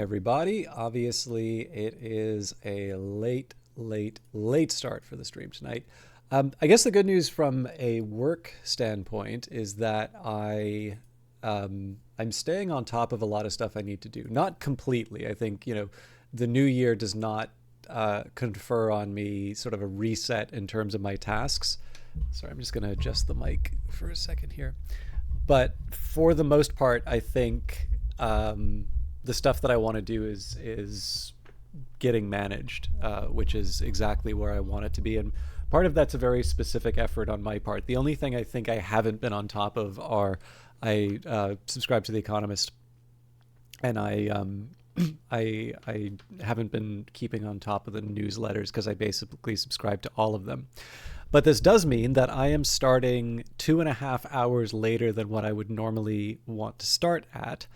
Everybody. Obviously, it is a late start for the stream tonight. I guess the good news from a work standpoint is that I'm staying on top of a lot of stuff I need to do. Not completely. I think the new year does not confer on me sort of a reset in terms of my tasks. Sorry, I'm just going to adjust the mic for a second here. But for the most part, I think the stuff that I want to do is getting managed, which is exactly where I want it to be. And part of that's a very specific effort on my part. The only thing I think I haven't been on top of are I subscribe to The Economist, and I haven't been keeping on top of the newsletters because I basically subscribe to all of them. But this does mean that I am starting 2.5 hours later than what I would normally want to start at.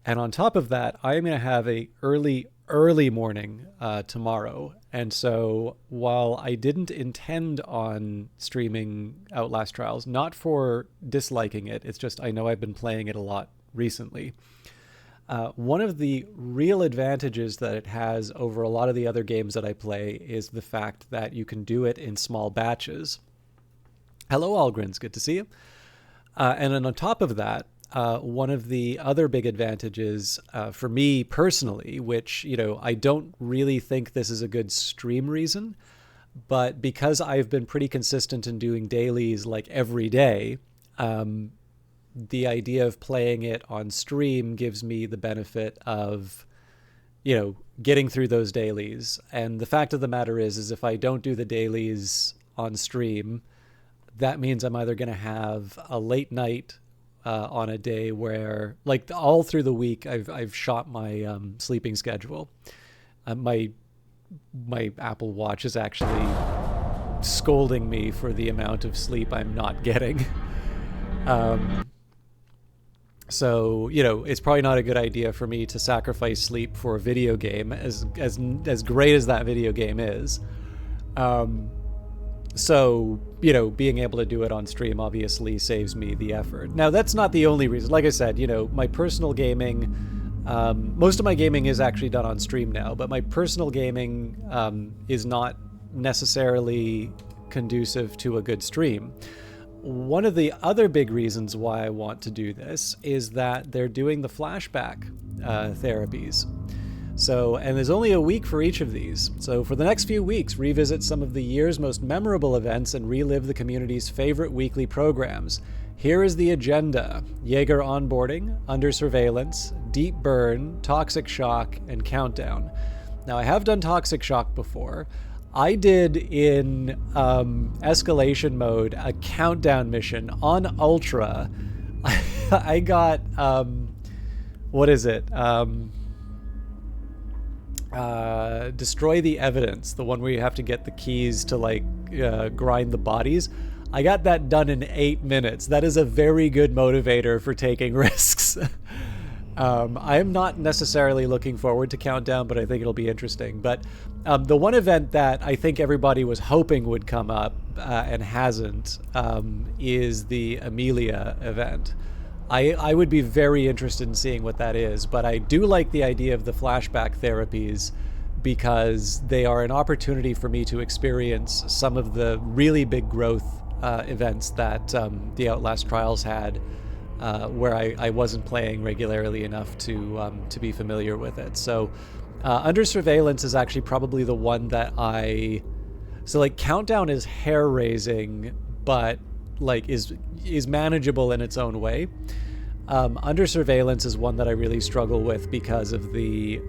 And on top of that, I am going to have a early morning tomorrow. And so while I didn't intend on streaming Outlast Trials, not for disliking it, it's just I know I've been playing it a lot recently. One of the real advantages that it has over a lot of the other games that I play is the fact that you can do it in small batches. Hello, Algrins. Good to see you. And then on top of that, one of the other big advantages for me personally, which, I don't really think this is a good stream reason, but because I've been pretty consistent in doing dailies like every day, the idea of playing it on stream gives me the benefit of, getting through those dailies. And the fact of the matter is if I don't do the dailies on stream, that means I'm either going to have a late night on a day where, like, all through the week, I've shot my sleeping schedule. My Apple Watch is actually scolding me for the amount of sleep I'm not getting. So, it's probably not a good idea for me to sacrifice sleep for a video game, as great as that video game is. So, being able to do it on stream obviously saves me the effort. Now, that's not the only reason. Like I said, my personal gaming, most of my gaming is actually done on stream now, but my personal gaming is not necessarily conducive to a good stream. One of the other big reasons why I want to do this is that they're doing the flashback therapies. So, and there's only a week for each of these. So for the next few weeks, revisit some of the year's most memorable events and relive the community's favorite weekly programs. Here is the agenda: Jager onboarding, under surveillance, deep burn, toxic shock, and countdown. Now, I have done toxic shock before. I did in escalation mode a countdown mission on Ultra. I got, what is it? Destroy the evidence, the one where you have to get the keys to grind the bodies. I got that done in 8 minutes. That is a very good motivator for taking risks. I am not necessarily looking forward to Countdown, but I think it'll be interesting. But the one event that I think everybody was hoping would come up and hasn't is the Amelia event. I would be very interested in seeing what that is, but I do like the idea of the flashback therapies because they are an opportunity for me to experience some of the really big growth events that the Outlast Trials had, where I wasn't playing regularly enough to be familiar with it. So Under Surveillance is actually probably the one that Countdown is hair-raising, but is manageable in its own way. Under Surveillance is one that I really struggle with because of the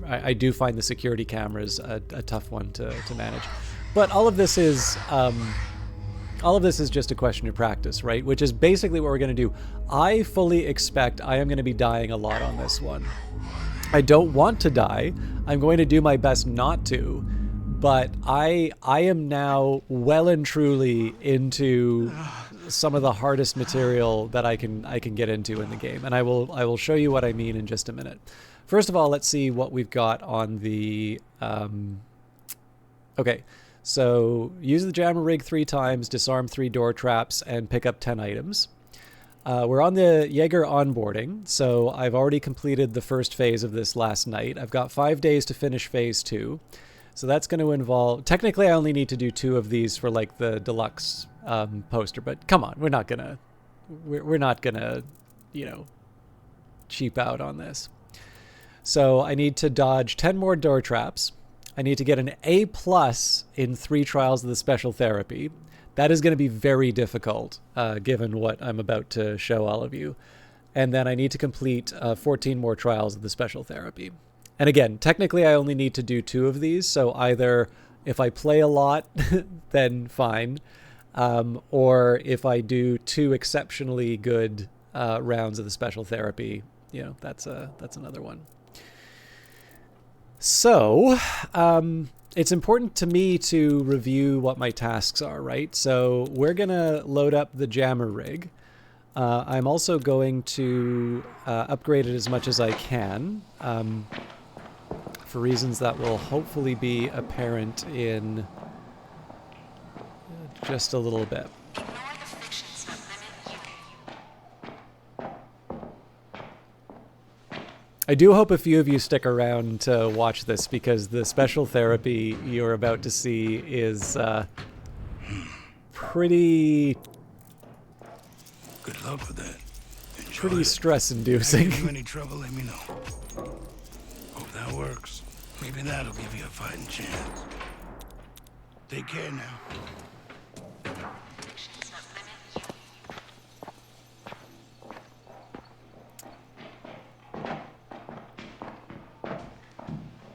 I do find the security cameras a tough one to manage. But all of this is just a question of practice, right? Which is basically what we're going to do. I fully expect I am going to be dying a lot on this one. I don't want to die. I'm going to do my best not to. But I am now well and truly into some of the hardest material that I can get into in the game, and I will show you what I mean in just a minute. First of all, let's see what we've got on the. Okay, so use the jammer rig 3 times, disarm 3 door traps, and pick up 10 items. We're on the Jager onboarding, so I've already completed the first phase of this last night. I've got 5 days to finish phase 2. So that's going to involve... Technically, I only need to do 2 of these for, like, the deluxe poster. But come on, we're not going to... We're not going to, you know, cheap out on this. So I need to dodge 10 more door traps. I need to get an A+ in 3 trials of the special therapy. That is going to be very difficult, given what I'm about to show all of you. And then I need to complete 14 more trials of the special therapy. And again, technically I only need to do 2 of these, so either if I play a lot, then fine, or if I do 2 exceptionally good rounds of the special therapy, you know, that's another one. So, it's important to me to review what my tasks are, right? So we're going to load up the jammer rig. I'm also going to upgrade it as much as I can for reasons that will hopefully be apparent in just a little bit. I do hope a few of you stick around to watch this, because the special therapy you're about to see is pretty... Good luck with that. Enjoy pretty it. stress-inducing. If you any trouble, let me know. Hope that works. Maybe that'll give you a fighting chance. Take care now.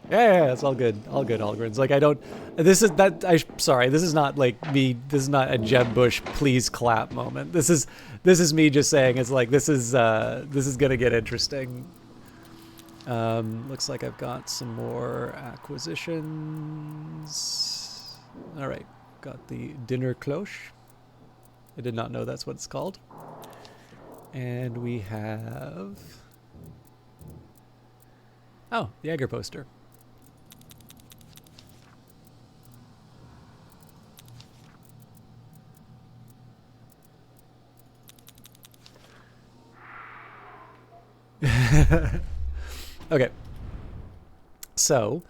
Yeah, it's all good. All good, Algorins. Like, I don't... This is that... Sorry, this is not, like, me... This is not a Jeb Bush please clap moment. This is me just saying, it's like, this is gonna get interesting. Looks like I've got some more acquisitions. Alright, got the dinner cloche. I did not know that's what it's called. And we have... Oh, the Jager poster. Okay. So,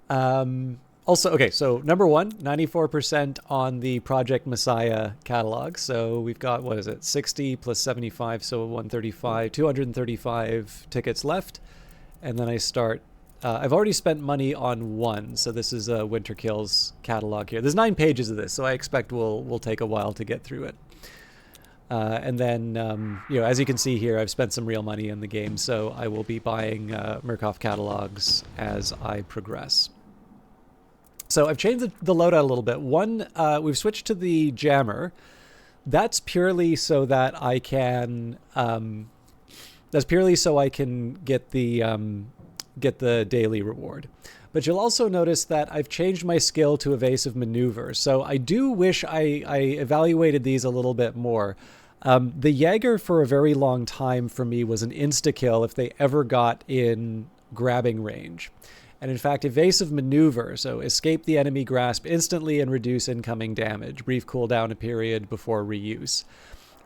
also, okay, so number 1, 94% on the Project Messiah catalog. So we've got, what is it, 60 plus 75, so 135, 235 tickets left. And then I start, I've already spent money on 1, so this is a Winter Kills catalog here. There's 9 pages of this, so I expect we'll take a while to get through it. And then, you know, as you can see here, I've spent some real money in the game, so I will be buying Murkoff catalogs as I progress. So I've changed the loadout a little bit. One, we've switched to the jammer. That's purely so that I can, get the daily reward. But you'll also notice that I've changed my skill to evasive maneuver. So I do wish I evaluated these a little bit more. The Jager for a very long time for me was an insta-kill if they ever got in grabbing range. And in fact, evasive maneuver, so escape the enemy grasp instantly and reduce incoming damage. Brief cooldown a period before reuse.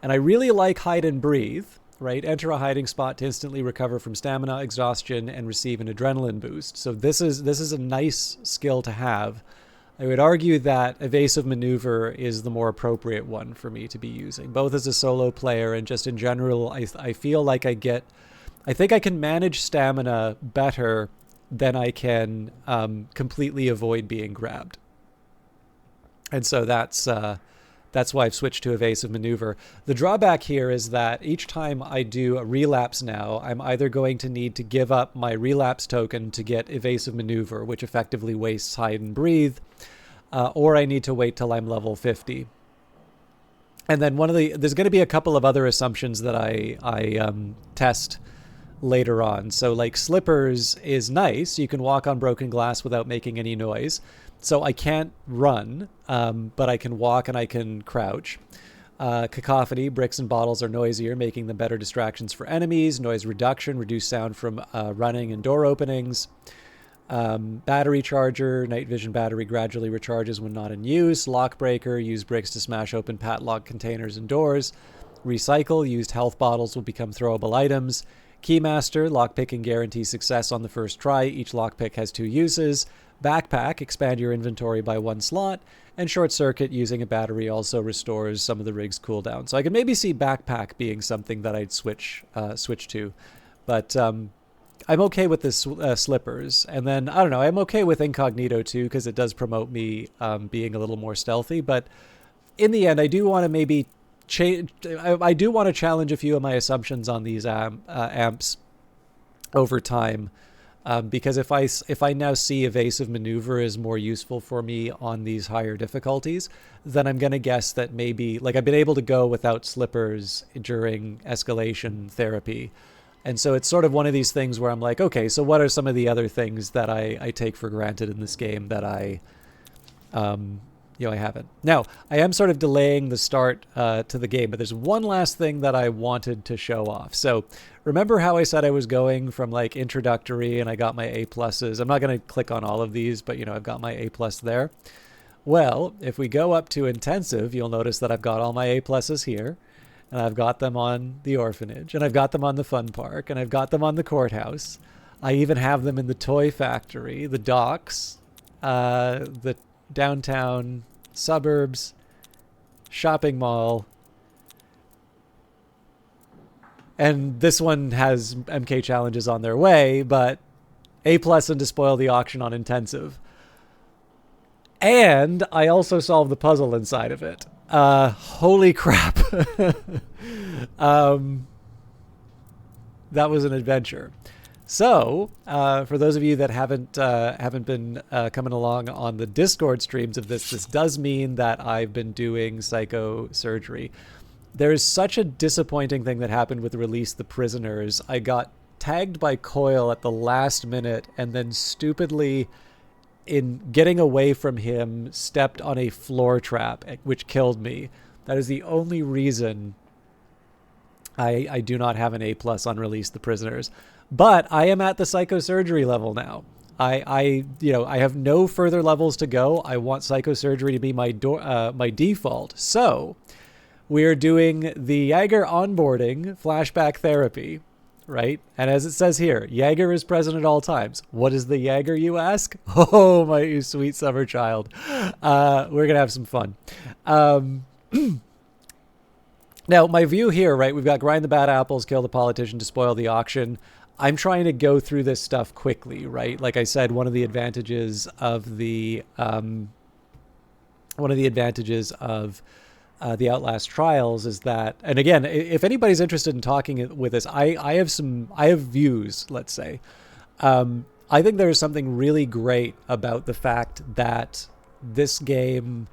And I really like hide and breathe, right? Enter a hiding spot to instantly recover from stamina, exhaustion, and receive an adrenaline boost. So this is a nice skill to have. I would argue that evasive maneuver is the more appropriate one for me to be using, both as a solo player and just in general. I feel like I think I can manage stamina better than I can completely avoid being grabbed. And so that's why I've switched to evasive maneuver. The drawback here is that each time I do a relapse now, I'm either going to need to give up my relapse token to get evasive maneuver, which effectively wastes hide and breathe, or I need to wait till I'm level 50. And then there's going to be a couple of other assumptions that I test later on. So like slippers is nice. You can walk on broken glass without making any noise. So I can't run, but I can walk and I can crouch. Cacophony, bricks and bottles are noisier, making them better distractions for enemies. Noise reduction, reduce sound from running and door openings. Battery charger, night vision battery gradually recharges when not in use. Lock breaker, use bricks to smash open padlock containers and doors. Recycle, used health bottles will become throwable items. Keymaster, lockpicking guarantees success on the first try. Each lockpick has 2 uses. Backpack, expand your inventory by 1 slot. And Short Circuit, using a battery, also restores some of the rig's cooldown. So I could maybe see Backpack being something that I'd switch to. But I'm okay with the Slippers. And then, I don't know, I'm okay with Incognito too, because it does promote me being a little more stealthy. But in the end, I do want to maybe I do want to challenge a few of my assumptions on these amps over time, because if I now see evasive maneuver is more useful for me on these higher difficulties, then I'm going to guess that maybe, like, I've been able to go without slippers during escalation therapy. And so it's sort of one of these things where I'm like, okay, so what are some of the other things that I take for granted in this game that I haven't. Now, I am sort of delaying the start to the game, but there's one last thing that I wanted to show off. So remember how I said I was going from like introductory and I got my A pluses? I'm not going to click on all of these, but I've got my A plus there. Well, if we go up to intensive, you'll notice that I've got all my A pluses here, and I've got them on the orphanage, and I've got them on the fun park, and I've got them on the courthouse. I even have them in the toy factory, the docks, the downtown suburbs, shopping mall, and this one has MK challenges on their way, but A plus and to spoil the auction on intensive. And I also solved the puzzle inside of it. Holy crap. That was an adventure. So, for those of you that haven't been coming along on the Discord streams of this does mean that I've been doing psychosurgery. There is such a disappointing thing that happened with Release the Prisoners. I got tagged by Coil at the last minute and then stupidly, in getting away from him, stepped on a floor trap, which killed me. That is the only reason I do not have an A+ on Release the Prisoners. But I am at the psychosurgery level now. I have no further levels to go. I want psychosurgery to be my default. So we're doing the Jager onboarding flashback therapy, right? And as it says here, Jager is present at all times. What is the Jager, you ask? Oh, my sweet summer child. We're going to have some fun. Now, my view here, right? We've got grind the bad apples, kill the politician to spoil the auction. I'm trying to go through this stuff quickly, right? Like I said, one of the advantages of the Outlast Trials is that, and again, if anybody's interested in talking with us, I have views, let's say. I think there's something really great about the fact that this game,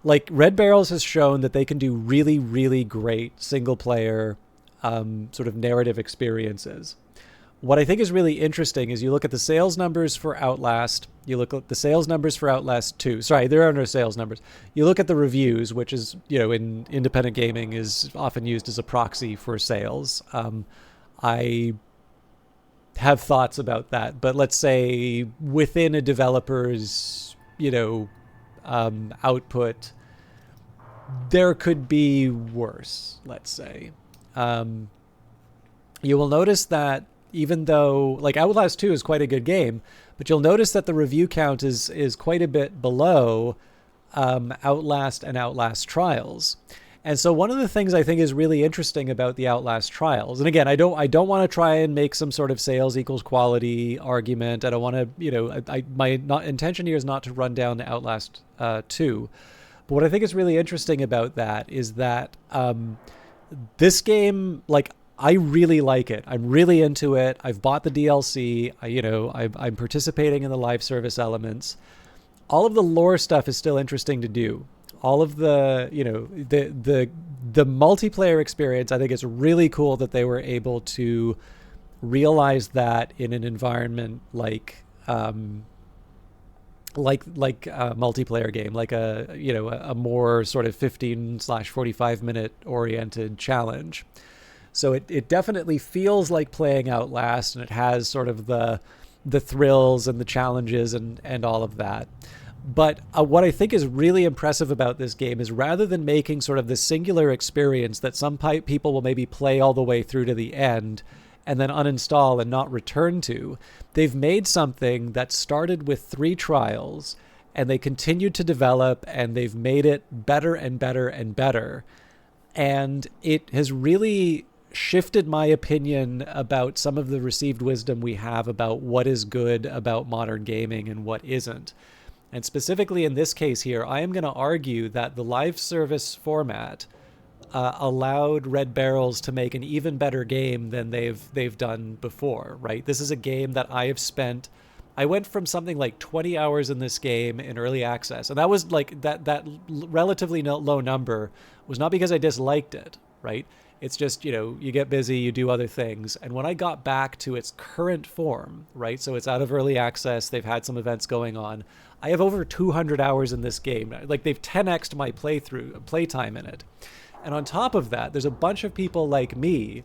like Red Barrels has shown that they can do really, really great single player sort of narrative experiences. What I think is really interesting is you look at the sales numbers for Outlast, you look at the sales numbers for Outlast 2. Sorry, there are no sales numbers. You look at the reviews, which is, in independent gaming is often used as a proxy for sales. I have thoughts about that, but let's say within a developer's, output, there could be worse, let's say. You will notice that even though, like, Outlast 2 is quite a good game, but you'll notice that the review count is quite a bit below Outlast and Outlast Trials. And so one of the things I think is really interesting about the Outlast Trials, and again, I don't want to try and make some sort of sales equals quality argument. I don't want to, my intention here is not to run down the Outlast 2. But what I think is really interesting about that is that this game, like, I really like it. I'm really into it. I've bought the DLC. I'm participating in the live service elements. All of the lore stuff is still interesting to do. All of the, the multiplayer experience, I think it's really cool that they were able to realize that in an environment like a multiplayer game, like a more sort of 15/45 minute oriented challenge. So it definitely feels like playing Outlast, and it has sort of the thrills and the challenges and all of that. But what I think is really impressive about this game is rather than making sort of this singular experience that some people will maybe play all the way through to the end and then uninstall and not return to, they've made something that started with 3 trials and they continued to develop, and they've made it better and better and better. And it has really shifted my opinion about some of the received wisdom we have about what is good about modern gaming and what isn't. And specifically in this case here, I am going to argue that the live service format allowed Red Barrels to make an even better game than they've done before, right? This is a game that I went from something like 20 hours in this game in early access, and that was like that relatively low number was not because I disliked it, right? It's just, you get busy, you do other things. And when I got back to its current form, right? So it's out of early access, they've had some events going on. I have over 200 hours in this game. Like, they've 10x'd my playtime in it. And on top of that, there's a bunch of people like me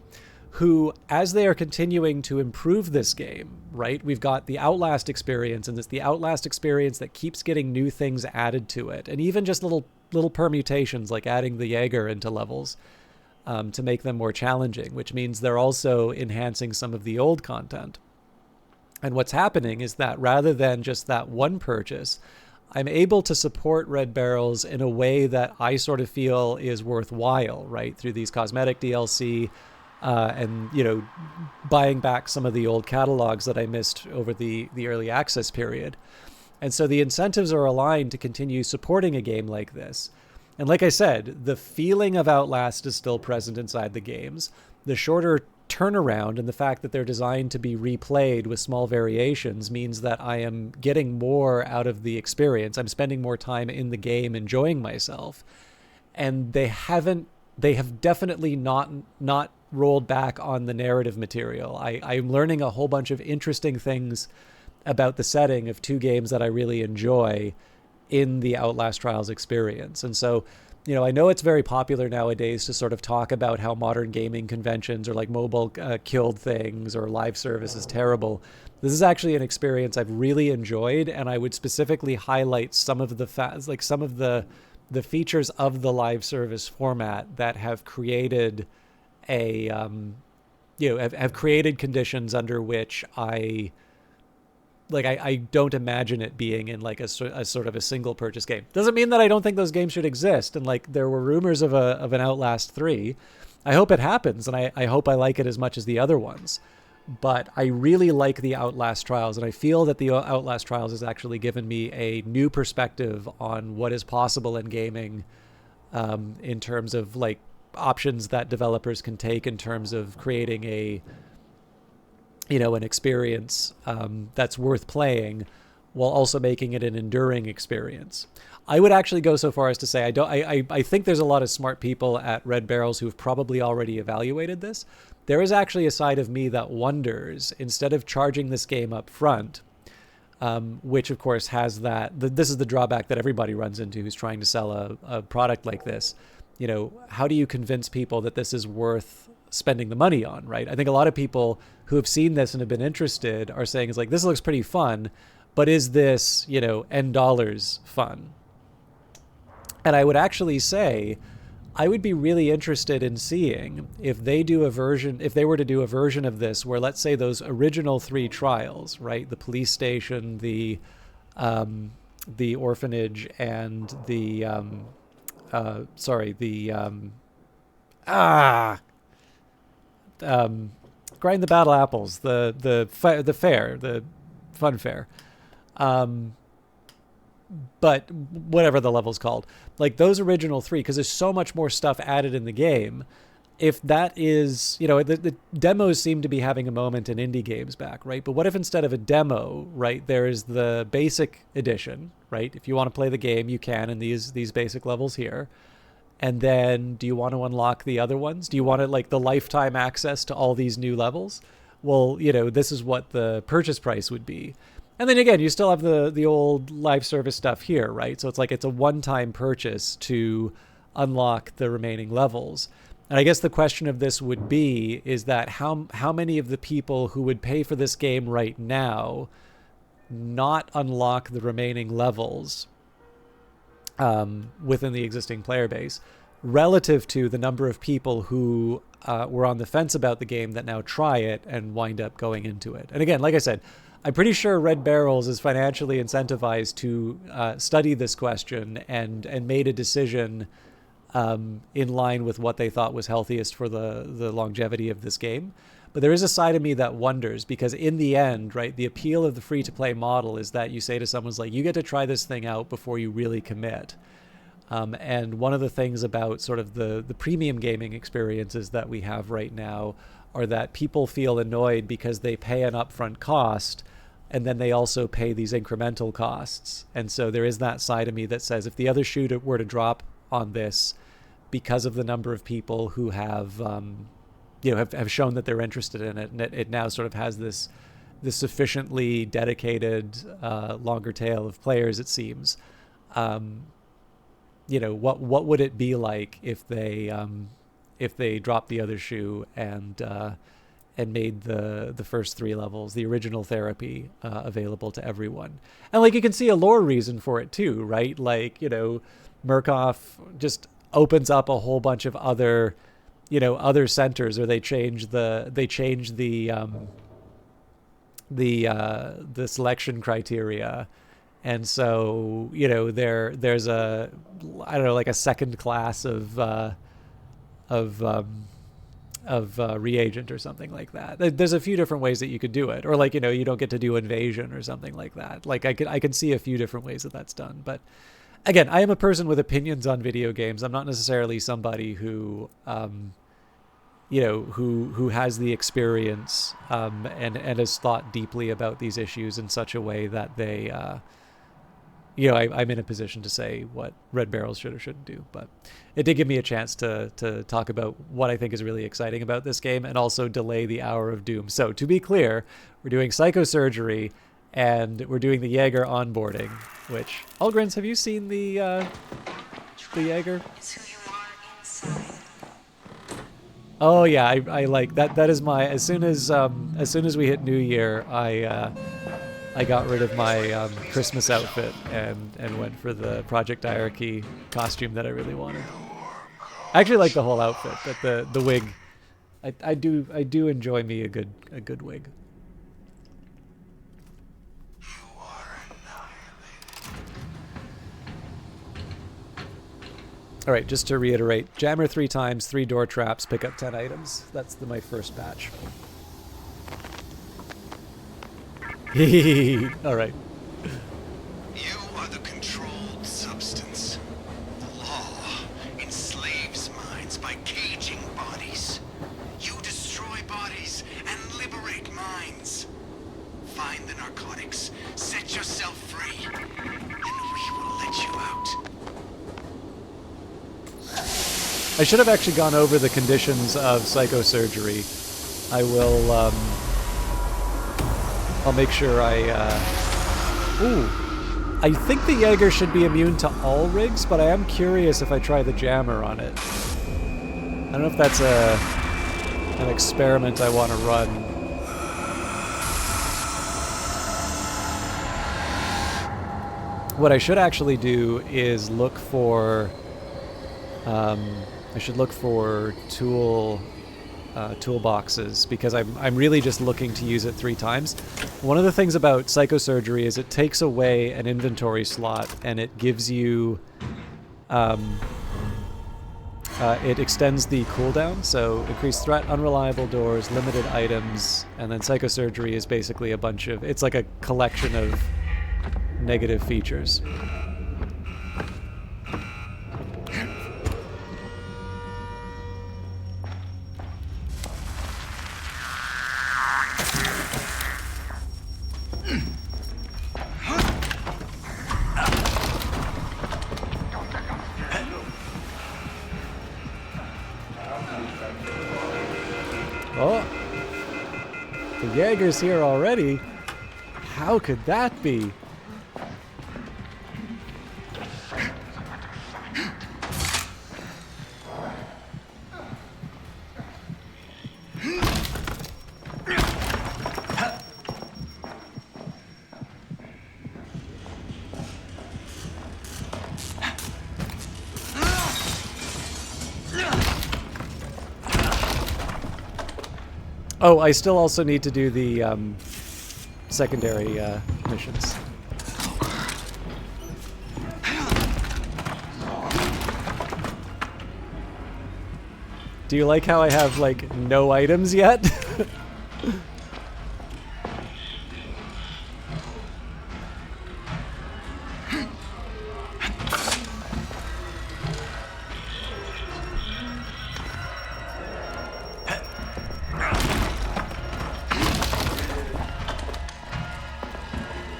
who, as they are continuing to improve this game, right? We've got the Outlast experience, and it's the Outlast experience that keeps getting new things added to it. And even just little permutations, like adding the Jager into levels to make them more challenging, which means they're also enhancing some of the old content. And what's happening is that rather than just that one purchase, I'm able to support Red Barrels in a way that I sort of feel is worthwhile, right? Through these cosmetic DLC, and buying back some of the old catalogs that I missed over the early access period. And so the incentives are aligned to continue supporting a game like this. And like I said, the feeling of Outlast is still present inside the games. The shorter turnaround and the fact that they're designed to be replayed with small variations means that I am getting more out of the experience. I'm spending more time in the game enjoying myself. And they have definitely not rolled back on the narrative material. I'm learning a whole bunch of interesting things about the setting of 2 games that I really enjoy in the Outlast Trials experience. And so, I know it's very popular nowadays to sort of talk about how modern gaming conventions or like mobile killed things or live service is terrible. This is actually an experience I've really enjoyed, and I would specifically highlight some of the the features of the live service format that have created have created conditions under which I don't imagine it being in like a sort of a single purchase game. Doesn't mean that I don't think those games should exist. And like, there were rumors of an Outlast 3. I hope it happens, and I hope I like it as much as the other ones. But I really like the Outlast Trials, and I feel that the Outlast Trials has actually given me a new perspective on what is possible in gaming, in terms of like options that developers can take in terms of creating an experience that's worth playing while also making it an enduring experience. I would actually go so far as to say I think there's a lot of smart people at Red Barrels who've probably already evaluated this. There is actually a side of me that wonders, instead of charging this game up front, which of course has this is the drawback that everybody runs into who's trying to sell a product like this. How do you convince people that this is worth spending the money on, right? I think a lot of people who have seen this and have been interested are saying, it's like, this looks pretty fun, but is this, N dollars fun? And I would actually say, I would be really interested in seeing if they were to do a version of this where, let's say, those original 3 trials, right? The police station, the orphanage, and grind the battle apples, the fair, the fun fair, but whatever the level's called, like those original 3, because there's so much more stuff added in the game. If that is, the demos seem to be having a moment in indie games back, right? But what if instead of a demo, right, there's the basic edition, right? If you want to play the game, you can in these basic levels here. And then do you want to unlock the other ones? Do you want like the lifetime access to all these new levels? Well, this is what the purchase price would be. And then again, you still have the old live service stuff here, right? So it's like, it's a one-time purchase to unlock the remaining levels. And I guess the question of this would be, is that how many of the people who would pay for this game right now not unlock the remaining levels within the existing player base, relative to the number of people who were on the fence about the game that now try it and wind up going into it. And again, like I said, I'm pretty sure Red Barrels is financially incentivized to study this question and made a decision in line with what they thought was healthiest for the longevity of this game. But there is a side of me that wonders, because in the end, right, the appeal of the free-to-play model is that you say to someone, like, you get to try this thing out before you really commit. And one of the things about sort of the premium gaming experiences that we have right now are that people feel annoyed because they pay an upfront cost and then they also pay these incremental costs. And so there is that side of me that says, if the other shoe were to drop on this because of the number of people who have have shown that they're interested in it, and it now sort of has this sufficiently dedicated longer tail of players, it seems. What would it be like if they dropped the other shoe and made the first 3 levels, the original therapy, available to everyone? And like, you can see a lore reason for it too, right? Like, Murkoff just opens up a whole bunch of other centers, or they change the selection criteria. And so, there's a, I don't know, like a second class of reagent or something like that. There's a few different ways that you could do it, or like, you don't get to do invasion or something like that. Like I can see a few different ways that that's done. But again, I am a person with opinions on video games. I'm not necessarily somebody who who has the experience and has thought deeply about these issues in such a way that they I'm in a position to say what Red Barrels should or shouldn't do. But it did give me a chance to talk about what I think is really exciting about this game, and also delay the Hour of Doom. So to be clear, we're doing Psychosurgery and we're doing the Jager onboarding, which, Algrins, have you seen the Jager? Oh yeah, I like that. That is my, as soon as we hit New Year, I got rid of my Christmas outfit and went for the Project Hierarchy costume that I really wanted. I actually like the whole outfit, but the wig, I do enjoy me a good wig. All right, just to reiterate, jammer 3 times, 3 door traps, pick up 10 items. That's my first batch. All right. You are the controlled substance. The law enslaves minds by caging bodies. You destroy bodies and liberate minds. Find the narcotics, set yourself free, and we will let you out. I should have actually gone over the conditions of Psychosurgery. I will, I'll make sure I think the Jager should be immune to all rigs, but I am curious if I try the jammer on it. I don't know if that's an experiment I want to run. What I should actually do is look for, I should look for toolboxes, because I'm really just looking to use it 3 times. One of the things about Psychosurgery is it takes away an inventory slot, and it gives you it extends the cooldown, so increased threat, unreliable doors, limited items, and then Psychosurgery is basically a bunch of, it's like a collection of negative features. Oh, the Jager's here already. How could that be? Oh, I still also need to do the secondary missions. Do you like how I have, like, no items yet?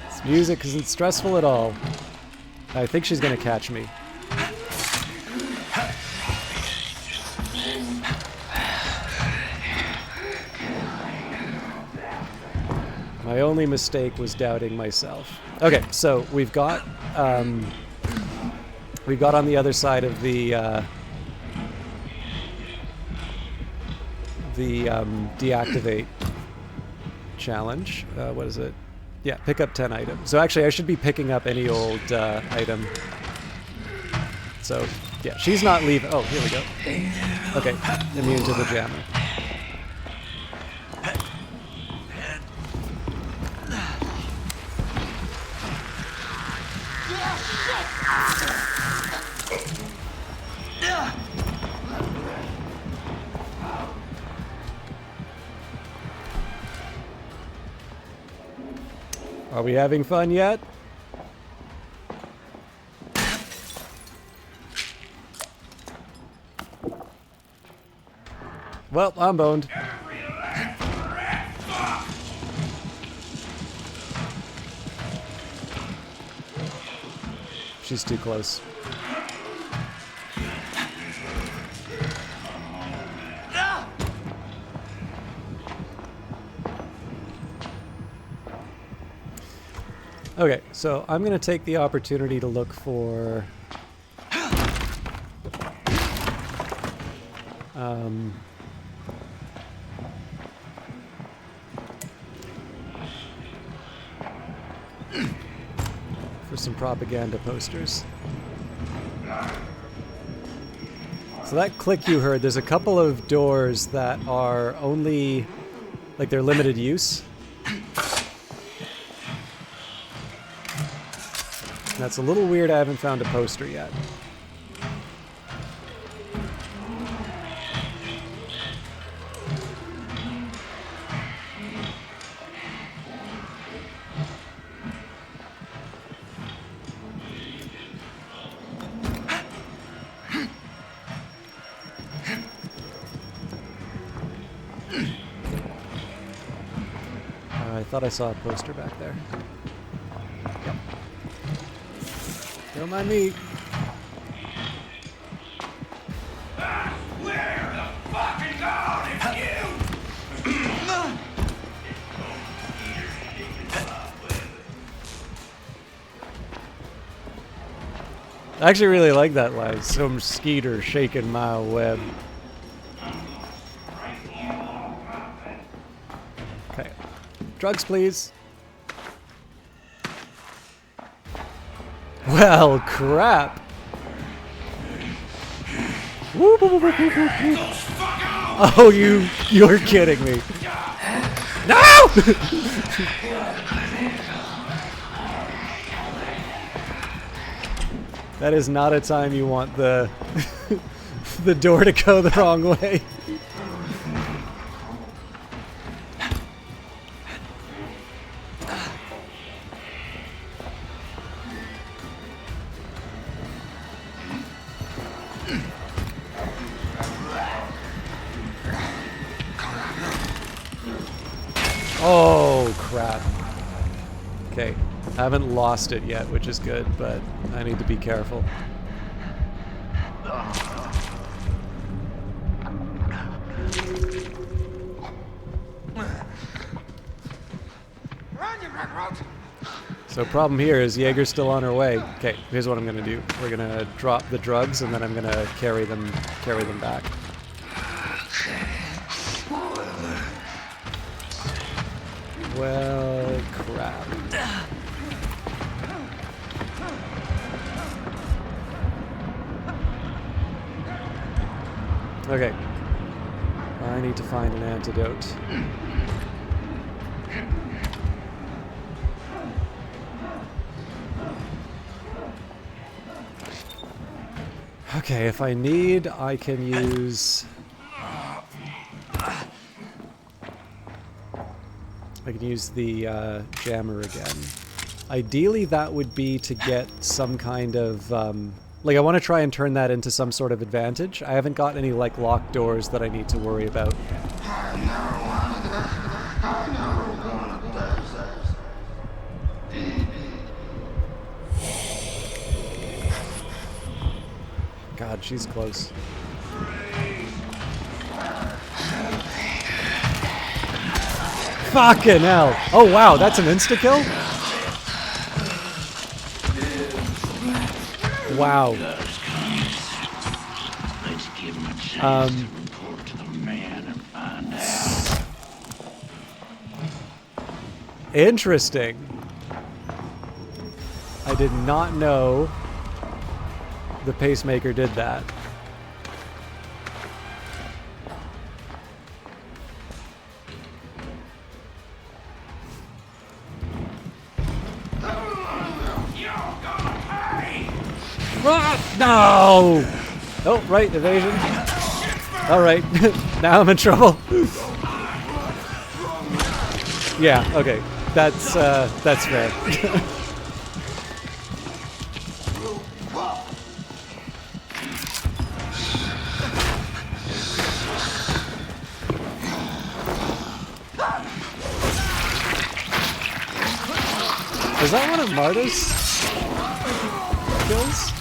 This music isn't stressful at all. I think she's gonna catch me. My only mistake was doubting myself. Okay, so we've got on the other side of the deactivate challenge. What is it? Yeah, pick up 10 items. So actually, I should be picking up any old item. So yeah, she's not leaving. Oh, here we go. Okay, immune to the jammer. Are we having fun yet? Well, I'm boned. She's too close. Okay, so I'm going to take the opportunity to look for some propaganda posters. So that click you heard, there's a couple of doors that are only, like, they're limited use. That's a little weird. I haven't found a poster yet. I thought I saw a poster back there. Yep. Don't mind me. Where the fucking God is you? I actually really like that line. Some skeeter shaking my web. Okay. Drugs, please. Well, crap. Oh, you're kidding me. No! That is not a time you want the the door to go the wrong way. Oh, crap. Okay. I haven't lost it yet, which is good, but I need to be careful. So problem here is Jager's still on her way. Okay, here's what I'm gonna do. We're gonna drop the drugs and then I'm gonna carry them back. Well, crap. Okay. I need to find an antidote. Okay, if I need, I can use... I can use the jammer again. Ideally, that would be to get some kind of... like, I want to try and turn that into some sort of advantage. I haven't got any, like, locked doors that I need to worry about. God, she's close. Fucking hell! Oh wow, that's an insta-kill? Wow. Interesting. I did not know the pacemaker did that. No! Oh, right, evasion. Alright, now I'm in trouble. Yeah, okay. That's fair. Is that one of Marta's kills?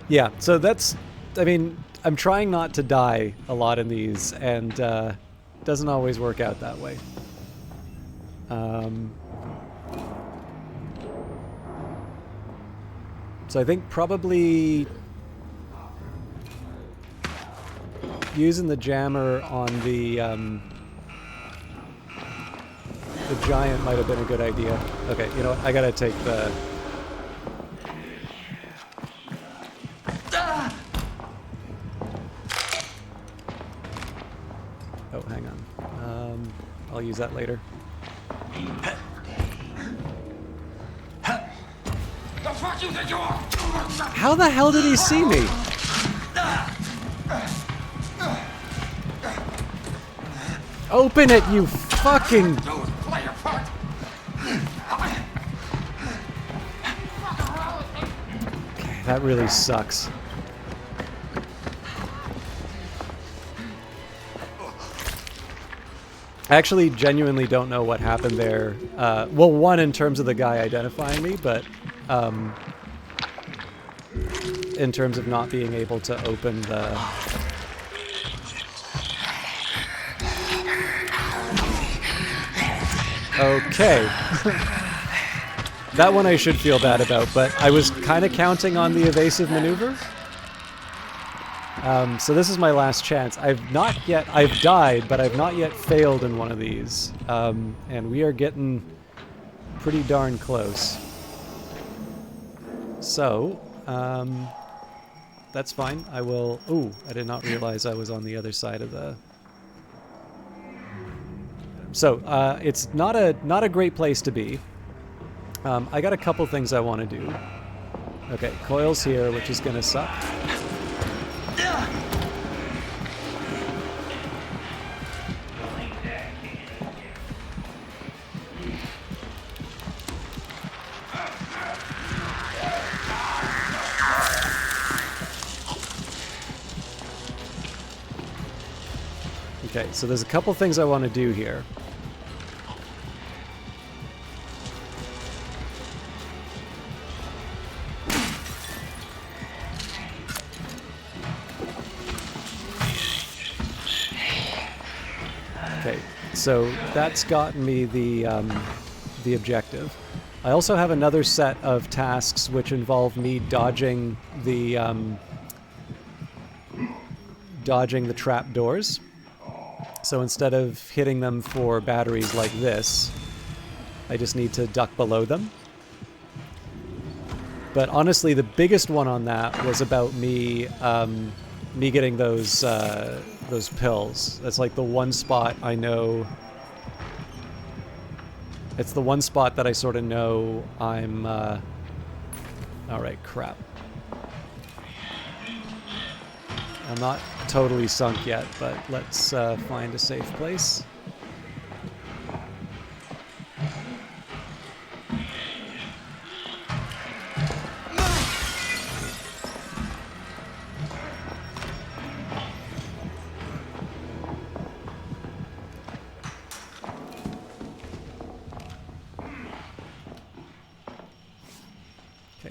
Yeah, so that's, I mean, I'm trying not to die a lot in these, and doesn't always work out that way. So I think probably using the jammer on the giant might have been a good idea. Okay, you know what? I gotta take the... Oh, hang on. I'll use that later. How the hell did he see me? Open it, you fucking... Okay, that really sucks. I actually genuinely don't know what happened there. Well, one, in terms of the guy identifying me, but in terms of not being able to open the... Okay. That one I should feel bad about, but I was kind of counting on the evasive maneuver. So this is my last chance. I've died, but I've not yet failed in one of these. And we are getting pretty darn close. So, that's fine. I will... Ooh, I did not realize I was on the other side of the... So, it's not a great place to be. I got a couple things I want to do. Okay, coils here, which is going to suck. Okay, so there's a couple things I want to do here. Okay, so that's gotten me the objective. I also have another set of tasks which involve me dodging the trap doors. So instead of hitting them for batteries like this, I just need to duck below them. But honestly, the biggest one on that was about me me getting those pills. That's like the one spot I know. It's the one spot that I sort of know I'm. All right, crap. I'm not totally sunk yet, but let's find a safe place.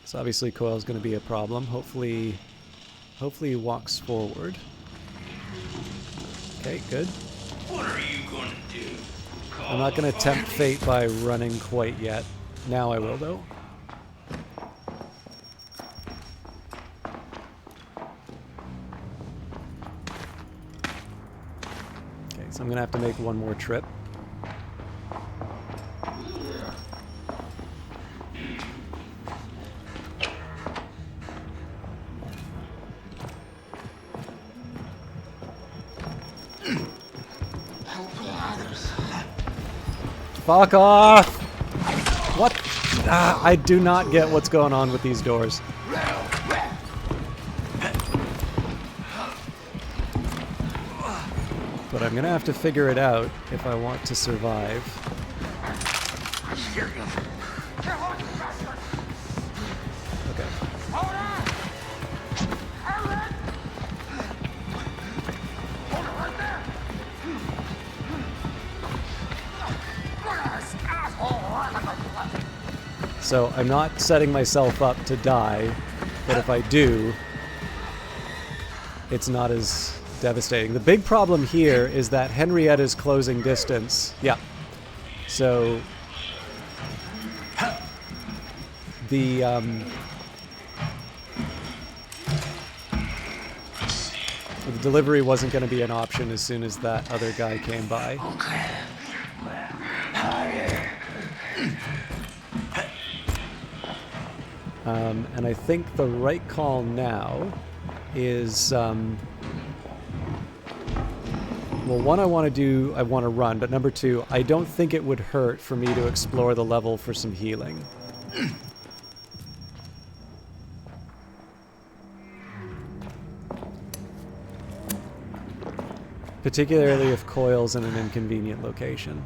So obviously Coil's going to be a problem. Hopefully he walks forward. Okay, good. What are you gonna do? I'm not going to tempt fate by running quite yet. Now I will, though. Okay, so I'm going to have to make one more trip. Fuck off! What? I do not get what's going on with these doors. But I'm gonna have to figure it out if I want to survive. Okay. So I'm not setting myself up to die, but if I do, it's not as devastating. The big problem here is that Henrietta's closing distance. Yeah. So the delivery wasn't going to be an option as soon as that other guy came by. And I think the right call now is, well, one, I want to run, but number two, I don't think it would hurt for me to explore the level for some healing. Particularly if Coil's in an inconvenient location.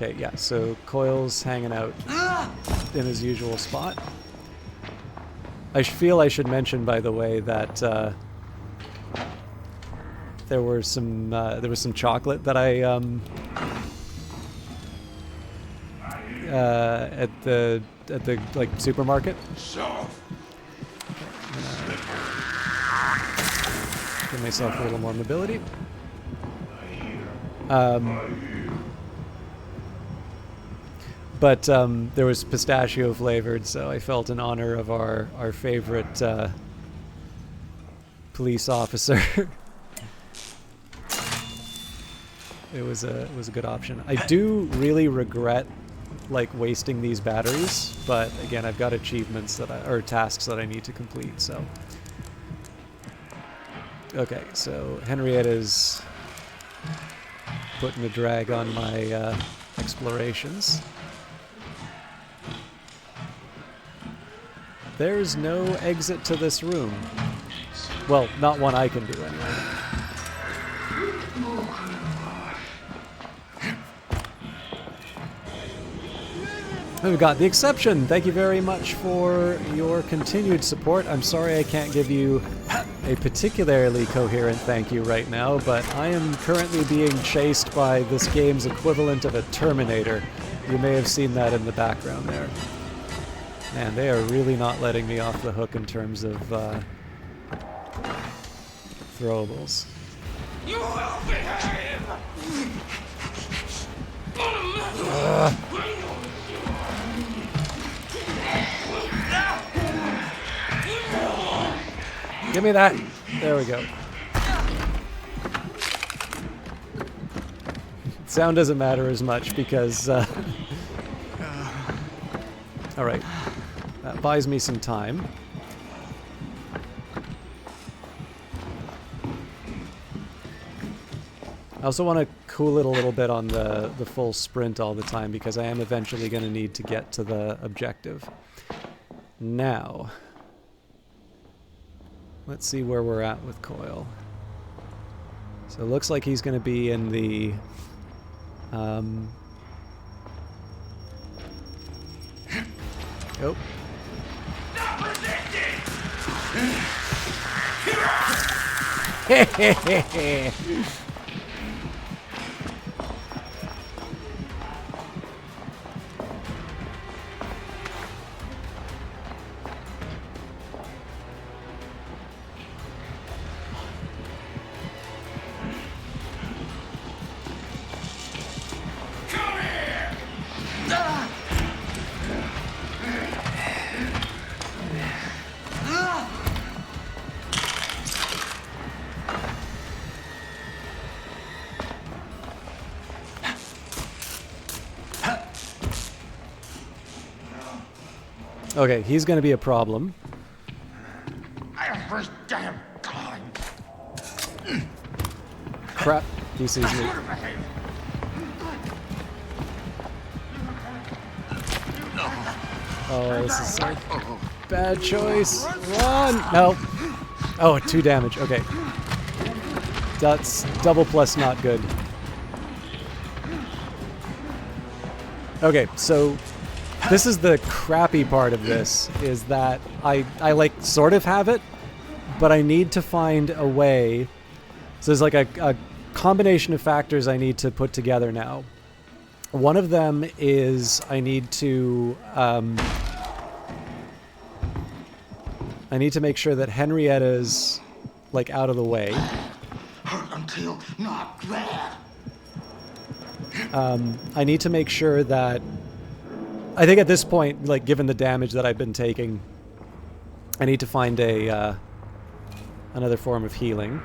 Okay, yeah, so Coil's hanging out in his usual spot. I feel I should mention, by the way, that there was some chocolate that I at the like supermarket. Give myself a little more mobility. But there was pistachio flavored, so I felt in honor of our favorite police officer. It was a good option. I do really regret like wasting these batteries, but again, I've got achievements or tasks that I need to complete. So okay, so Henrietta's putting the drag on my explorations. There's no exit to this room. Well, not one I can do anyway. We've got the exception. Thank you very much for your continued support. I'm sorry I can't give you a particularly coherent thank you right now, but I am currently being chased by this game's equivalent of a Terminator. You may have seen that in the background there. Man, they are really not letting me off the hook in terms of throwables. You will behave! Give me that. There we go. Sound doesn't matter as much because Alright. That buys me some time. I also want to cool it a little bit on the full sprint all the time because I am eventually going to need to get to the objective. Now, let's see where we're at with Coil. So it looks like he's going to be in the... Oh. Hehehehe. Okay, he's going to be a problem. Every damn time. Crap, he sees me. Oh, this is so bad choice. Run! No. Oh, 2 damage. Okay. That's double plus not good. Okay, so this is the crappy part of this, is that I like sort of have it, but I need to find a way. So there's like a combination of factors I need to put together now. One of them is I need to make sure that Henrietta's like out of the way. Hurt until not bad. I need to make sure that I think at this point, like given the damage that I've been taking, I need to find a another form of healing.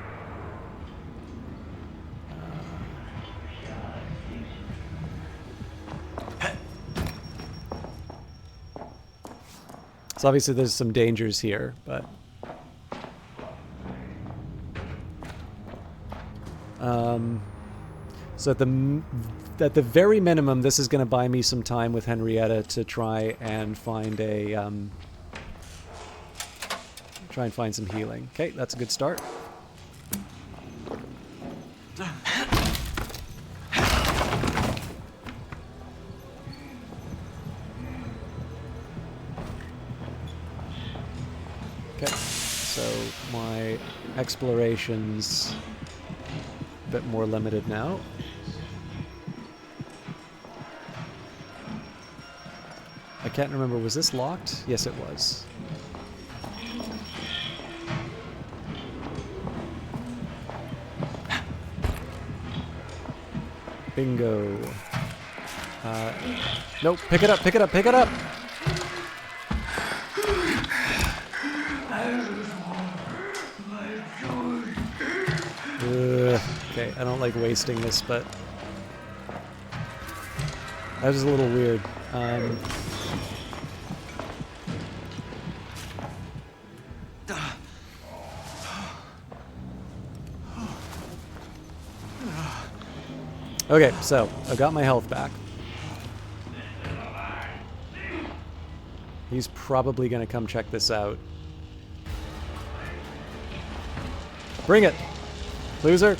So obviously there's some dangers here, but so at the very minimum, this is going to buy me some time with Henrietta to try and find some healing. Okay, that's a good start. Okay, so my exploration's a bit more limited now. I can't remember, was this locked? Yes, it was. Bingo. Nope, pick it up, pick it up, pick it up! Okay, I don't like wasting this, but that was a little weird. Okay, so I've got my health back. He's probably going to come check this out. Bring it, loser.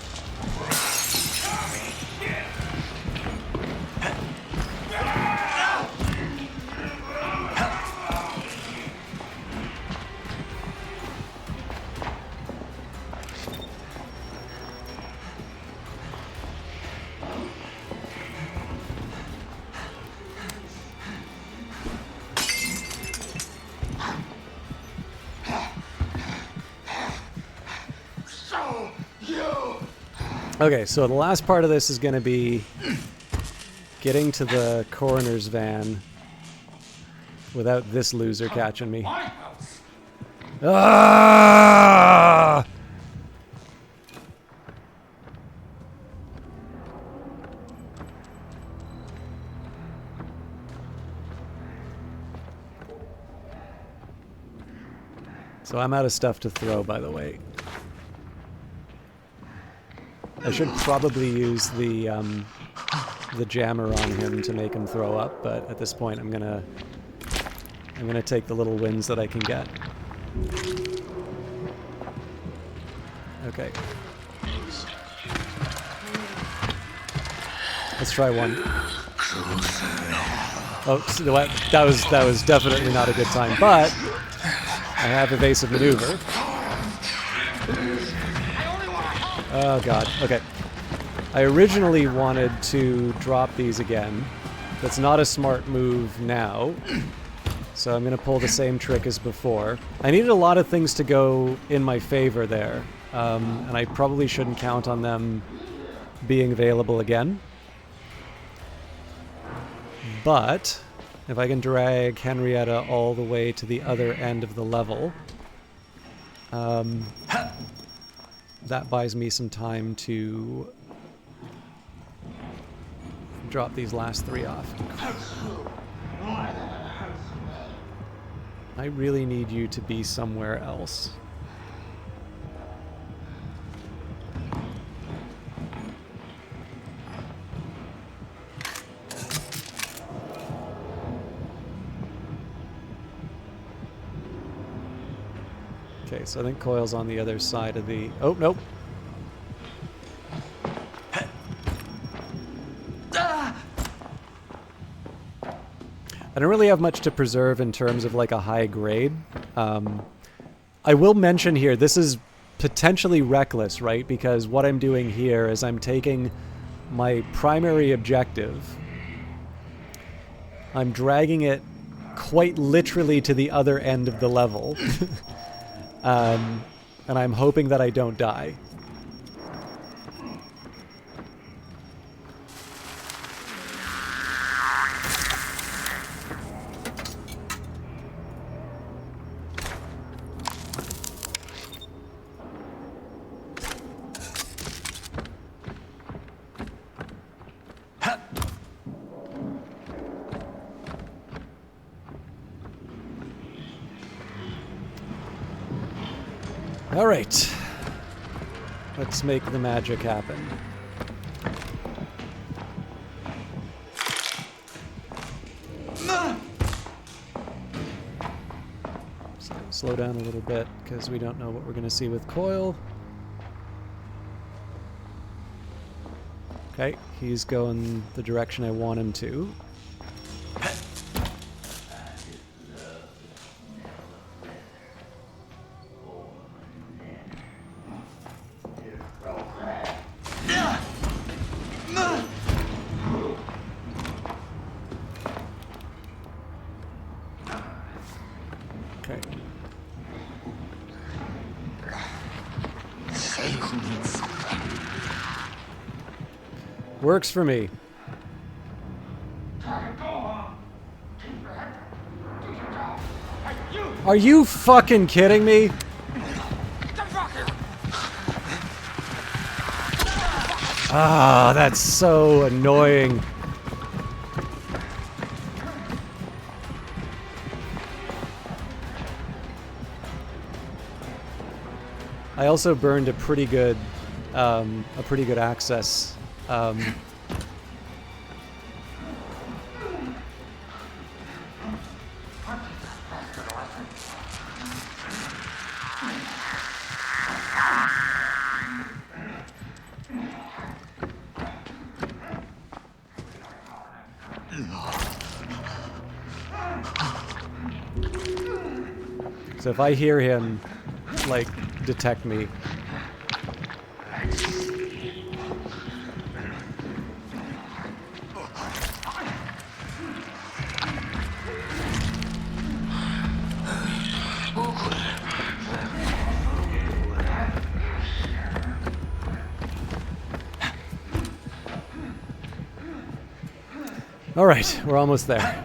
Okay, so the last part of this is going to be getting to the coroner's van without this loser catching me. Ah! So I'm out of stuff to throw, by the way. I should probably use the jammer on him to make him throw up, but at this point I'm gonna take the little wins that I can get. Okay. Let's try one. Oh, so that was definitely not a good time, but I have evasive maneuver. Oh god, okay. I originally wanted to drop these again. That's not a smart move now. So I'm going to pull the same trick as before. I needed a lot of things to go in my favor there. And I probably shouldn't count on them being available again. But if I can drag Henrietta all the way to the other end of the level, that buys me some time to drop these last 3 off. I really need you to be somewhere else. Okay, so I think Coil's on the other side of the... Oh, nope. I don't really have much to preserve in terms of like a high grade. I will mention here, this is potentially reckless, right? Because what I'm doing here is I'm taking my primary objective, I'm dragging it quite literally to the other end of the level, and I'm hoping that I don't die. All right, let's make the magic happen. So slow down a little bit because we don't know what we're going to see with Coil. Okay, he's going the direction I want him to. Works for me. Are you fucking kidding me? Ah, that's so annoying. I also burned a pretty good access. So if I hear him, like, detect me. All right, we're almost there.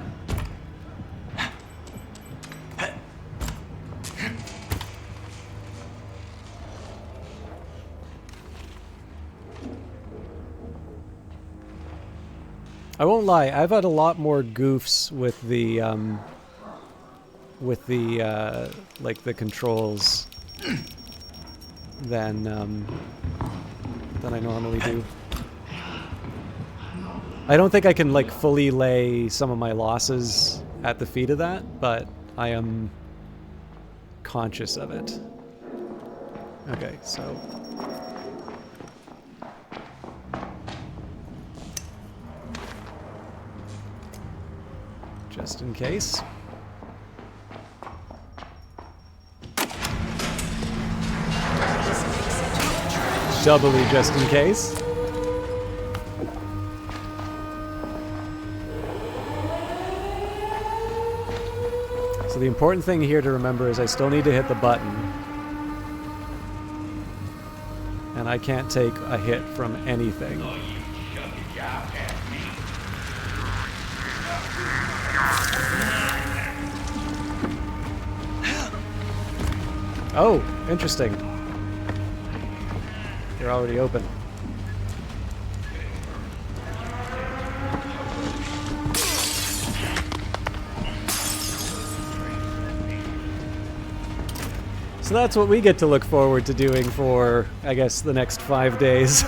I won't lie, I've had a lot more goofs with the with the like the controls than I normally do. I don't think I can like fully lay some of my losses at the feet of that, but I am conscious of it. Okay, so just in case. Doubly just in case. So the important thing here to remember is I still need to hit the button. And I can't take a hit from anything. Oh, interesting. They're already open. So that's what we get to look forward to doing for, I guess, the next 5 days.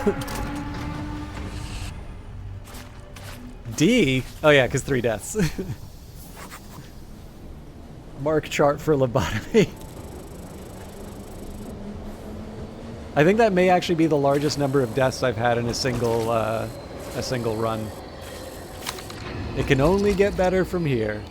D? Oh yeah, because 3 deaths. Mark chart for lobotomy. I think that may actually be the largest number of deaths I've had in a single run. It can only get better from here.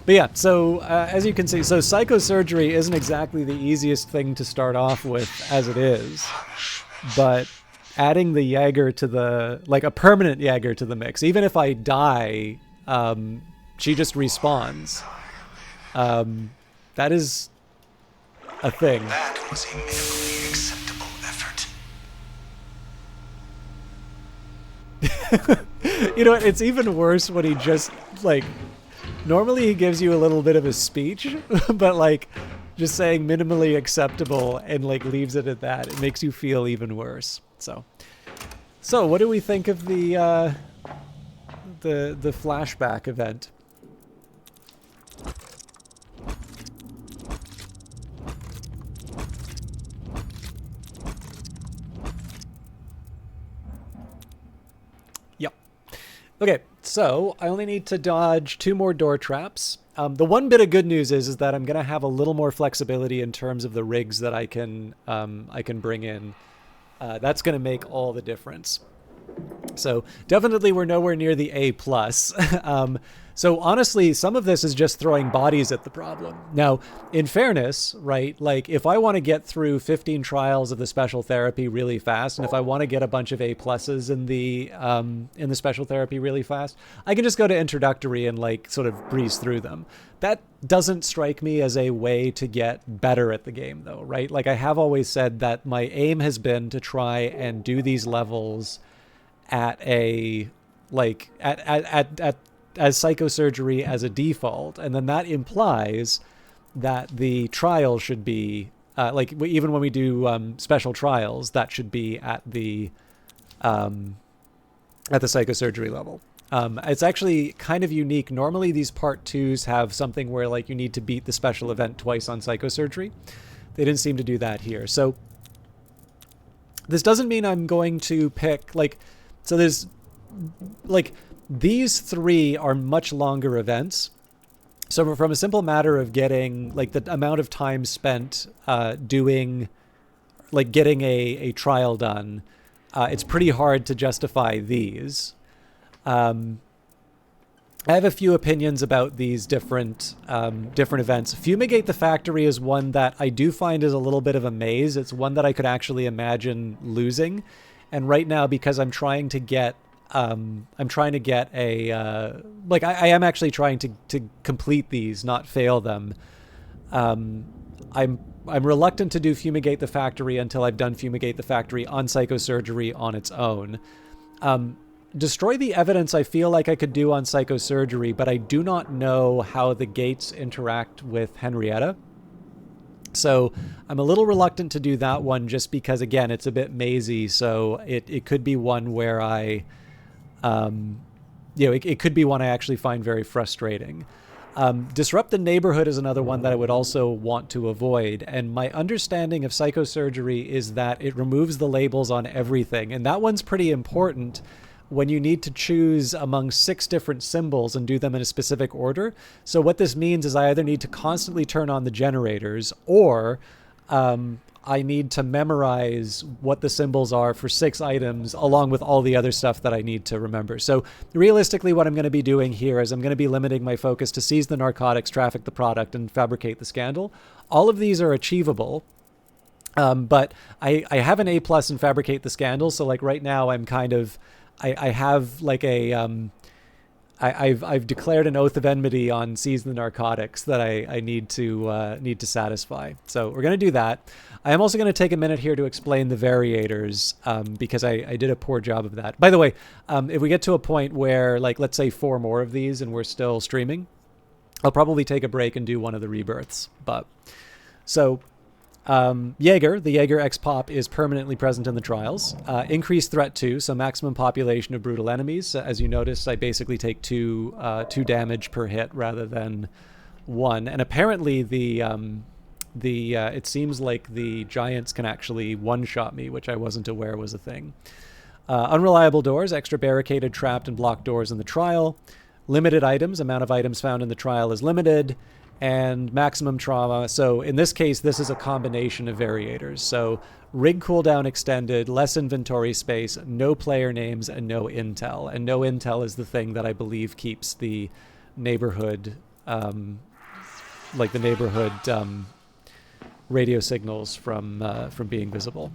But yeah, so as you can see, so psychosurgery isn't exactly the easiest thing to start off with as it is, but adding the Jager to the, like a permanent Jager to the mix, even if I die, she just respawns. That is a thing. That was a minimally acceptable effort. You know what, it's even worse when he just, like, normally he gives you a little bit of a speech, but, like, just saying minimally acceptable and, like, leaves it at that. It makes you feel even worse. So what do we think of the flashback event? Yep. Okay, so I only need to dodge 2 more door traps. The one bit of good news is that I'm gonna have a little more flexibility in terms of the rigs that I can bring in. That's going to make all the difference. So definitely we're nowhere near the A+. So honestly, some of this is just throwing bodies at the problem. Now, in fairness, right, like if I want to get through 15 trials of the special therapy really fast, and if I want to get a bunch of A+ in the special therapy really fast, I can just go to introductory and like sort of breeze through them. That doesn't strike me as a way to get better at the game though, right? Like I have always said that my aim has been to try and do these levels at a, like, as psychosurgery as a default, and then that implies that the trial should be like even when we do special trials, that should be at the psychosurgery level. It's actually kind of unique. Normally these part 2s have something where like you need to beat the special event twice on psychosurgery. They didn't seem to do that here. So this doesn't mean I'm going to pick like, so there's like, these 3 are much longer events. So from a simple matter of getting like the amount of time spent getting a trial done, it's pretty hard to justify these. I have a few opinions about these different events. Fumigate the Factory is one that I do find is a little bit of a maze. It's one that I could actually imagine losing. And right now, because I'm trying to get a I am actually trying to complete these, not fail them. I'm reluctant to do Fumigate the Factory until I've done Fumigate the Factory on psychosurgery on its own. Destroy the Evidence I feel like I could do on psychosurgery, but I do not know how the gates interact with Henrietta. So I'm a little reluctant to do that one just because, again, it's a bit mazy. So it could be one where I, it could be one I actually find very frustrating. Disrupt the Neighborhood is another one that I would also want to avoid. And my understanding of psychosurgery is that it removes the labels on everything. And that one's pretty important when you need to choose among 6 different symbols and do them in a specific order. So what this means is I either need to constantly turn on the generators, or I need to memorize what the symbols are for 6 items along with all the other stuff that I need to remember. So realistically, what I'm going to be doing here is I'm going to be limiting my focus to seize the narcotics, traffic the product, and fabricate the scandal. All of these are achievable. But I have an A+ in fabricate the scandal. So like right now I'm kind of, I have like a, I've declared an oath of enmity on seize the narcotics that I need to satisfy. So we're going to do that. I am also going to take a minute here to explain the variators, because I did a poor job of that. By the way, if we get to a point where, like, let's say 4 more of these and we're still streaming, I'll probably take a break and do one of the rebirths. But so Jager, the Jager X-Pop, is permanently present in the trials. Increased threat 2, so maximum population of brutal enemies. As you noticed, I basically take 2 damage per hit rather than 1. And apparently it seems like the giants can actually one-shot me, which I wasn't aware was a thing. Unreliable doors, extra barricaded, trapped, and blocked doors in the trial. Limited items, amount of items found in the trial is limited. And maximum trauma. So in this case, this is a combination of variators. So rig cooldown extended, less inventory space, no player names, and no intel. And no intel is the thing that I believe keeps the neighborhood, radio signals from being visible.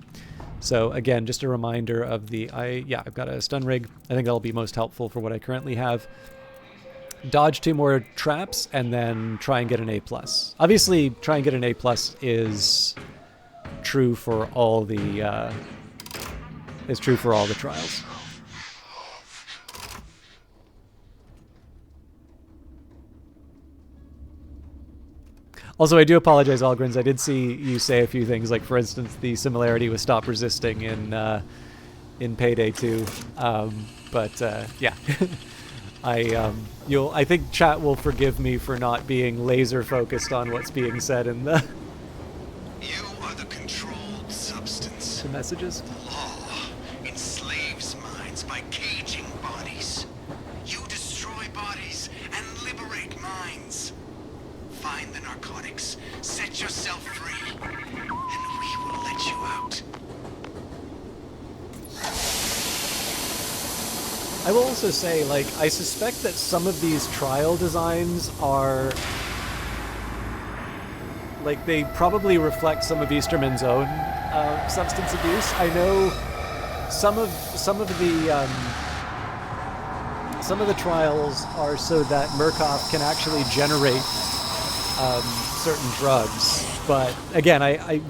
So again, just a reminder of I've got a stun rig. I think that'll be most helpful for what I currently have. Dodge 2 more traps, and then try and get an A+. Obviously, try and get an A+ is true for all the trials. Also, I do apologize, Algrins. I did see you say a few things, like, for instance, the similarity with Stop Resisting in Payday 2. Yeah. I think chat will forgive me for not being laser focused on what's being said in the You are the controlled substance. the messages. The law enslaves minds by caging bodies. You destroy bodies and liberate minds. Find the narcotics, set yourself free, and we will let you out. I will also say, like, I suspect that some of these trial designs are, like, they probably reflect some of Easterman's own substance abuse. I know some of the trials are so that Murkoff can actually generate certain drugs. But again,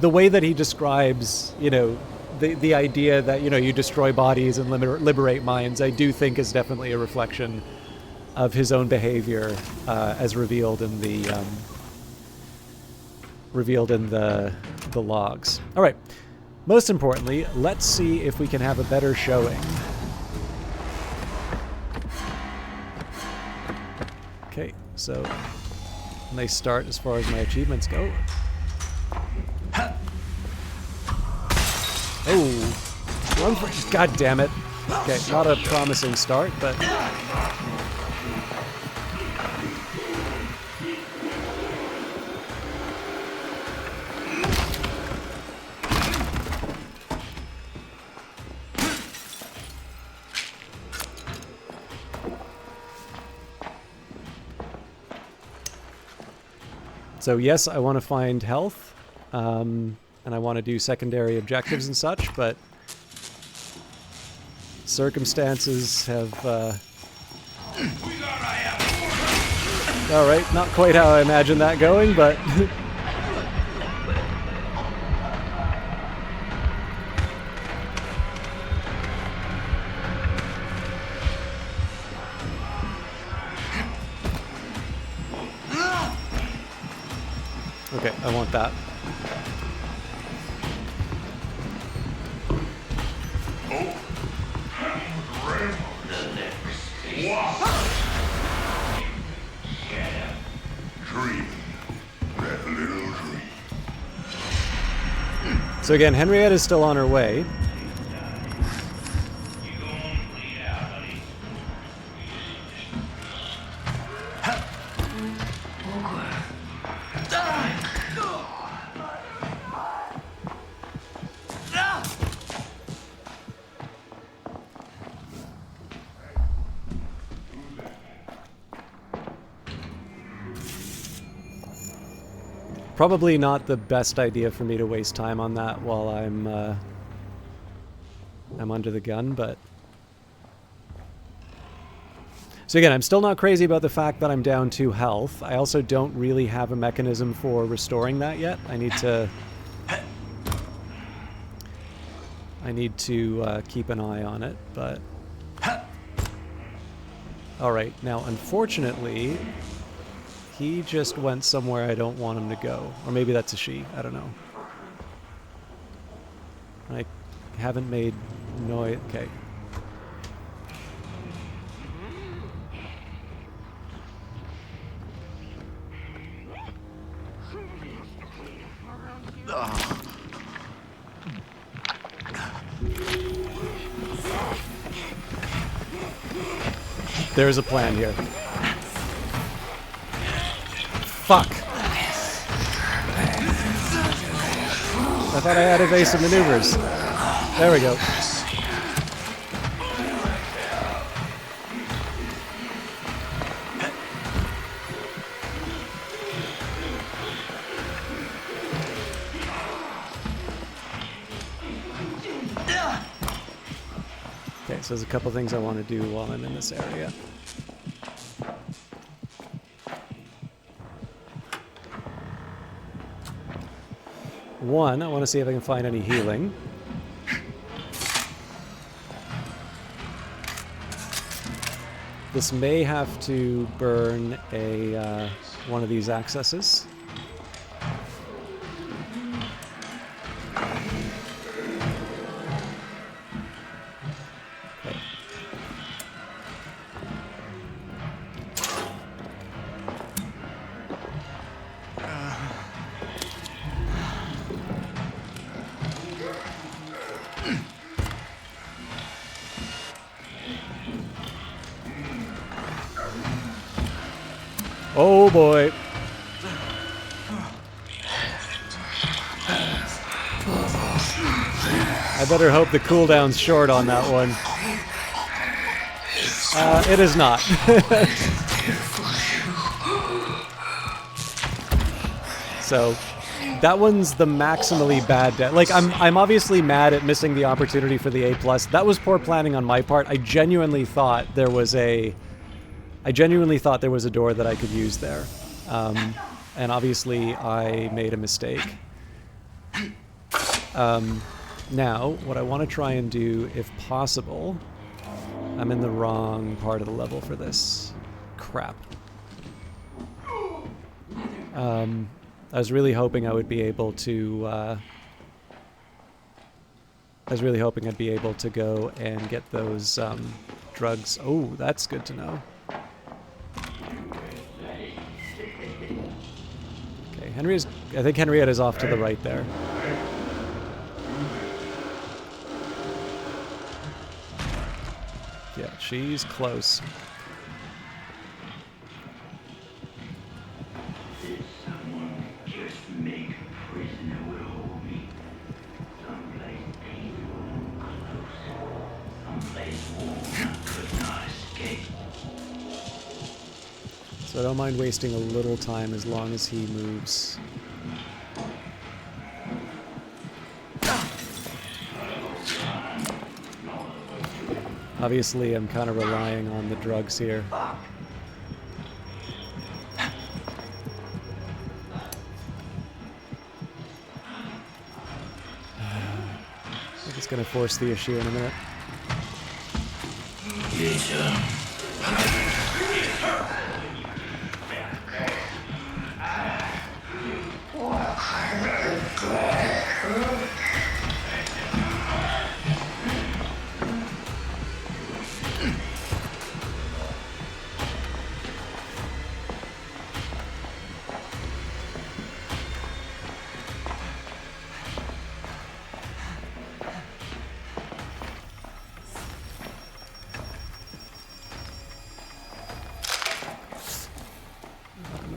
the way that he describes, the idea that, you destroy bodies and liberate minds, I do think is definitely a reflection of his own behavior, as revealed in the logs. All right. Most importantly, let's see if we can have a better showing. Okay, so nice start as far as my achievements go. Oh, run for... God damn it. Okay, not a promising start, but... So yes, I want to find health, and I want to do secondary objectives and such, but circumstances have... Alright, not quite how I imagined that going, but... Okay, I want that. So again, Henrietta's still on her way. Probably not the best idea for me to waste time on that while I'm under the gun, but... So again, I'm still not crazy about the fact that I'm down 2 health. I also don't really have a mechanism for restoring that yet. I need to keep an eye on it, but... Alright, now unfortunately... He just went somewhere I don't want him to go. Or maybe that's a she. I don't know. I haven't made noise. Okay. There's a plan here. Fuck. I thought I had evasive maneuvers. There we go. Okay, so there's a couple things I want to do while I'm in this area. One, I want to see if I can find any healing. This may have to burn a one of these accesses. Okay. Oh boy. I better hope the cooldown's short on that one. It is not. So, that one's the maximally bad death. Like, I'm obviously mad at missing the opportunity for the A+. That was poor planning on my part. I genuinely thought there was a door that I could use there. And obviously I made a mistake. Now, what I want to try and do, if possible... I'm in the wrong part of the level for this. Crap. I was really hoping I would be able to... I was really hoping I'd be able to go and get those drugs. Oh, that's good to know. Okay, I think Henrietta's off to the right there. Yeah, she's close. So I don't mind wasting a little time as long as he moves. Obviously, I'm kind of relying on the drugs here. I think it's going to force the issue in a minute.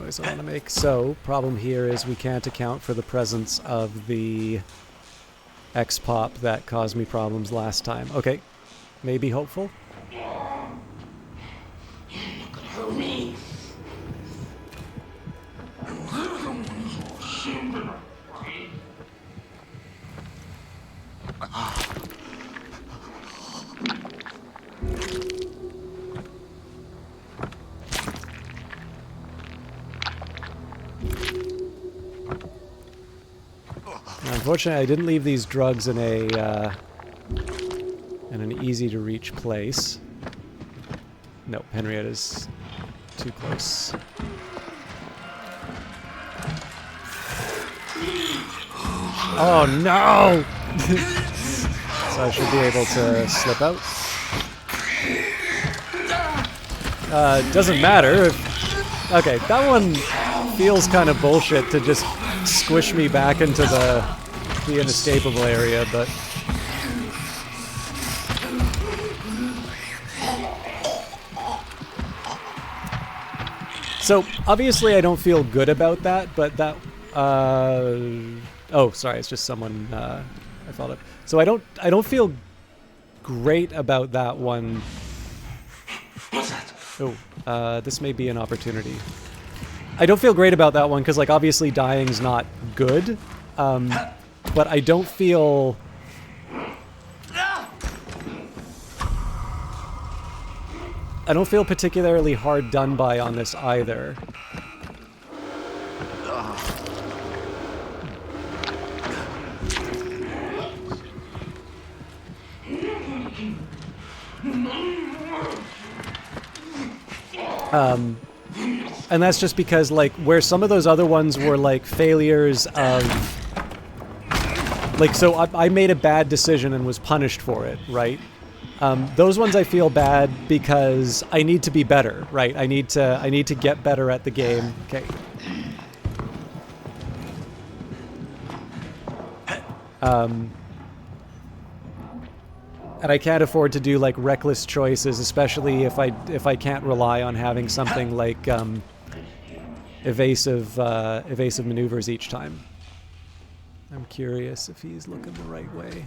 noise I want to make. So, problem here is we can't account for the presence of the X-pop that caused me problems last time. Okay, maybe hopeful. Me. Now, unfortunately, I didn't leave these drugs in an easy-to-reach place. Nope, Henrietta's too close. Oh no! So I should be able to slip out. Doesn't matter. Okay, that one feels kind of bullshit to just squish me back into the inescapable area, but... So, obviously I don't feel good about that, but that... oh, sorry, it's just someone I thought of. So I don't feel great about that one. What's that? Oh, this may be an opportunity. I don't feel great about that one because, like, obviously dying's not good, but I don't feel... I don't feel particularly hard done by on this either. And that's just because, like, where some of those other ones were, like, failures of... Like, so I made a bad decision and was punished for it, right? Those ones I feel bad because I need to be better, right? I need to get better at the game. Okay. And I can't afford to do, like, reckless choices, especially if I can't rely on having something like evasive maneuvers each time. I'm curious if he's looking the right way.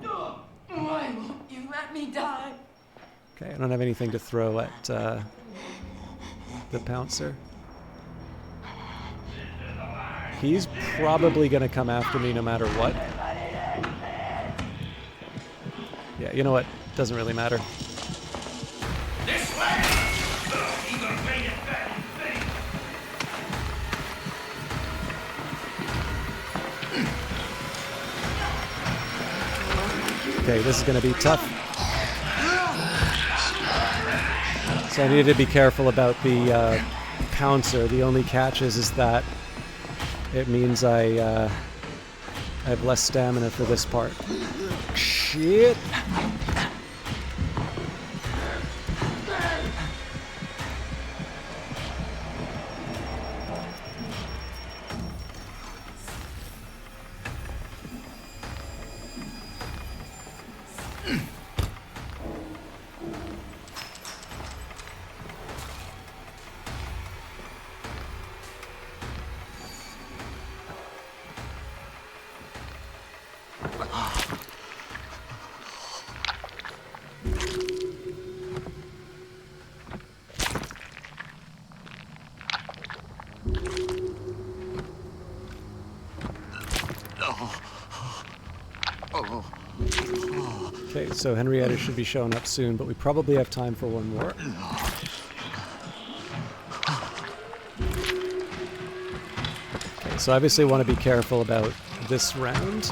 Why won't you let me die? Okay, I don't have anything to throw at the pouncer. He's probably going to come after me no matter what. Yeah, you know what? Doesn't really matter. This way! You gonna bring it back in vain. Okay, this is going to be tough. So I need to be careful about the pouncer. The only catch is that it means I have less stamina for this part. Shit! Okay, so Henrietta should be showing up soon, but we probably have time for one more. Okay, so obviously want to be careful about this round.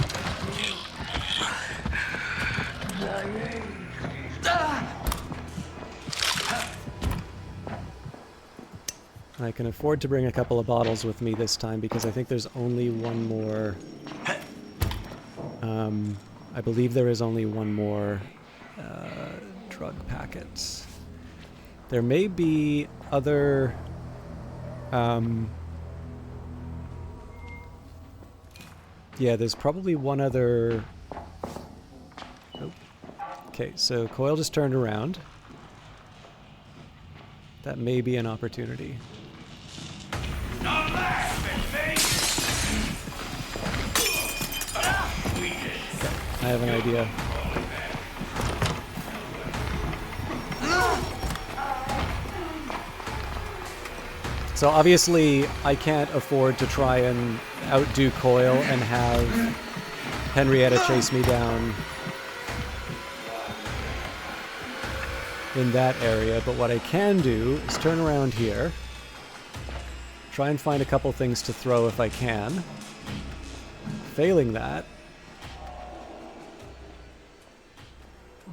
I can afford to bring a couple of bottles with me this time because I think there's only one more... I believe there is only one more drug packet. There may be other... yeah, there's probably one other... Oh. Okay, so Coil just turned around. That may be an opportunity. I have an idea. So obviously I can't afford to try and outdo Coil and have Henrietta chase me down in that area, but what I can do is turn around here, try and find a couple things to throw if I can. Failing that,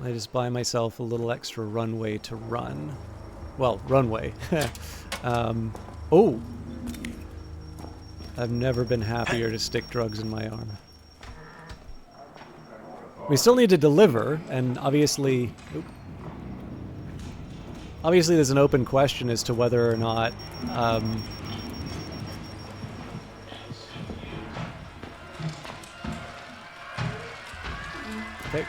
I just buy myself a little extra runway to run. Well, runway. Oh! I've never been happier to stick drugs in my arm. We still need to deliver, and obviously... Obviously there's an open question as to whether or not... Okay.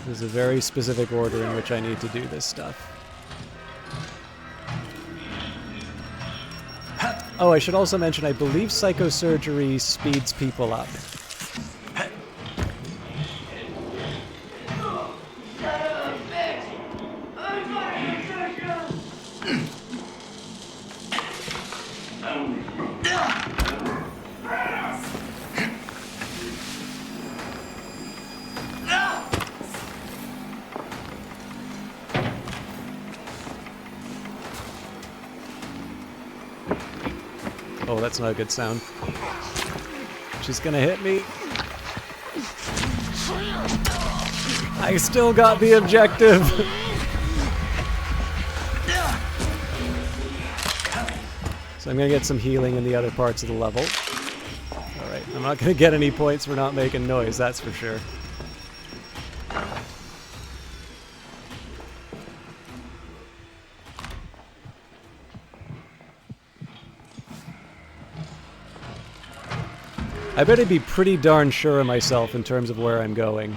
There's a very specific order in which I need to do this stuff. Oh, I should also mention, I believe psychosurgery speeds people up. Oh, that's not a good sound. She's gonna hit me. I still got the objective. So I'm gonna get some healing in the other parts of the level. Alright, I'm not gonna get any points for not making noise, that's for sure. I better be pretty darn sure of myself in terms of where I'm going.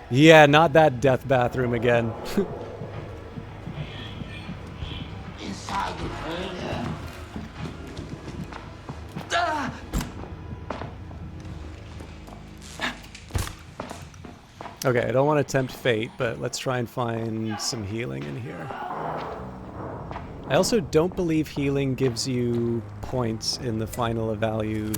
Yeah, not that death bathroom again. Inside the room. Okay, I don't want to tempt fate, but let's try and find some healing in here. I also don't believe healing gives you points in the final evaluation.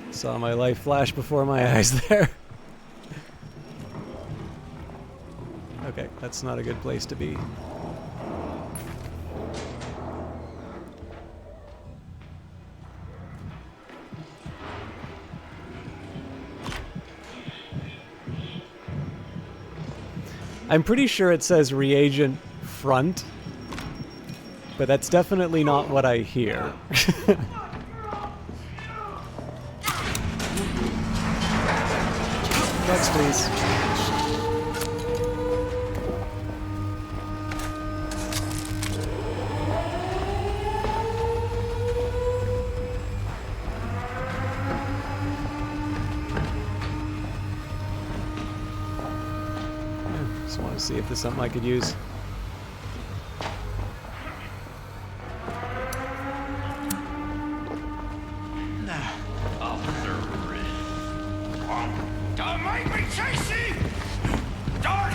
Saw my life flash before my eyes there. Okay, that's not a good place to be. I'm pretty sure it says reagent front, but that's definitely not what I hear. Next, please. Just want to see if there's something I could use. Don't make me chase you! Don't!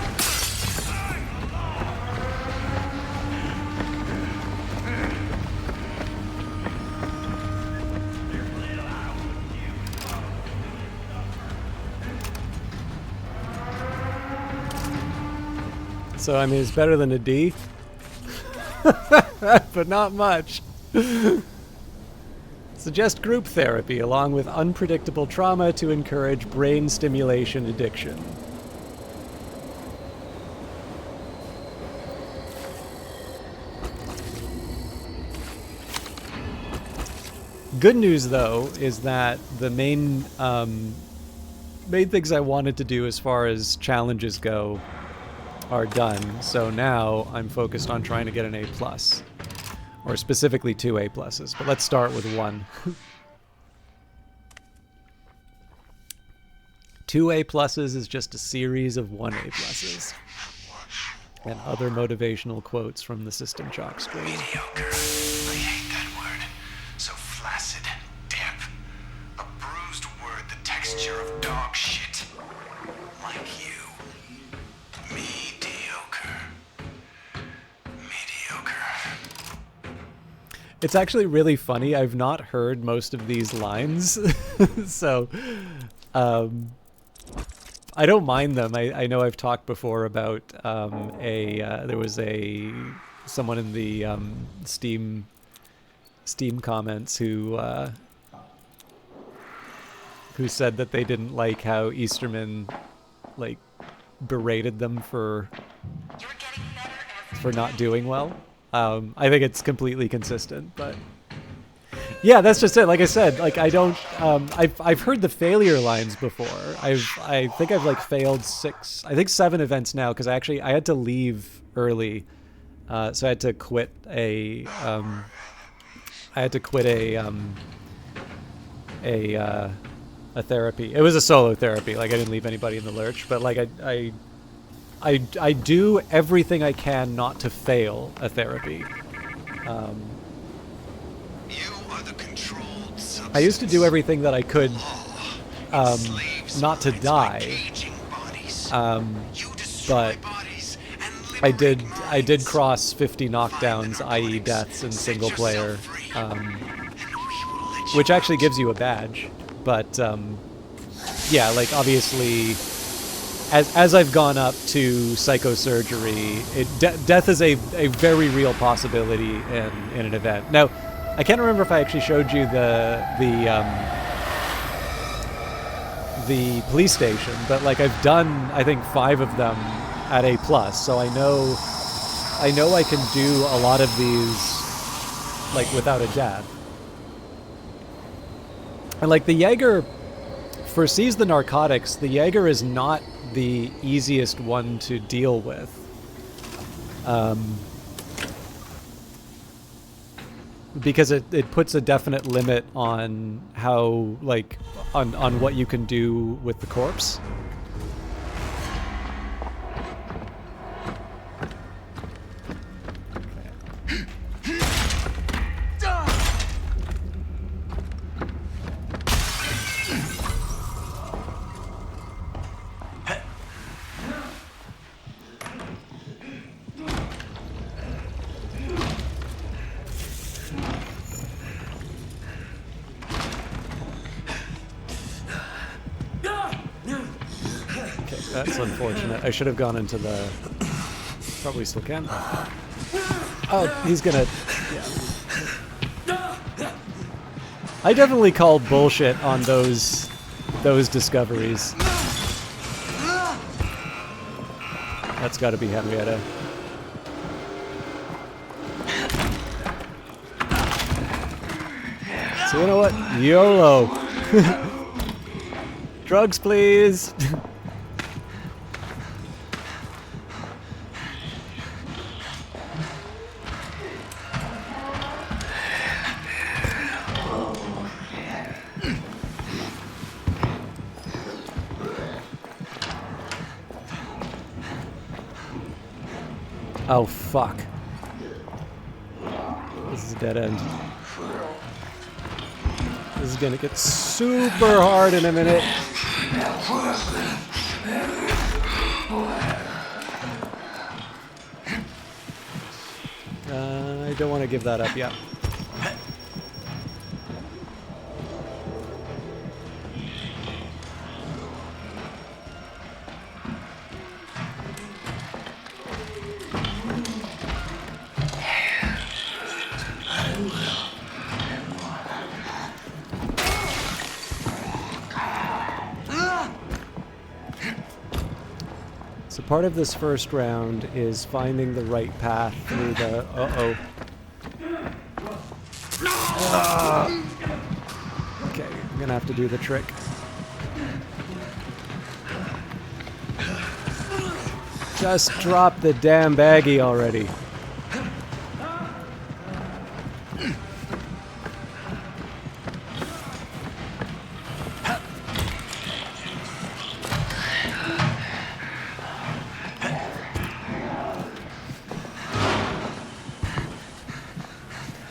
So, I mean, it's better than a D. But not much. Suggest group therapy along with unpredictable trauma to encourage brain stimulation addiction. Good news, though, is that the main things I wanted to do as far as challenges go are done. So now I'm focused on trying to get an A+. Or specifically 2 A+. But let's start with 1. 2 A+ is just a series of 1 A+. And other motivational quotes from the System Shock screen. Mediocre. I hate that word. So flaccid, damp. A bruised word, the texture of dog shit. Like you. Mediocre. Mediocre. It's actually really funny. I've not heard most of these lines. So, I don't mind them. I know I've talked before about there was someone in the Steam comments who said that they didn't like how Easterman like berated them for not doing well. I think it's completely consistent, but yeah, that's just it. Like I said, like I don't. I've heard the failure lines before. I think I've like failed 7 events now because I had to leave early, so I had to quit a therapy. It was a solo therapy. Like I didn't leave anybody in the lurch, but like I do everything I can not to fail a therapy. I used to do everything that I could not to die, but I did cross 50 knockdowns, i.e. deaths in single player, which actually gives you a badge. But yeah, like obviously, as I've gone up to psychosurgery, death is a very real possibility in an event. Now, I can't remember if I actually showed you the police station, but like I've done I think 5 of them at A+, so I know I can do a lot of these like without a death. And like the Jager foresees the narcotics. The Jager is not the easiest one to deal with. Because it puts a definite limit on how, like, on what you can do with the corpse. That's unfortunate. I should have gone into the... Probably still can. Oh, he's gonna... Yeah. I definitely called bullshit on those discoveries. That's gotta be Henrietta. So you know what? YOLO! Drugs, please! Oh, fuck. This is a dead end. This is gonna get super hard in a minute. I don't want to give that up yet. So part of this first round is finding the right path through the... Uh-oh. Okay, I'm gonna have to do the trick. Just drop the damn baggie already.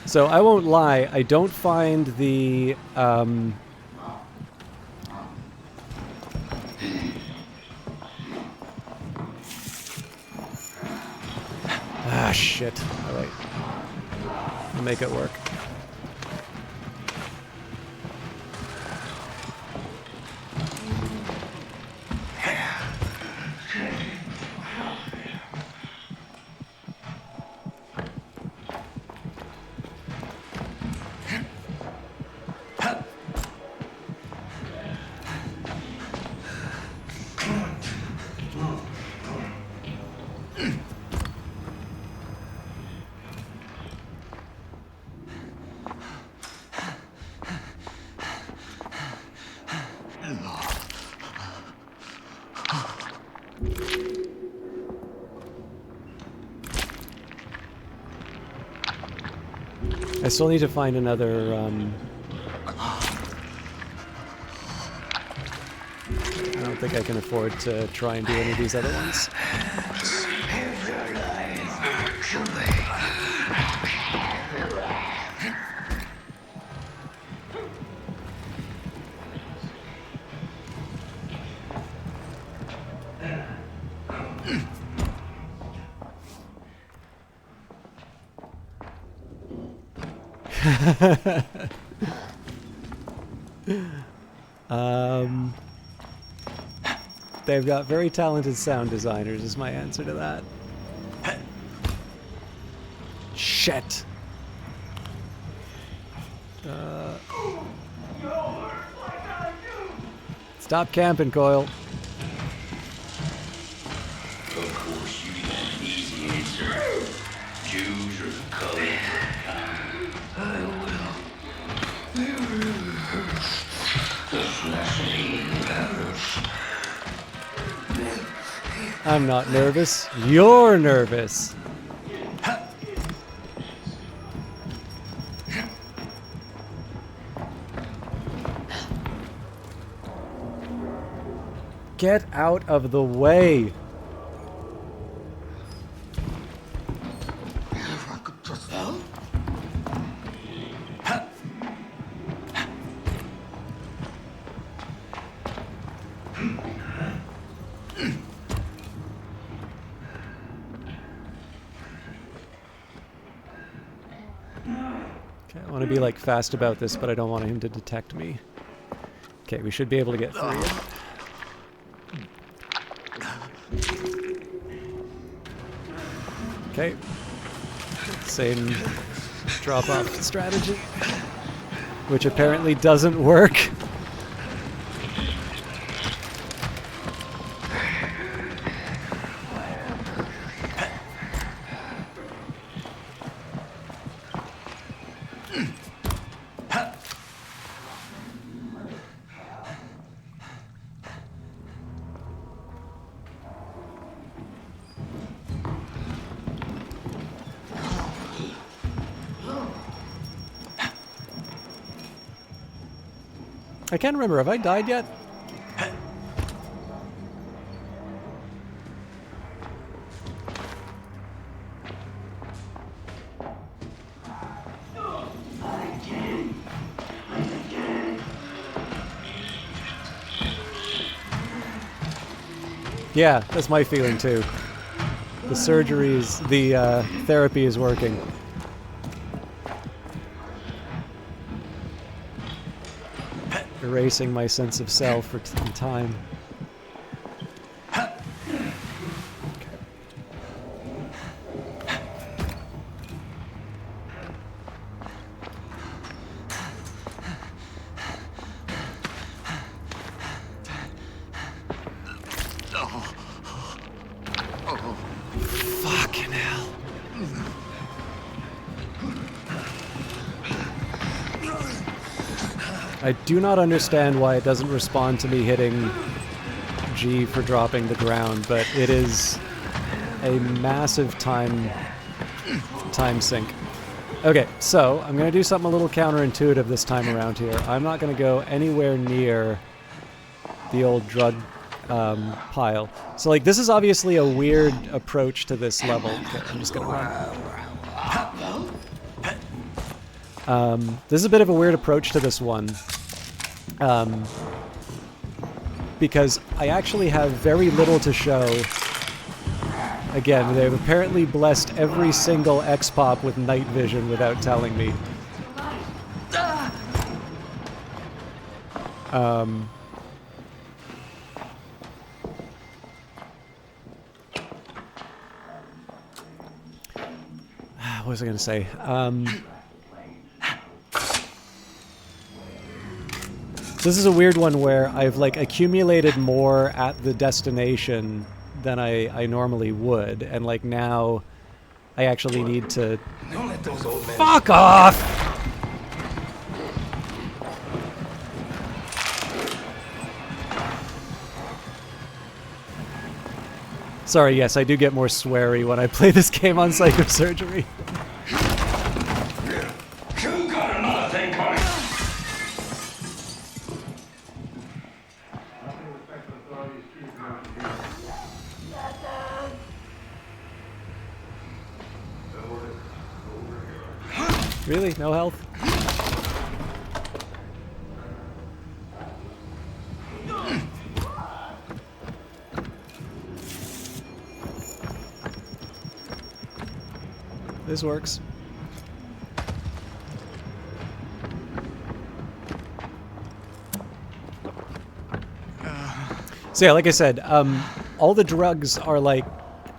So I won't lie, I don't find the ah, shit. All right. I'll make it work. I still need to find another, I don't think I can afford to try and do any of these other ones. They've got very talented sound designers is my answer to that. Shit. Stop camping, Coyle. Of course, you got an easy answer. Jews are the color of time. I will. Just listening. I'm not nervous. You're nervous. Get out of the way. If I could just help. Okay, I want to be like fast about this, but I don't want him to detect me. Okay, we should be able to get through it. Okay. Same drop-off strategy, which apparently doesn't work. I can't remember. Have I died yet? Yeah, that's my feeling too. The surgery is, the therapy is working. Erasing my sense of self for time. Fucking hell. I do not understand why it doesn't respond to me hitting G for dropping the ground, but it is a massive time sink. Okay, so I'm going to do something a little counterintuitive this time around here. I'm not going to go anywhere near the old drug pile. So, like, this is obviously a weird approach to this level. Okay, I'm just going to run. This is a bit of a weird approach to this one. Because I actually have very little to show. Again, they've apparently blessed every single X-Pop with night vision without telling me. What was I going to say? This is a weird one where I've like accumulated more at the destination than I normally would, and like now I actually need to... Don't let those old men... Fuck off! Sorry, yes, I do get more sweary when I play this game on Psychosurgery. You got another thing coming. Really? No health? This works. So yeah, like I said, all the drugs are like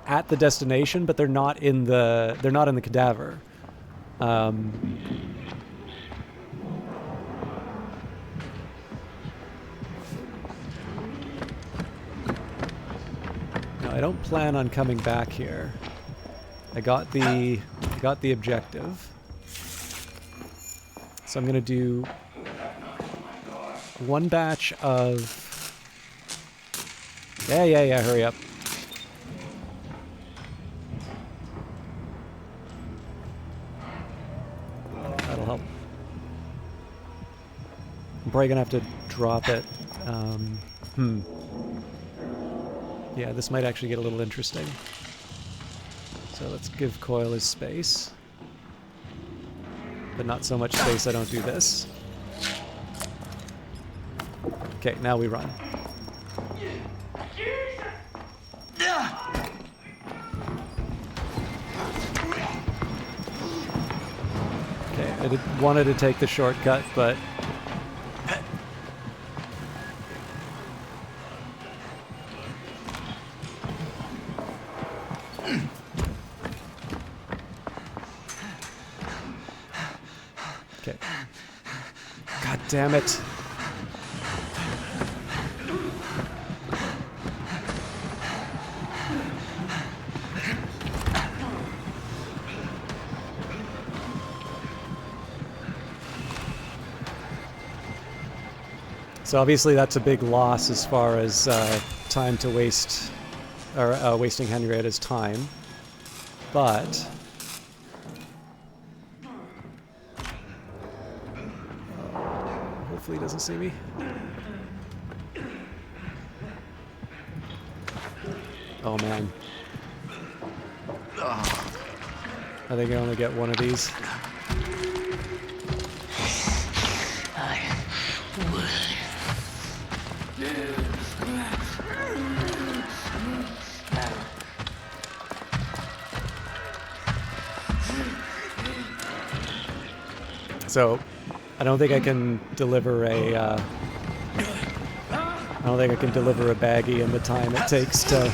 at the destination, but they're not in the cadaver. No, I don't plan on coming back here. I got the objective. So I'm gonna do one batch of... Yeah, hurry up. That'll help. I'm probably gonna have to drop it. Yeah, this might actually get a little interesting. So let's give Coil his space. But not so much space I don't do this. Okay, now we run. Okay, I wanted to take the shortcut, but... Okay. God damn it. So obviously that's a big loss as far as time to waste, or wasting Henrietta's time, but hopefully he doesn't see me. Oh man. I think I only get one of these. So, I don't think I can deliver a. I don't think I can deliver a baggie in the time it takes to.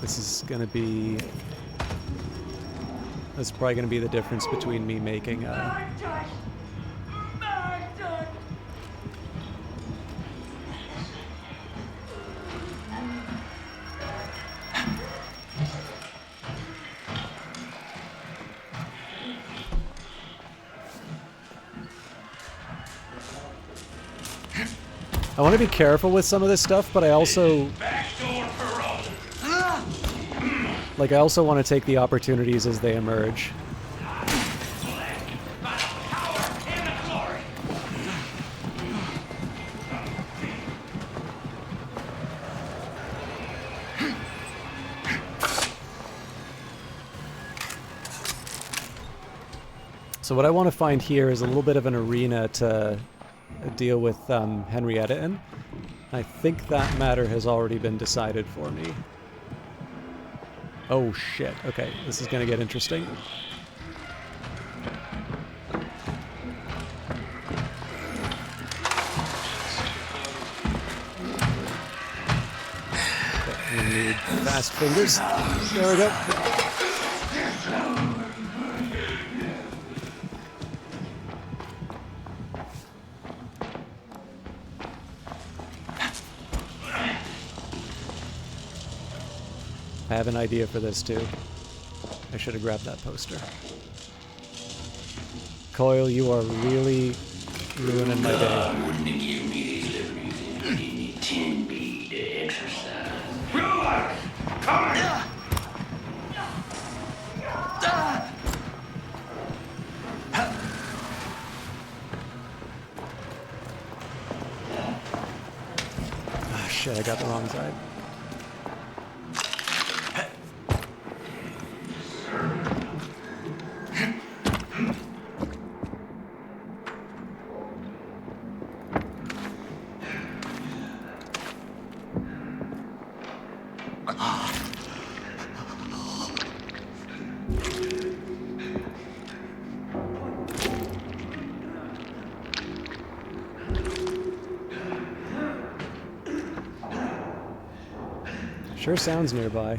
This is gonna be... That's probably gonna be the difference between me making a... I want to be careful with some of this stuff, but I also... Like, I also want to take the opportunities as they emerge. So what I want to find here is a little bit of an arena to deal with Henrietta in. I think that matter has already been decided for me. Oh shit, okay, this is gonna get interesting. Okay, we need fast fingers. There we go. I have an idea for this too. I should have grabbed that poster. Coil, you are really ruining my day. God wouldn't have given me these liberties if he didn't intend me to exercise. Relax! Come here! Ah, shit, I got the wrong side. Sure sounds nearby.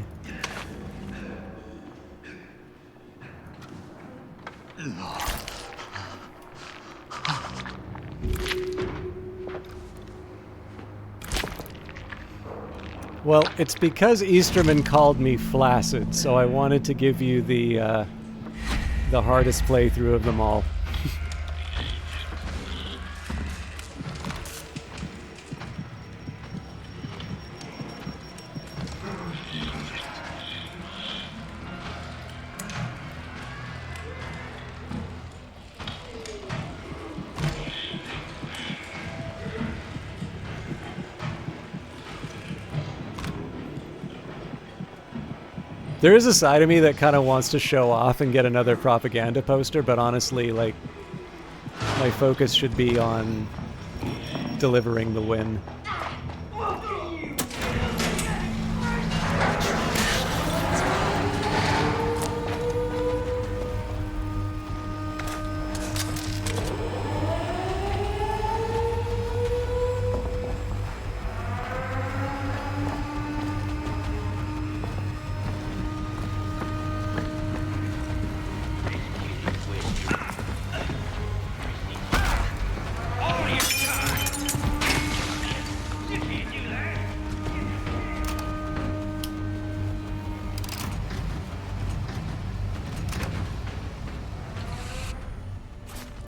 Well, it's because Easterman called me flaccid, so I wanted to give you the hardest playthrough of them all. There is a side of me that kind of wants to show off and get another propaganda poster, but honestly, like, my focus should be on delivering the win.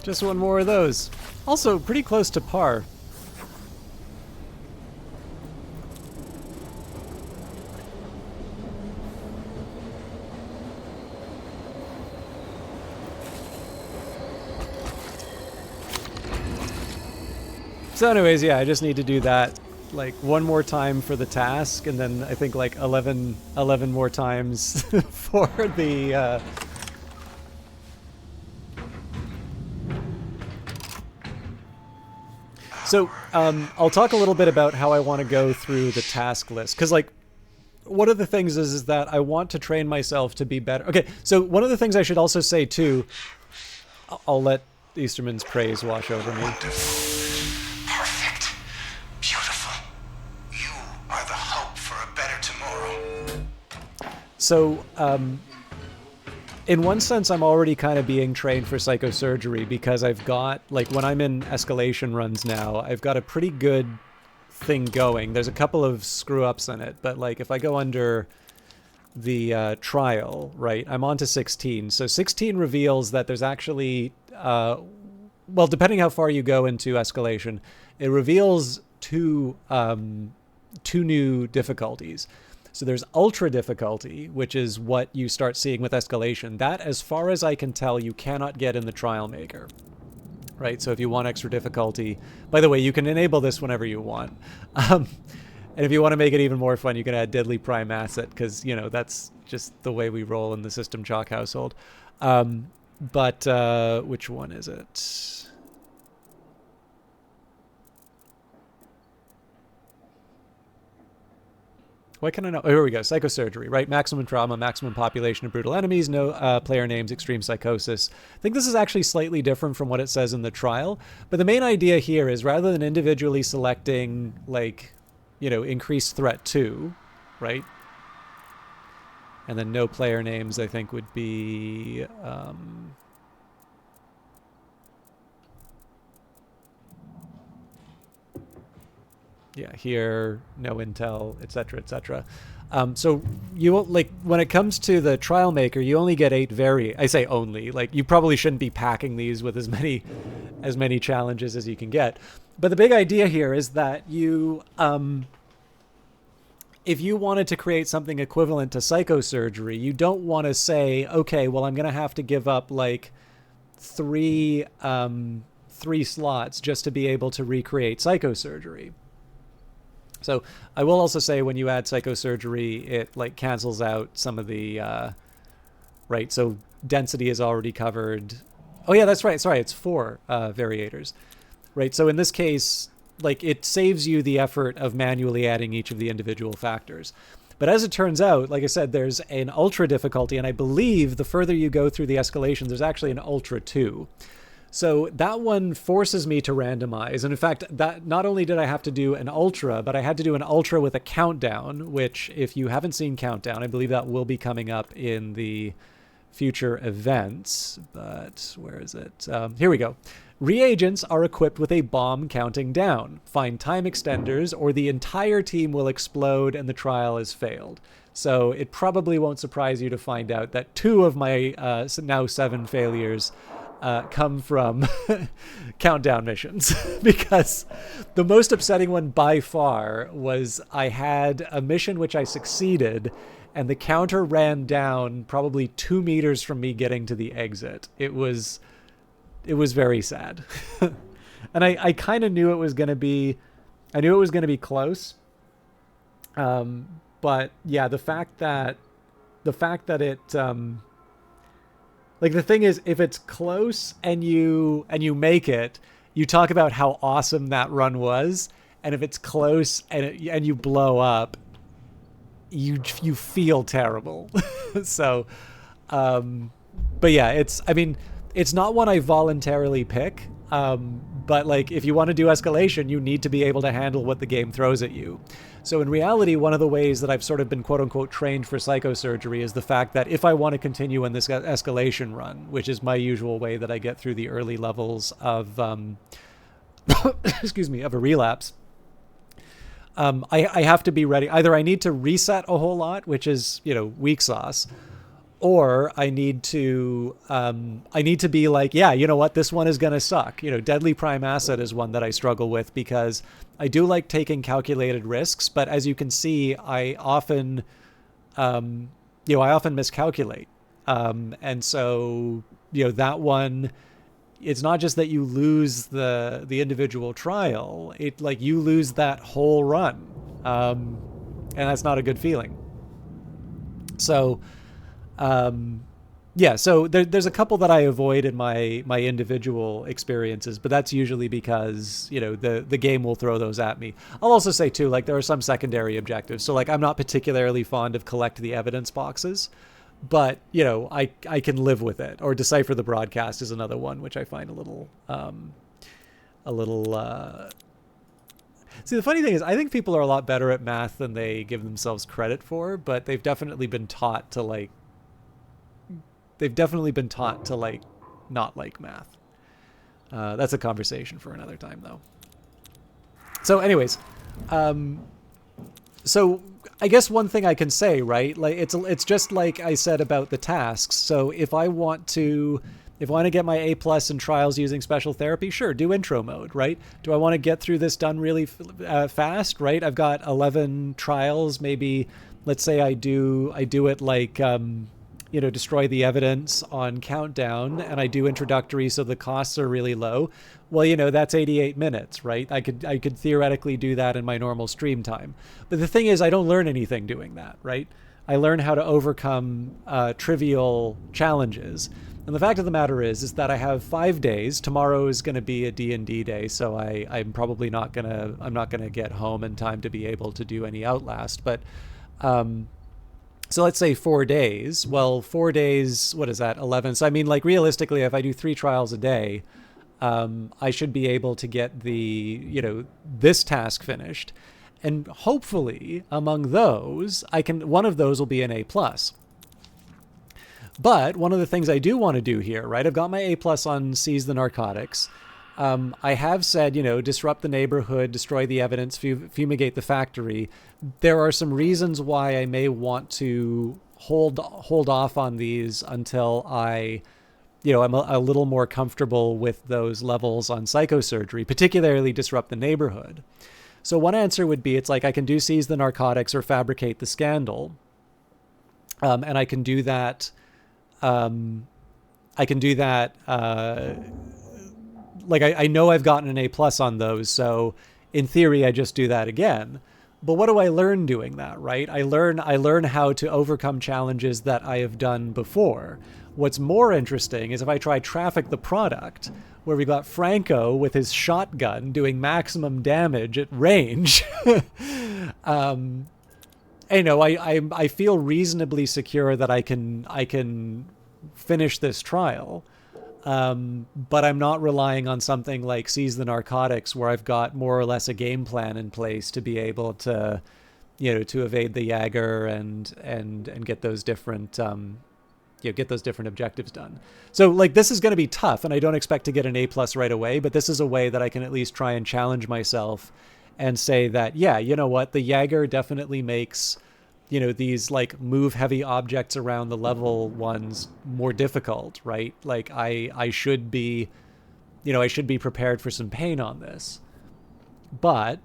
Just one more of those. Also, pretty close to par. So anyways, yeah, I just need to do that like one more time for the task, and then I think like 11 more times for the So, I'll talk a little bit about how I want to go through the task list. Because, like, one of the things is that I want to train myself to be better. Okay, so one of the things I should also say, too, I'll let Easterman's praise wash over me. Perfect. Beautiful. You are the hope for a better tomorrow. So, in one sense, I'm already kind of being trained for psychosurgery because I've got, like, when I'm in escalation runs now, I've got a pretty good thing going. There's a couple of screw-ups in it, but, like, if I go under the trial, right, I'm on to 16. So 16 reveals that there's actually, well, depending how far you go into escalation, it reveals two new difficulties. So there's ultra difficulty, which is what you start seeing with escalation. That, as far as I can tell, you cannot get in the trial maker, right? So if you want extra difficulty, by the way, you can enable this whenever you want. And if you want to make it even more fun, you can add Deadly Prime Asset, because, you know, that's just the way we roll in the System Chalk household. But which one is it? Why can I know? Oh, here we go. Psychosurgery, right? Maximum trauma, maximum population of brutal enemies, no player names, extreme psychosis. I think this is actually slightly different from what it says in the trial. But the main idea here is, rather than individually selecting, like, you know, increased threat 2, right? And then no player names, I think, would be... yeah, here, no intel, etc., etc. So you, like, when it comes to the trial maker, you only get 8 I say only, like, you probably shouldn't be packing these with as many challenges as you can get. But the big idea here is that you, if you wanted to create something equivalent to psychosurgery, you don't want to say, okay, well, I'm going to have to give up, like, three slots just to be able to recreate psychosurgery. So I will also say, when you add psychosurgery, it, like, cancels out some of the, right, so density is already covered. Oh yeah, that's right, sorry, it's 4 variators. Right, so in this case, like, it saves you the effort of manually adding each of the individual factors. But as it turns out, like I said, there's an ultra difficulty, and I believe the further you go through the escalations, there's actually an ultra 2. So that one forces me to randomize. And in fact, that not only did I have to do an ultra, but I had to do an ultra with a countdown, which, if you haven't seen Countdown, I believe that will be coming up in the future events. But where is it? Here we go. Reagents are equipped with a bomb counting down. Find time extenders, or the entire team will explode and the trial has failed. So it probably won't surprise you to find out that 2 of my now 7 failures come from countdown missions. Because the most upsetting one by far was, I had a mission which I succeeded, and the counter ran down probably 2 meters from me getting to the exit. It was very sad. And I kind of knew it was going to be, close. But yeah, the fact that it, like, the thing is, if it's close and you make it, you talk about how awesome that run was. And if it's close and you blow up, you feel terrible. So, but yeah, it's not one I voluntarily pick. But, like, if you want to do escalation, you need to be able to handle what the game throws at you. So in reality, one of the ways that I've sort of been, quote unquote, trained for psychosurgery is the fact that if I want to continue in this escalation run, which is my usual way that I get through the early levels of, excuse me, of a relapse, I have to be ready. Either I need to reset a whole lot, which is, you know, weak sauce, or I need to be like, yeah, you know what, this one is going to suck. You know, Deadly Prime Asset is one that I struggle with, because I do like taking calculated risks, but as you can see, I often miscalculate. And so, you know, that one, it's not just that you lose the individual trial, it, like, you lose that whole run. And that's not a good feeling. So, yeah, so there's a couple that I avoid in my individual experiences, but that's usually because, you know, the game will throw those at me. I'll also say, too, like, there are some secondary objectives. So, like, I'm not particularly fond of collect the evidence boxes, but, you know, I can live with it. Or decipher the broadcast is another one, which I find a little See, the funny thing is, I think people are a lot better at math than they give themselves credit for, but they've definitely been taught to not like math. That's a conversation for another time, though. So anyways, so I guess one thing I can say, right? Like it's just like I said about the tasks. So if I want to get my A+ in trials using special therapy, sure, do intro mode, right? Do I want to get through this done really fast, right? I've got 11 trials. Maybe let's say I do it like destroy the evidence on countdown, and I do introductory so the costs are really low. Well, that's 88 minutes, right? I could theoretically do that in my normal stream time. But the thing is, I don't learn anything doing that, right? I learn how to overcome trivial challenges. And the fact of the matter is that I have 5 days. Tomorrow is going to be a D&D day, so I'm probably not gonna get home in time to be able to do any Outlast. But so let's say 4 days. Well, 4 days, what is that? 11. So I mean, like realistically, if I do 3 trials a day, I should be able to get this task finished, and hopefully among those, one of those will be an A+. But one of the things I do want to do here, right? I've got my A+ on Seize the Narcotics. I have said, disrupt the neighborhood, destroy the evidence, fumigate the factory. There are some reasons why I may want to hold off on these until I'm a little more comfortable with those levels on psychosurgery, particularly disrupt the neighborhood. So one answer would be, it's like I can do Seize the Narcotics or fabricate the scandal. And I can do that. Like I know I've gotten an A+ on those, so in theory I just do that again. But what do I learn doing that, right? I learn how to overcome challenges that I have done before. What's more interesting is if I try Traffic the Product, where we got Franco with his shotgun doing maximum damage at range. I feel reasonably secure that I can finish this trial. But I'm not relying on something like Seize the Narcotics, where I've got more or less a game plan in place to be able to, to evade the Jager and get those different, get those different objectives done. So like, this is going to be tough, and I don't expect to get an A+ right away, but this is a way that I can at least try and challenge myself and say that, yeah, you know what, the Jager definitely makes, these like move heavy objects around the level ones more difficult, right? Like I should be prepared for some pain on this. But,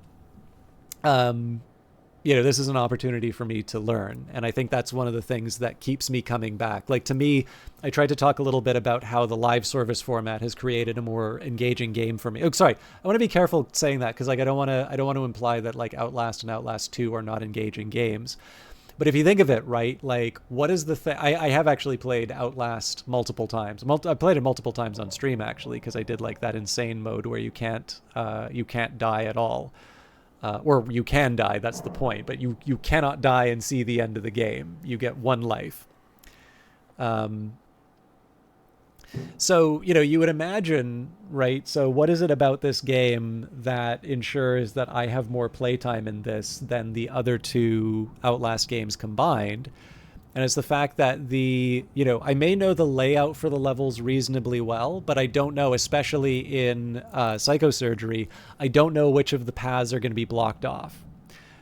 this is an opportunity for me to learn. And I think that's one of the things that keeps me coming back. Like, to me, I tried to talk a little bit about how the live service format has created a more engaging game for me. Oh, sorry. I want to be careful saying that, because like I don't want to imply that like Outlast and Outlast 2 are not engaging games. But if you think of it, right, like, what is the thing? I have actually played Outlast multiple times. I played it multiple times on stream, actually, because I did like that insane mode where you can't die at all. Or you can die, that's the point. But you cannot die and see the end of the game. You get one life. So, you would imagine, right? So what is it about this game that ensures that I have more playtime in this than the other 2 Outlast games combined? And it's the fact that I may know the layout for the levels reasonably well, but I don't know, especially in psychosurgery, I don't know which of the paths are going to be blocked off.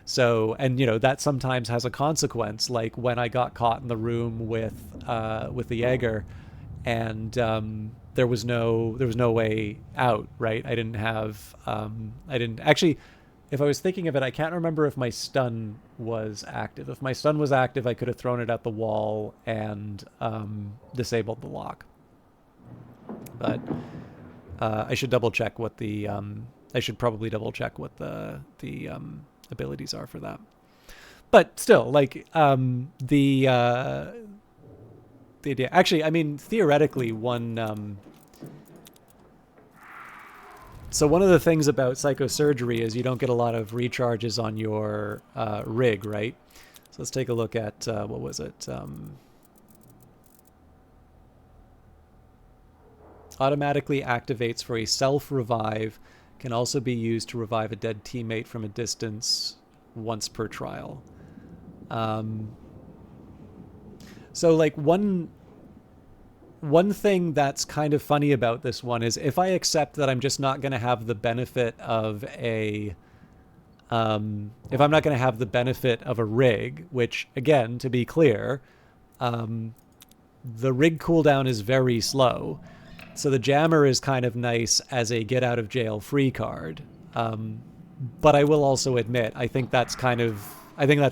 So, and that sometimes has a consequence, like when I got caught in the room with the Jager, and there was no way out, right? I didn't actually, if I was thinking of it, I can't remember if my stun was active. If my stun was active, I could have thrown it at the wall and disabled the lock. But I should double check what the I should probably double check what the abilities are for that. But still, like the idea. Actually, I mean, theoretically, so one of the things about psychosurgery is you don't get a lot of recharges on your rig, right? So let's take a look at, what was it? Automatically activates for a self-revive Can also be used to revive a dead teammate from a distance once per trial. So like one thing that's kind of funny about this one is if I accept that I'm just not going to have the benefit of if I'm not going to have the benefit of a rig, which again, to be clear, the rig cooldown is very slow. So the jammer is kind of nice as a get out of jail free card. But I will also admit, I think that's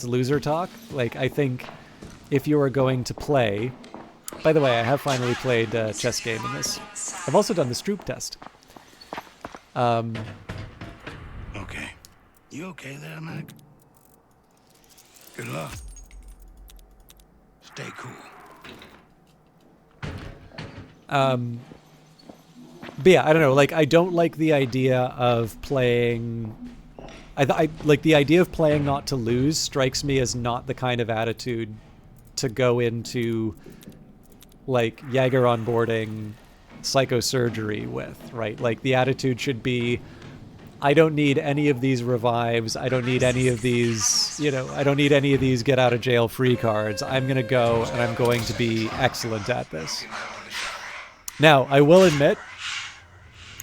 loser talk. Like, I think if you are going to play, by the way, I have finally played a chess game in this. I've also done the Stroop test. Okay. You okay there, Mac? Good luck. Stay cool. But yeah, I don't know. Like, I don't like the idea of playing. I like the idea of playing not to lose. Strikes me as not the kind of attitude to go into, like, Jager onboarding psychosurgery with, right? Like, the attitude should be, I don't need any of these revives. I don't need any of these, I don't need any of these get out of jail free cards. I'm going to go and I'm going to be excellent at this. Now, I will admit,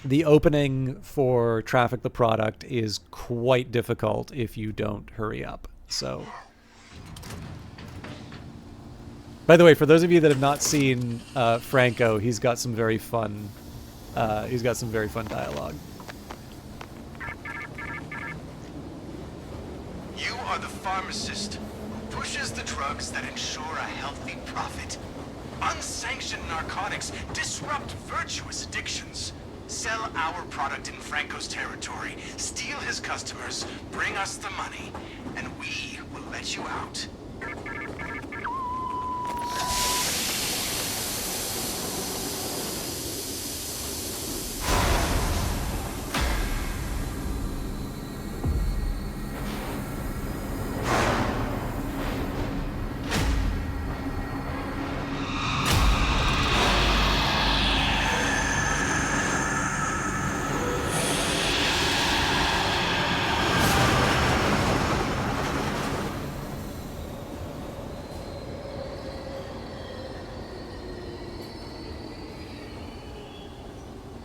the opening for Traffic the Product is quite difficult if you don't hurry up. So, by the way, for those of you that have not seen Franco, he's got some very fun dialogue. You are the pharmacist who pushes the drugs that ensure a healthy profit. Unsanctioned narcotics disrupt virtuous addictions. Sell our product in Franco's territory, steal his customers, bring us the money, and we will let you out.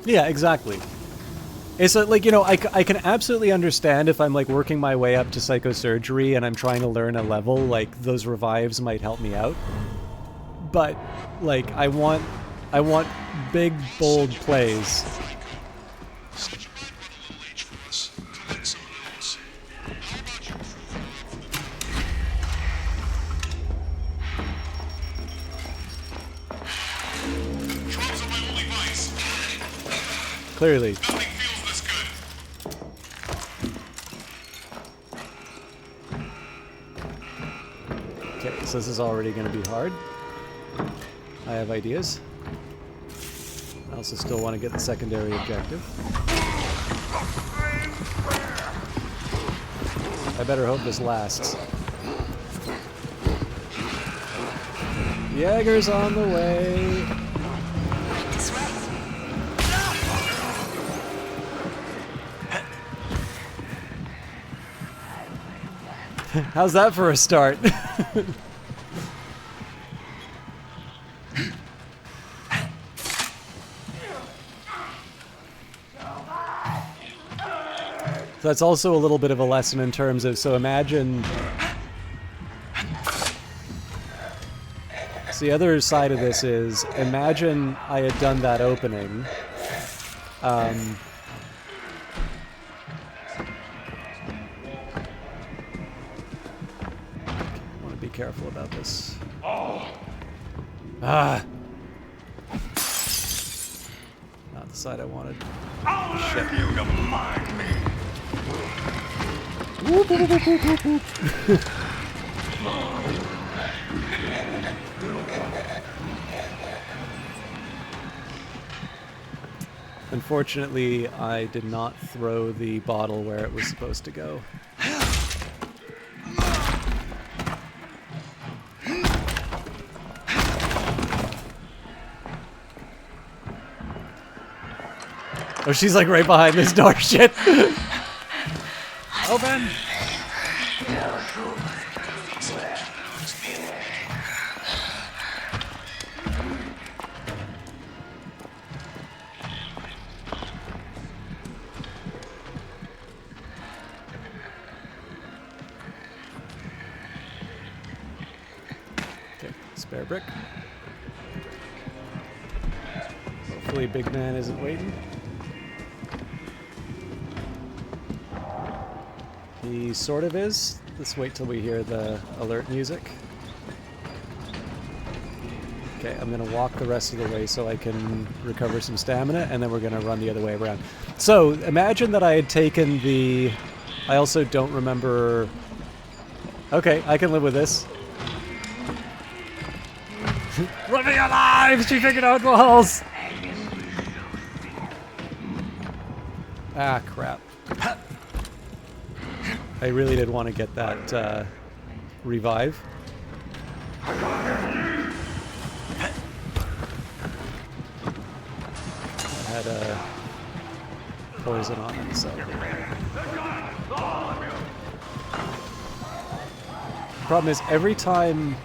Yeah, exactly. It's like, I can absolutely understand if I'm like working my way up to psychosurgery and I'm trying to learn a level, like those revives might help me out. But like I want big, bold plays. Clearly. Nothing feels this good. Okay, so this is already going to be hard. I have ideas. I also still want to get the secondary objective. I better hope this lasts. Jager's on the way. How's that for a start? So that's also a little bit of a lesson in terms of, so imagine... So the other side of this is, imagine I had done that opening. Careful about this. Ah! Not the side I wanted. I'll learn you to mind me. Whoop, whoop, whoop, whoop, whoop, whoop. Unfortunately, I did not throw the bottle where it was supposed to go. Oh, she's like right behind this door. Shit. Open. Okay, spare brick. Hopefully Big Man isn't waiting. He sort of is. Let's wait till we hear the alert music. Okay, I'm gonna walk the rest of the way so I can recover some stamina, and then we're gonna run the other way around. So, imagine that I had taken the... I also don't remember... Okay, I can live with this. Living alive! She figured out walls! Ah, crap. I really did want to get that revive. I had a poison on it, so... Problem is, every time...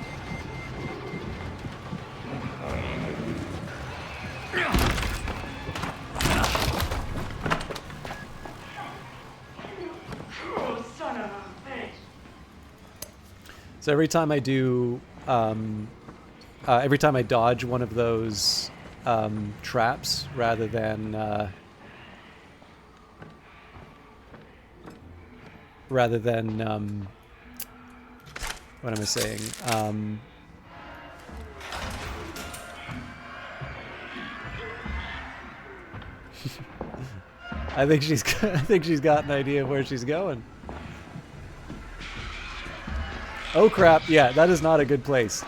So every time I do, every time I dodge one of those traps, rather than what am I saying? I think she's got an idea of where she's going. Oh crap, yeah, that is not a good place.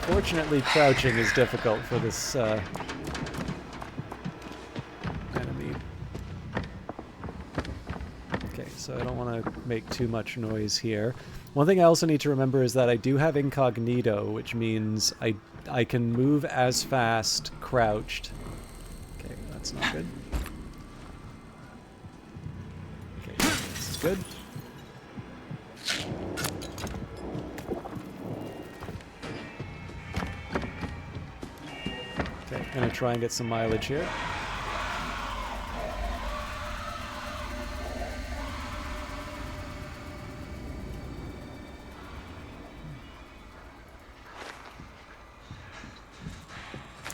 Fortunately, crouching is difficult for this enemy. Okay, so I don't want to make too much noise here. One thing I also need to remember is that I do have incognito, which means I can move as fast crouched. Okay, that's not good. Good. Okay, gonna try and get some mileage here.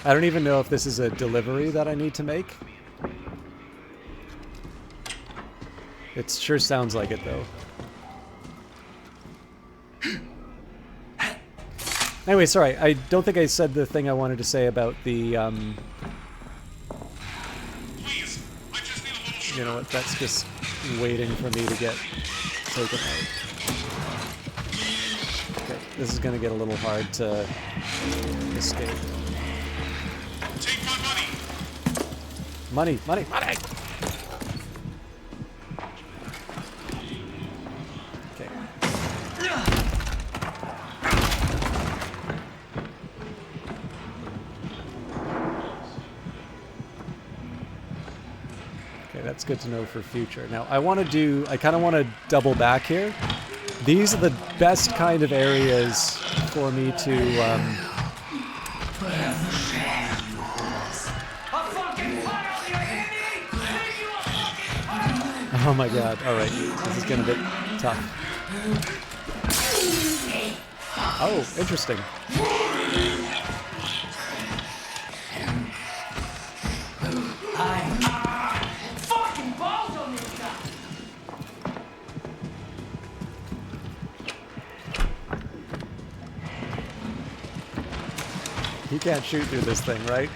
I don't even know if this is a delivery that I need to make. It sure sounds like it, though. Anyway, sorry, I don't think I said the thing I wanted to say about the, you know what, that's just waiting for me to get taken out. Okay, this is gonna get a little hard to escape. Take my money! Money! That's good to know for future. Now, I kind of want to double back here. These are the best kind of areas for me to, Oh my god, alright. This is gonna be tough. Oh, interesting. You can't shoot through this thing, right?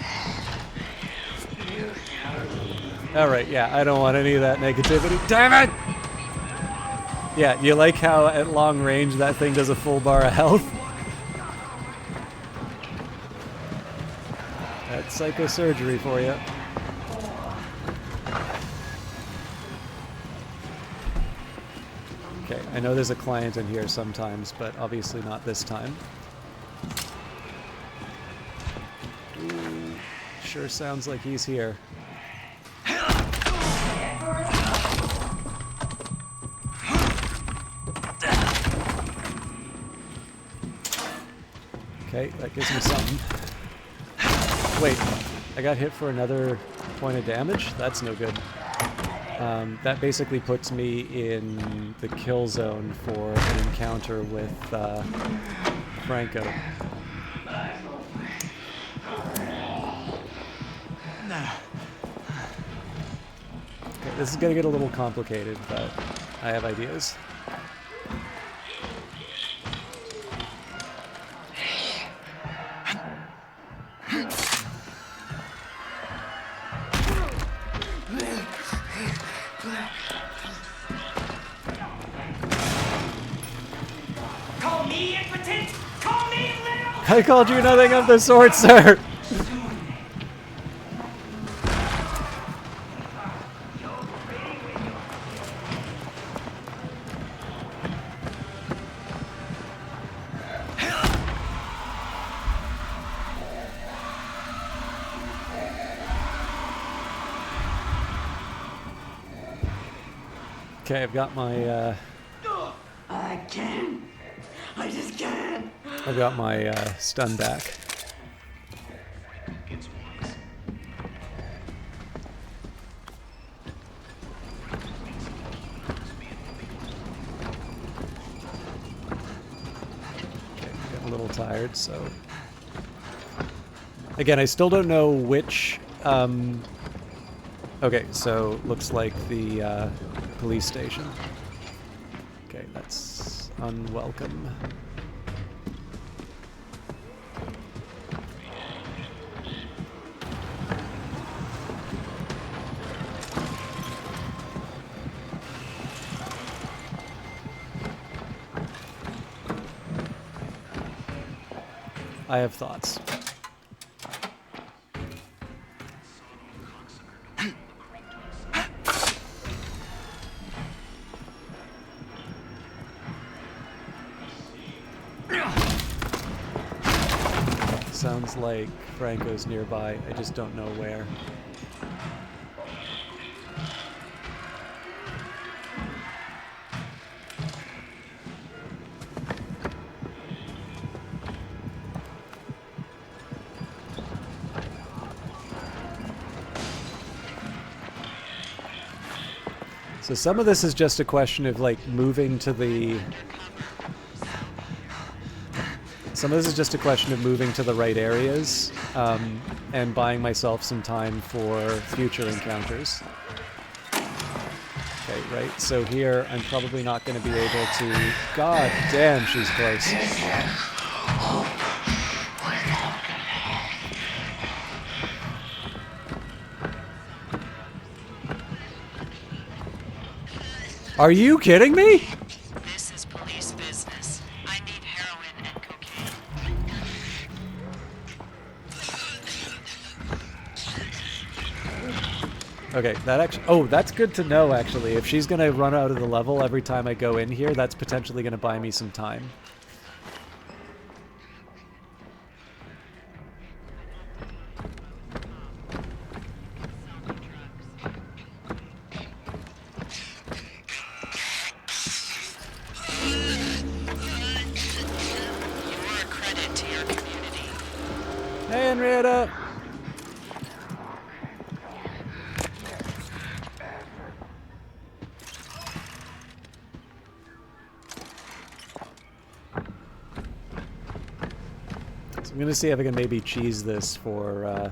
Alright, yeah, I don't want any of that negativity. Damn it! Yeah, you like how at long range that thing does a full bar of health? That's psychosurgery for you. Okay, I know there's a client in here sometimes, but obviously not this time. Sure sounds like he's here. Okay, that gives me something. Wait, I got hit for another point of damage? That's no good. That basically puts me in the kill zone for an encounter with Franco. Okay, this is gonna get a little complicated, but I have ideas. Call me impotent! Call me little! I called you nothing of the sort, sir! Okay, I've got my, I can't. I just can't. I've got my, stun back. Okay, I'm a little tired, so... Again, I still don't know which, okay, so looks like the, police station. Okay, that's unwelcome. I have thoughts. Sounds like Franco's nearby. I just don't know where. So some of this is just a question of like moving to the... Some of this is just a question of moving to the right areas and buying myself some time for future encounters. Okay, right, so here I'm probably not going to be able to... God damn, she's close. Are you kidding me? This is police business. I need heroin and cocaine. Okay, that actually... Oh, that's good to know, actually. If she's going to run out of the level every time I go in here, that's potentially going to buy me some time. You're a credit to your community. Hey, Henrietta! So I'm gonna see if I can maybe cheese this for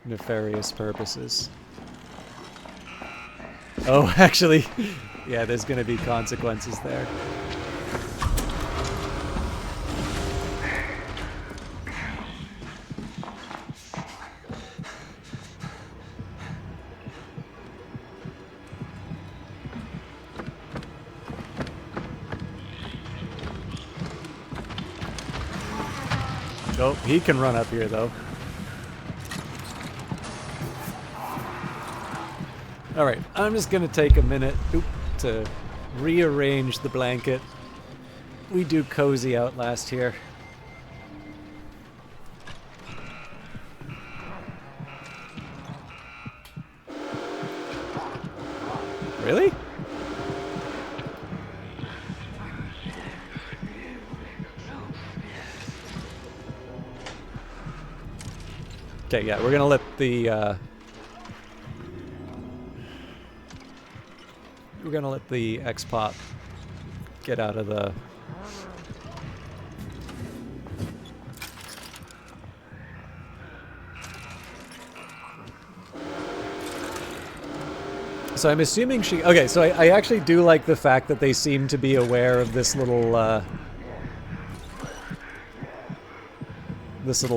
nefarious purposes. Oh, actually, yeah, there's gonna be consequences there. Oh, he can run up here, though. Alright, I'm just gonna take a minute to rearrange the blanket. We do cozy Outlast here. Really? Okay, yeah, we're gonna let the X-Pop get out of the... So I'm assuming she... Okay, so I actually do like the fact that they seem to be aware of this little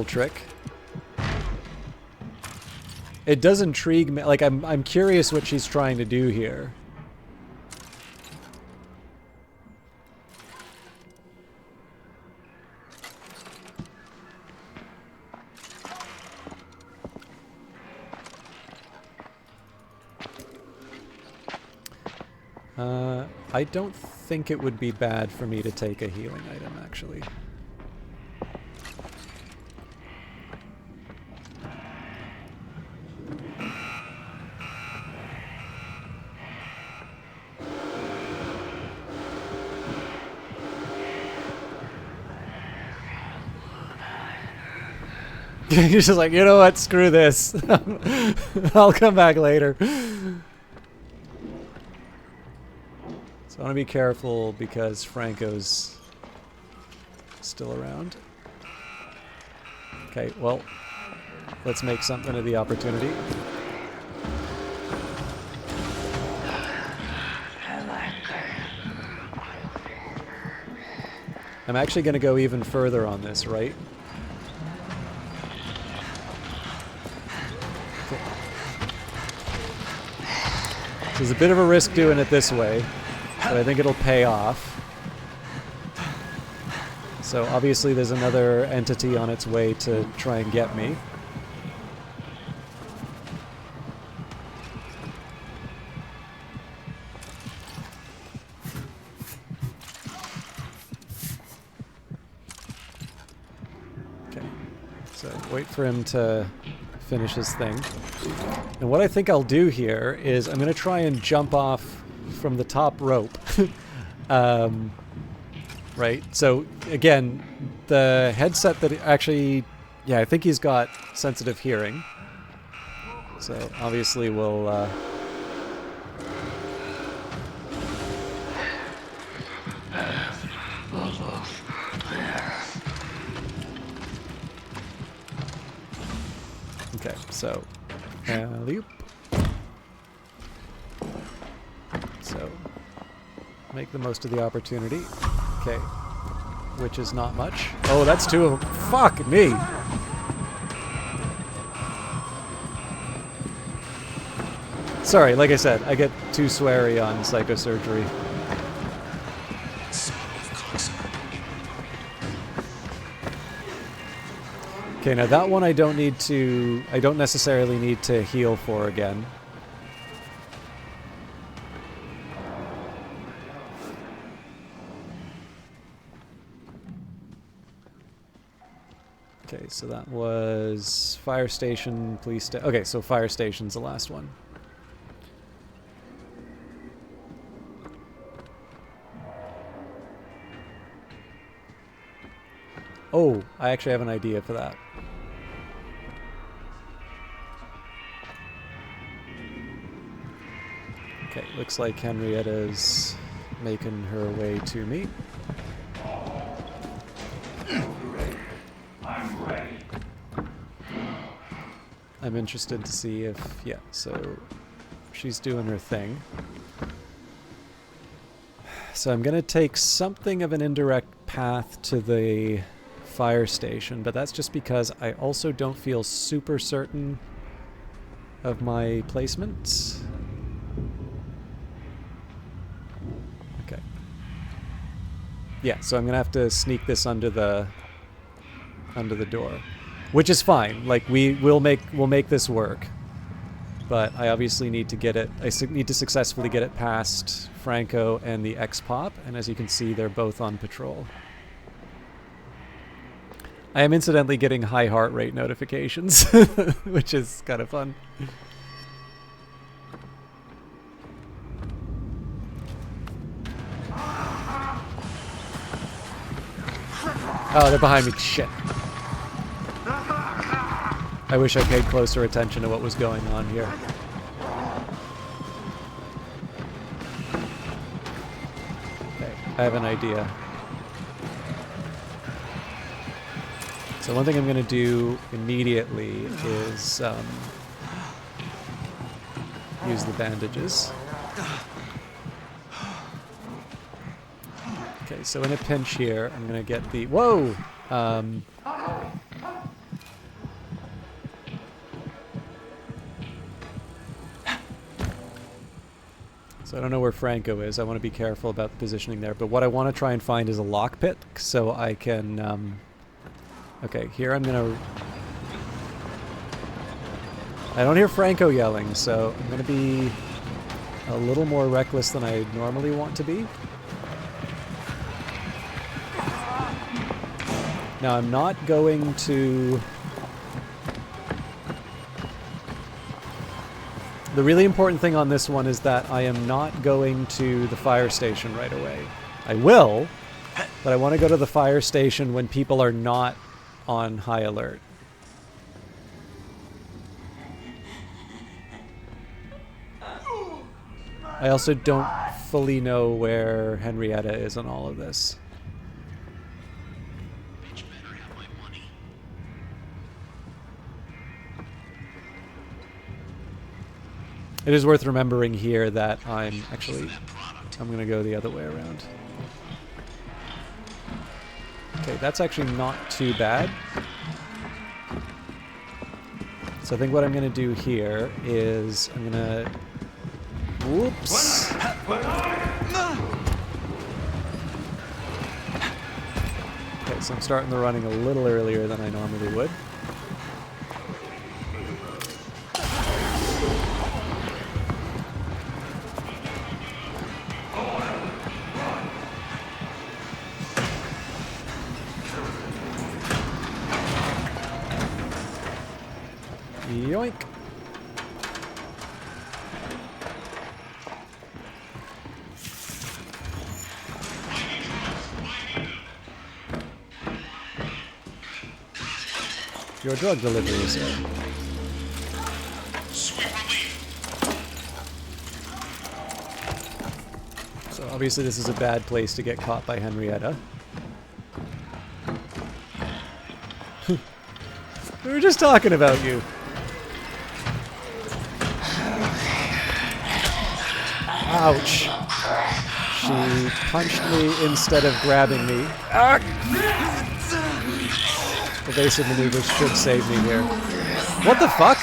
trick. It does intrigue me. Like, I'm curious what she's trying to do here. I don't think it would be bad for me to take a healing item, actually. You're just like, you know what, screw this. I'll come back later. I want to be careful because Franco's still around. Okay, well, let's make something of the opportunity. I'm actually going to go even further on this, right? Okay. There's a bit of a risk doing it this way. But I think it'll pay off. So obviously there's another entity on its way to try and get me. Okay, so wait for him to finish his thing. And what I think I'll do here is I'm going to try and jump off from the top rope. Right, so again, the headset that actually, yeah, I think he's got sensitive hearing. So obviously we'll okay, so loop. So make the most of the opportunity. Okay, which is not much. Oh, that's two of them. Fuck me! Sorry, like I said, I get too sweary on psychosurgery. Okay, now that one I don't necessarily need to heal for again. Okay, so that was fire station, police station. Okay, so fire station's the last one. Oh, I actually have an idea for that. Okay, looks like Henrietta's making her way to me. I'm interested to see if, yeah, so she's doing her thing. So I'm going to take something of an indirect path to the fire station, but that's just because I also don't feel super certain of my placement. Okay. Yeah, so I'm going to have to sneak this under the door. Which is fine. Like we'll make this work, but I obviously need to get it. I need to successfully get it past Franco and the X-Pop, and as you can see, they're both on patrol. I am incidentally getting high heart rate notifications, which is kind of fun. Oh, they're behind me. Shit. I wish I paid closer attention to what was going on here. Okay, I have an idea. So one thing I'm going to do immediately is use the bandages. Okay, so in a pinch here, I'm going to get the... Whoa! So I don't know where Franco is. I want to be careful about the positioning there. But what I want to try and find is a lockpick so I can... Okay, here I'm going to... I don't hear Franco yelling, so I'm going to be a little more reckless than I normally want to be. Now, I'm not going to... The really important thing on this one is that I am not going to the fire station right away. I will, but I want to go to the fire station when people are not on high alert. I also don't fully know where Henrietta is in all of this. It is worth remembering here that I'm going to go the other way around. Okay, that's actually not too bad. So I think what I'm going to do here is I'm going to... Whoops. Okay, so I'm starting the running a little earlier than I normally would. Yoink. Your drug delivery, sir. Sweet relief. So obviously this is a bad place to get caught by Henrietta. We were just talking about you. Ouch. She punched me instead of grabbing me. Evasive maneuvers should save me here. What the fuck?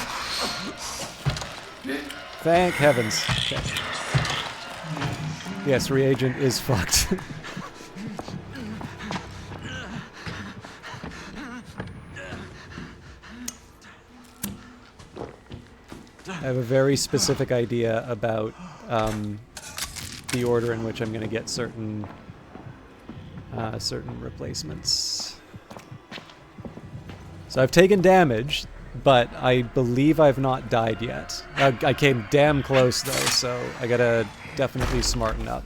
Thank heavens. Okay. Yes, reagent is fucked. I have a very specific idea about the order in which I'm going to get certain replacements. So I've taken damage, but I believe I've not died yet. I came damn close though, so I gotta definitely smarten up.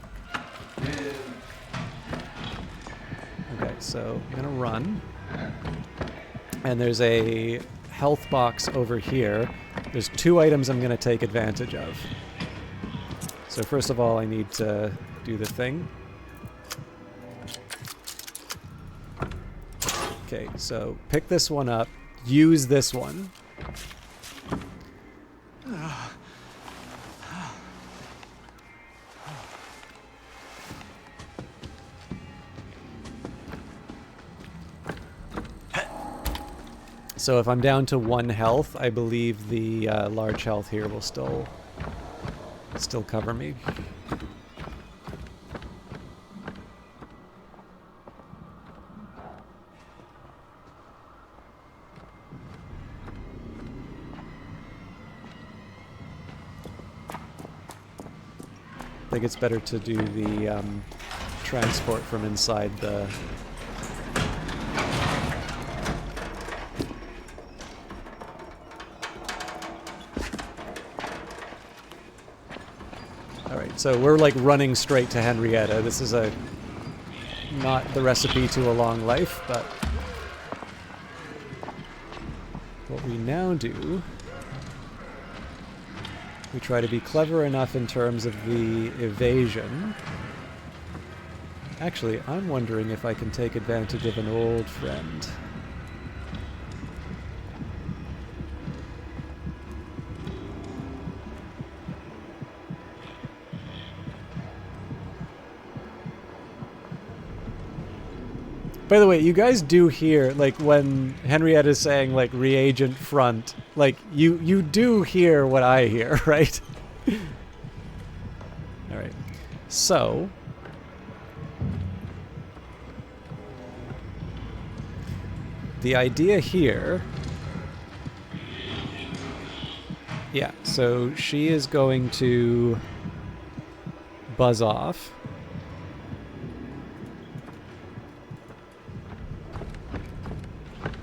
Okay, so I'm gonna run. And there's a health box over here. There's 2 items I'm gonna take advantage of. So first of all, I need to do the thing. Okay, so pick this one up, use this one. So if I'm down to 1 health, I believe the large health here will still cover me. I think it's better to do the transport from inside the... Alright, so we're like running straight to Henrietta. This is not the recipe to a long life, but... What we now do, we try to be clever enough in terms of the evasion. Actually, I'm wondering if I can take advantage of an old friend. By the way, you guys do hear, like, when Henrietta's saying, like, reagent front, like, you do hear what I hear, right? Alright. So... the idea here... yeah, so she is going to buzz off.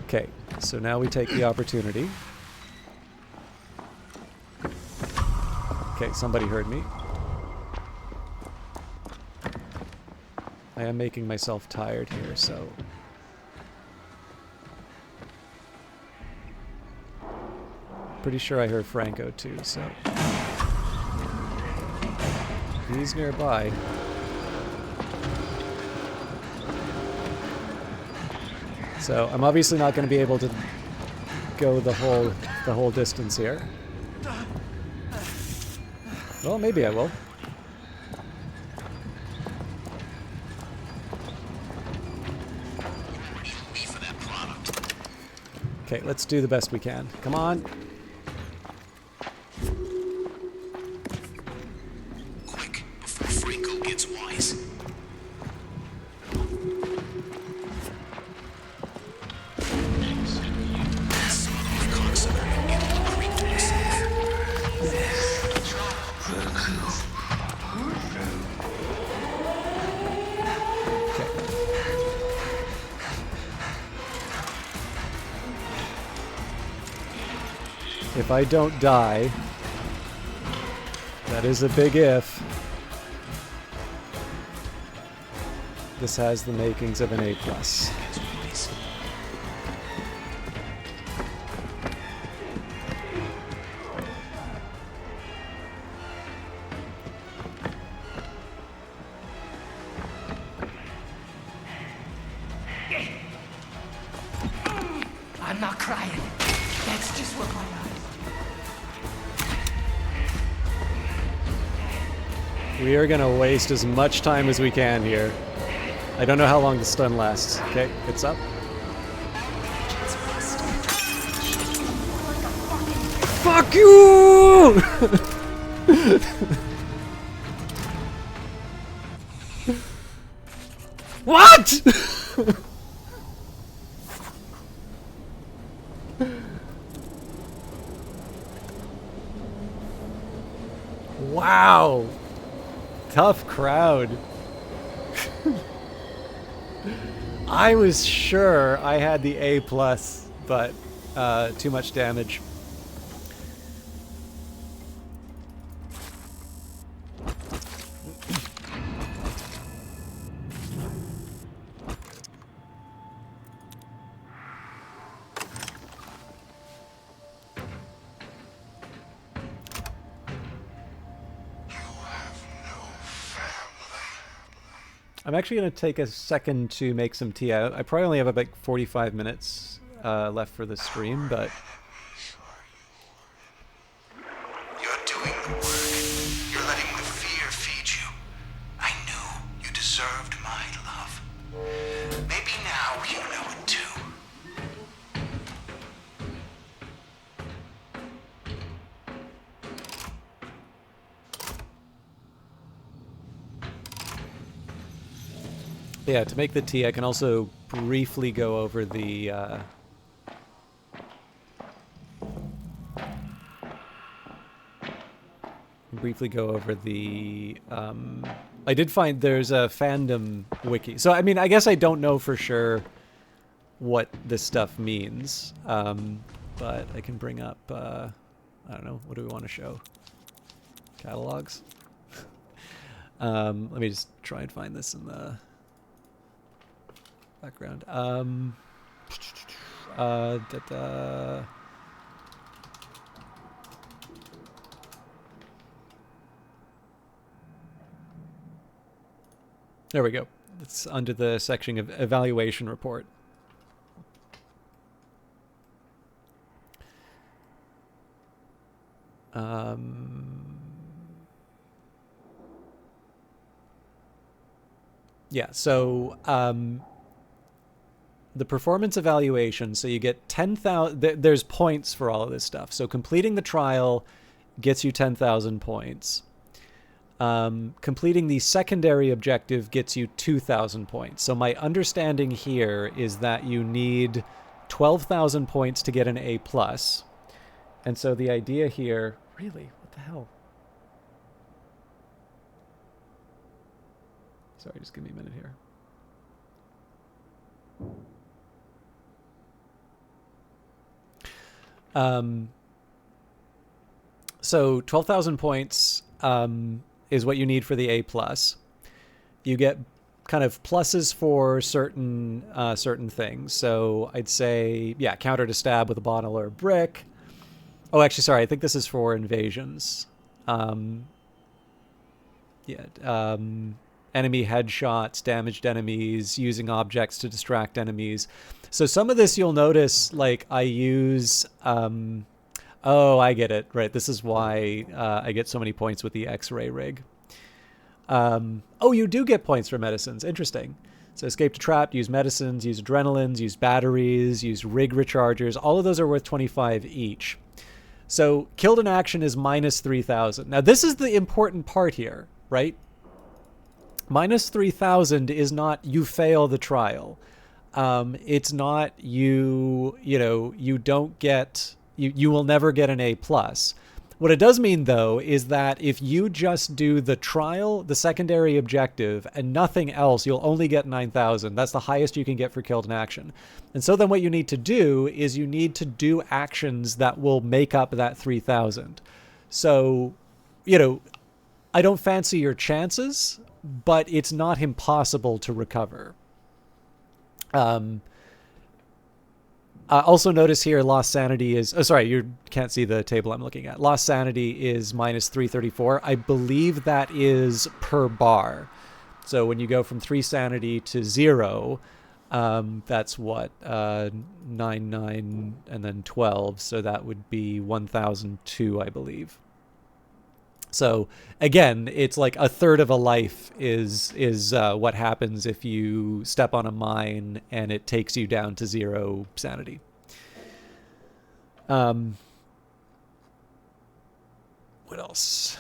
Okay, so now we take the opportunity. Okay, somebody heard me. I am making myself tired here, so... pretty sure I heard Franco too, so... he's nearby. So I'm obviously not going to be able to go the whole distance here. Well, maybe I will. Okay, let's do the best we can. Come on. Quick, before Franco gets wise. If I don't die, that is a big if. This has the makings of an A+. I'm not crying. That's just what my eyes. We are going to waste as much time as we can here. I don't know how long the stun lasts. Okay, it's up. Fuck you! What? Wow. Tough crowd. I was sure I had the A+, but too much damage. I'm actually going to take a second to make some tea. I probably only have about 45 minutes left for the stream, but... You're doing the work. You're letting the fear feed you. I knew you deserved my love. Maybe now you know it too. Yeah, to make the tea, I can also briefly go over the... I did find there's a fandom wiki. So, I mean, I guess I don't know for sure what this stuff means. But I can bring up, I don't know, what do we want to show? Catalogs? Let me just try and find this in the background. There we go. It's under the section of evaluation report. Yeah, so the performance evaluation, so you get 10,000, there's points for all of this stuff. So completing the trial gets you 10,000 points. Completing the secondary objective gets you 2,000 points. So my understanding here is that you need 12,000 points to get an A+. And so the idea here, really, what the hell? Sorry, just give me a minute here. So 12,000 points is what you need for the A+. You get kind of pluses for certain things. So I'd say, yeah, counter to stab with a bottle or a brick. Oh, actually, sorry, I think this is for invasions. Enemy headshots, damaged enemies, using objects to distract enemies. So some of this you'll notice, like I use, oh, I get it. Right, this is why I get so many points with the X-ray rig. Oh, you do get points for medicines. Interesting. So escape to trap, use medicines, use adrenalines, use batteries, use rig rechargers. All of those are worth 25 each. So killed in action is minus 3,000. Now this is the important part here, right? Minus 3,000 is not you fail the trial. It's not you don't get, you will never get an A+. What it does mean, though, is that if you just do the trial, the secondary objective, and nothing else, you'll only get 9,000. That's the highest you can get for killed in action. And so then what you need to do is you need to do actions that will make up that 3,000. So, I don't fancy your chances, but it's not impossible to recover. Also notice here, lost sanity is... Oh, sorry, you can't see the table I'm looking at. Lost sanity is minus 334. I believe that is per bar. So when you go from 3 sanity to 0, that's what? 9, 9, and then 12. So that would be 1,002, I believe. So again, it's like a third of a life is what happens if you step on a mine and it takes you down to 0 sanity. What else?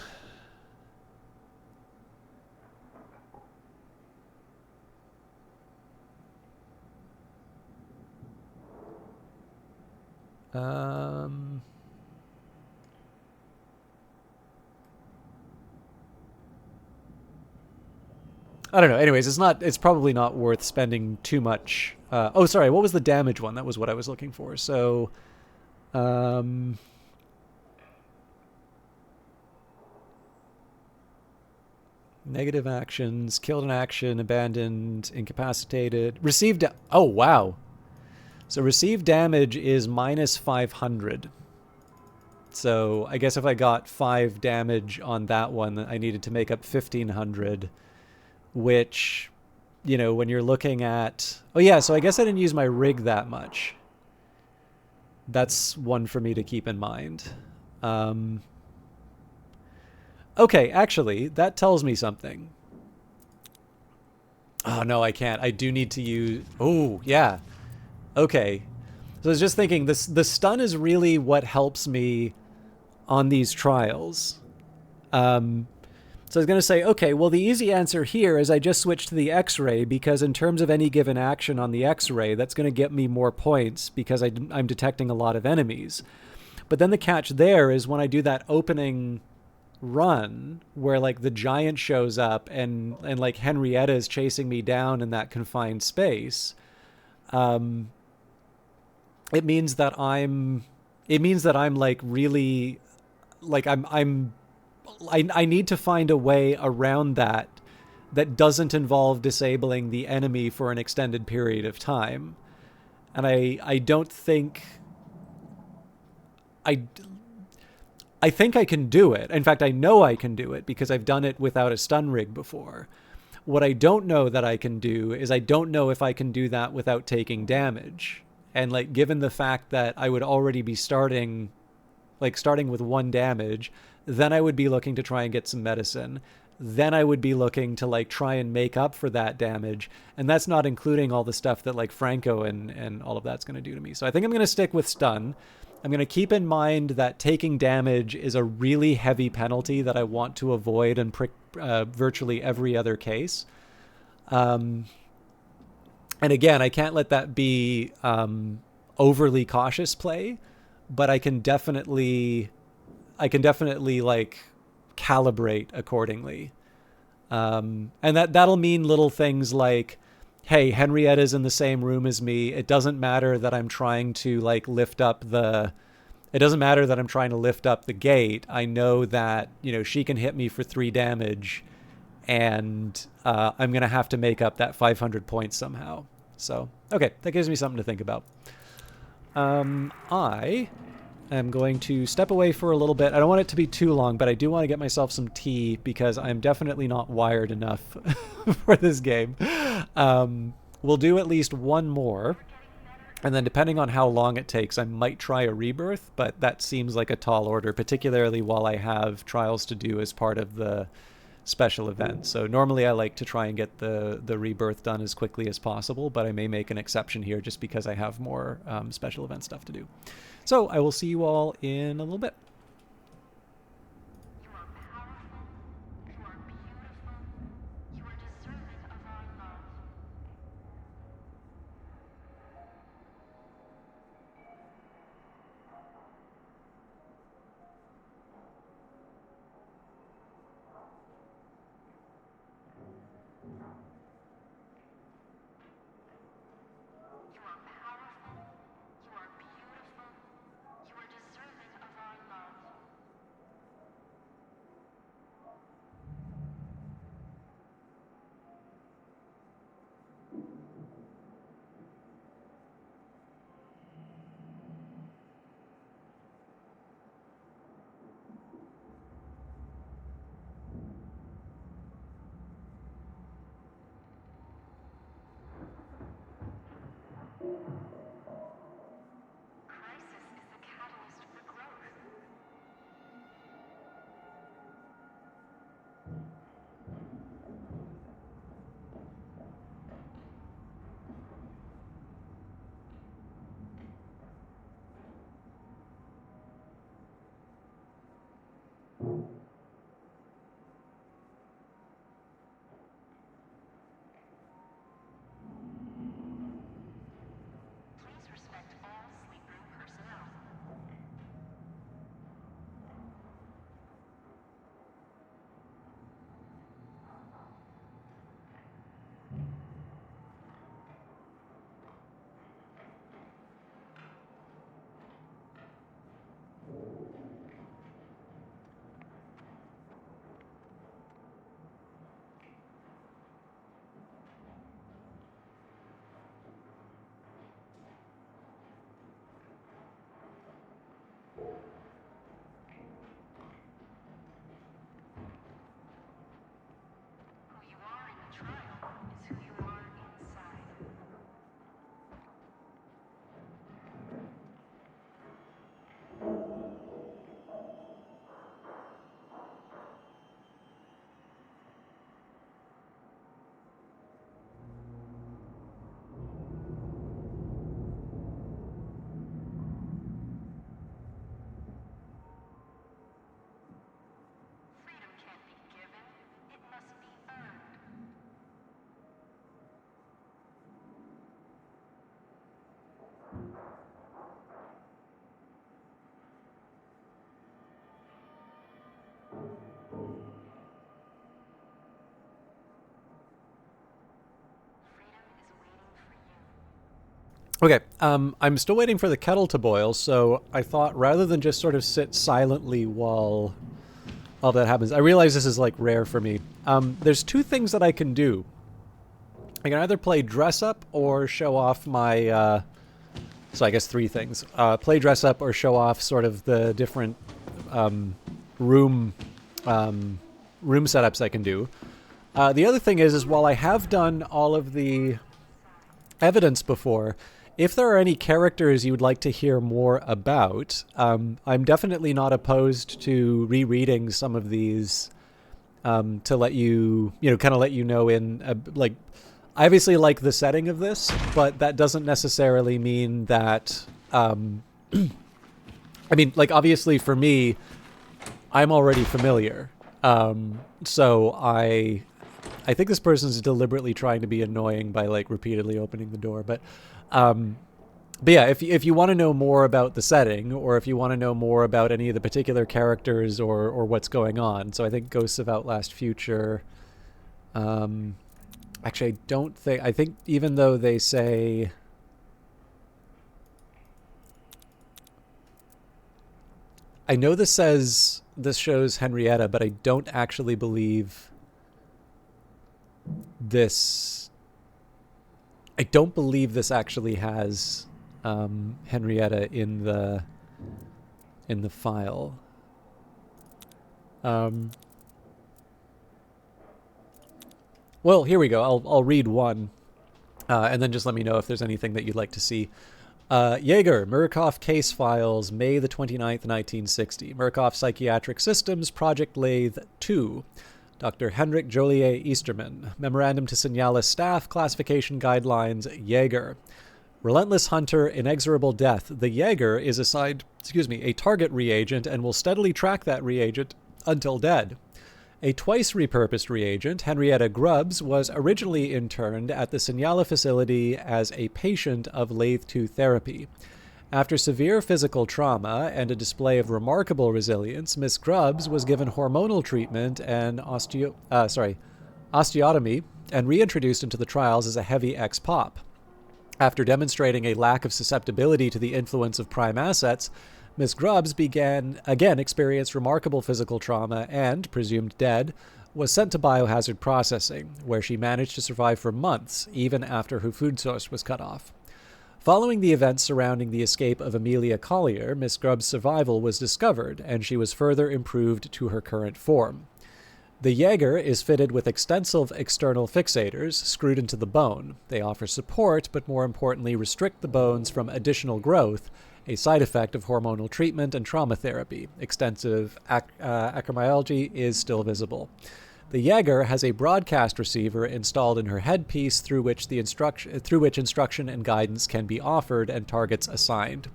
I don't know. Anyways, it's probably not worth spending too much. Oh, sorry. What was the damage one? That was what I was looking for. So, negative actions, killed in action, abandoned, incapacitated, received. Oh, wow. So received damage is minus 500. So I guess if I got 5 damage on that one, I needed to make up 1,500. Which, when you're looking at... Oh, yeah, so I guess I didn't use my rig that much. That's one for me to keep in mind. Okay, actually, that tells me something. Oh, no, I can't. I do need to use... Oh, yeah. Okay. So I was just thinking, the stun is really what helps me on these trials. So I was going to say, okay, well, the easy answer here is I just switched to the X-ray because in terms of any given action on the X-ray, that's going to get me more points because I'm detecting a lot of enemies. But then the catch there is when I do that opening run where like the giant shows up and like Henrietta is chasing me down in that confined space, it means that I'm like really like I need to find a way around that doesn't involve disabling the enemy for an extended period of time. And I don't think... I think I can do it. In fact, I know I can do it because I've done it without a stun rig before. What I don't know that I can do is I don't know if I can do that without taking damage. And like, given the fact that I would already be starting with 1 damage, then I would be looking to try and get some medicine. Then I would be looking to like try and make up for that damage. And that's not including all the stuff that like Franco and all of that's going to do to me. So I think I'm going to stick with stun. I'm going to keep in mind that taking damage is a really heavy penalty that I want to avoid in virtually every other case. And again, I can't let that be overly cautious play, but I can definitely like calibrate accordingly. And that'll mean little things like, hey, Henrietta's in the same room as me. It doesn't matter that I'm trying to like lift up the gate. I know that, you know, she can hit me for 3 damage, and I'm going to have to make up that 500 points somehow. So, okay, that gives me something to think about. I am going to step away for a little bit. I don't want it to be too long, but I do want to get myself some tea because I'm definitely not wired enough for this game. We'll do at least one more, and then depending on how long it takes, I might try a rebirth, but that seems like a tall order, particularly while I have trials to do as part of the special event. So normally I like to try and get the rebirth done as quickly as possible, but I may make an exception here just because I have more special event stuff to do. So I will see you all in a little bit. You are powerful. You are beautiful. You are deserving of our love. You are powerful. You are beautiful. You are deserving of our love. Crisis is the catalyst for growth. Please respect all sleep room personnel. Who you are in the trial is who you are inside. Freedom can't be given, it must be earned. Freedom is waiting for you. Okay, I'm still waiting for the kettle to boil, so I thought rather than just sort of sit silently while all that happens, I realize this is like rare for me. There's 2 things that I can do. I can either play dress up or show off my, so I guess 3 things. Play dress up or show off sort of the different room setups I can do. The other thing is while I have done all of the evidence before, if there are any characters you would like to hear more about, I'm definitely not opposed to rereading some of these to let you, kind of let you know like, I obviously like the setting of this, but that doesn't necessarily mean that, I mean, like, obviously for me, I'm already familiar. So I think this person's deliberately trying to be annoying by like repeatedly opening the door, but yeah, if you want to know more about the setting, or if you want to know more about any of the particular characters or what's going on, so I think Ghosts of Outlast Future. Actually, I think even though they say. I know this shows Henrietta, but I don't actually believe this. I don't believe this actually has Henrietta in the file. Well, here we go. I'll read one, and then just let me know if there's anything that you'd like to see. Jager, Murkoff Case Files, May the 29th, 1960. Murkoff Psychiatric Systems, Project Lathe 2. Dr. Henrik Joliet Easterman. Memorandum to Signalis Staff, Classification Guidelines, Jager. Relentless Hunter, Inexorable Death. The Jager is assigned, a target reagent and will steadily track that reagent until dead. A twice repurposed reagent, Henrietta Grubbs, was originally interned at the Signala facility as a patient of Lathe 2 therapy. After severe physical trauma and a display of remarkable resilience, Miss Grubbs was given hormonal treatment and osteotomy and reintroduced into the trials as a heavy ex-pop. After demonstrating a lack of susceptibility to the influence of prime assets, Miss Grubbs experienced remarkable physical trauma and, presumed dead, was sent to biohazard processing, where she managed to survive for months, even after her food source was cut off. Following the events surrounding the escape of Amelia Collier, Miss Grubbs' survival was discovered, and she was further improved to her current form. The Jager is fitted with extensive external fixators screwed into the bone. They offer support, but more importantly restrict the bones from additional growth, a side effect of hormonal treatment and trauma therapy. Extensive acromyalgia is still visible. The Jager has a broadcast receiver installed in her headpiece through which instruction and guidance can be offered and targets assigned.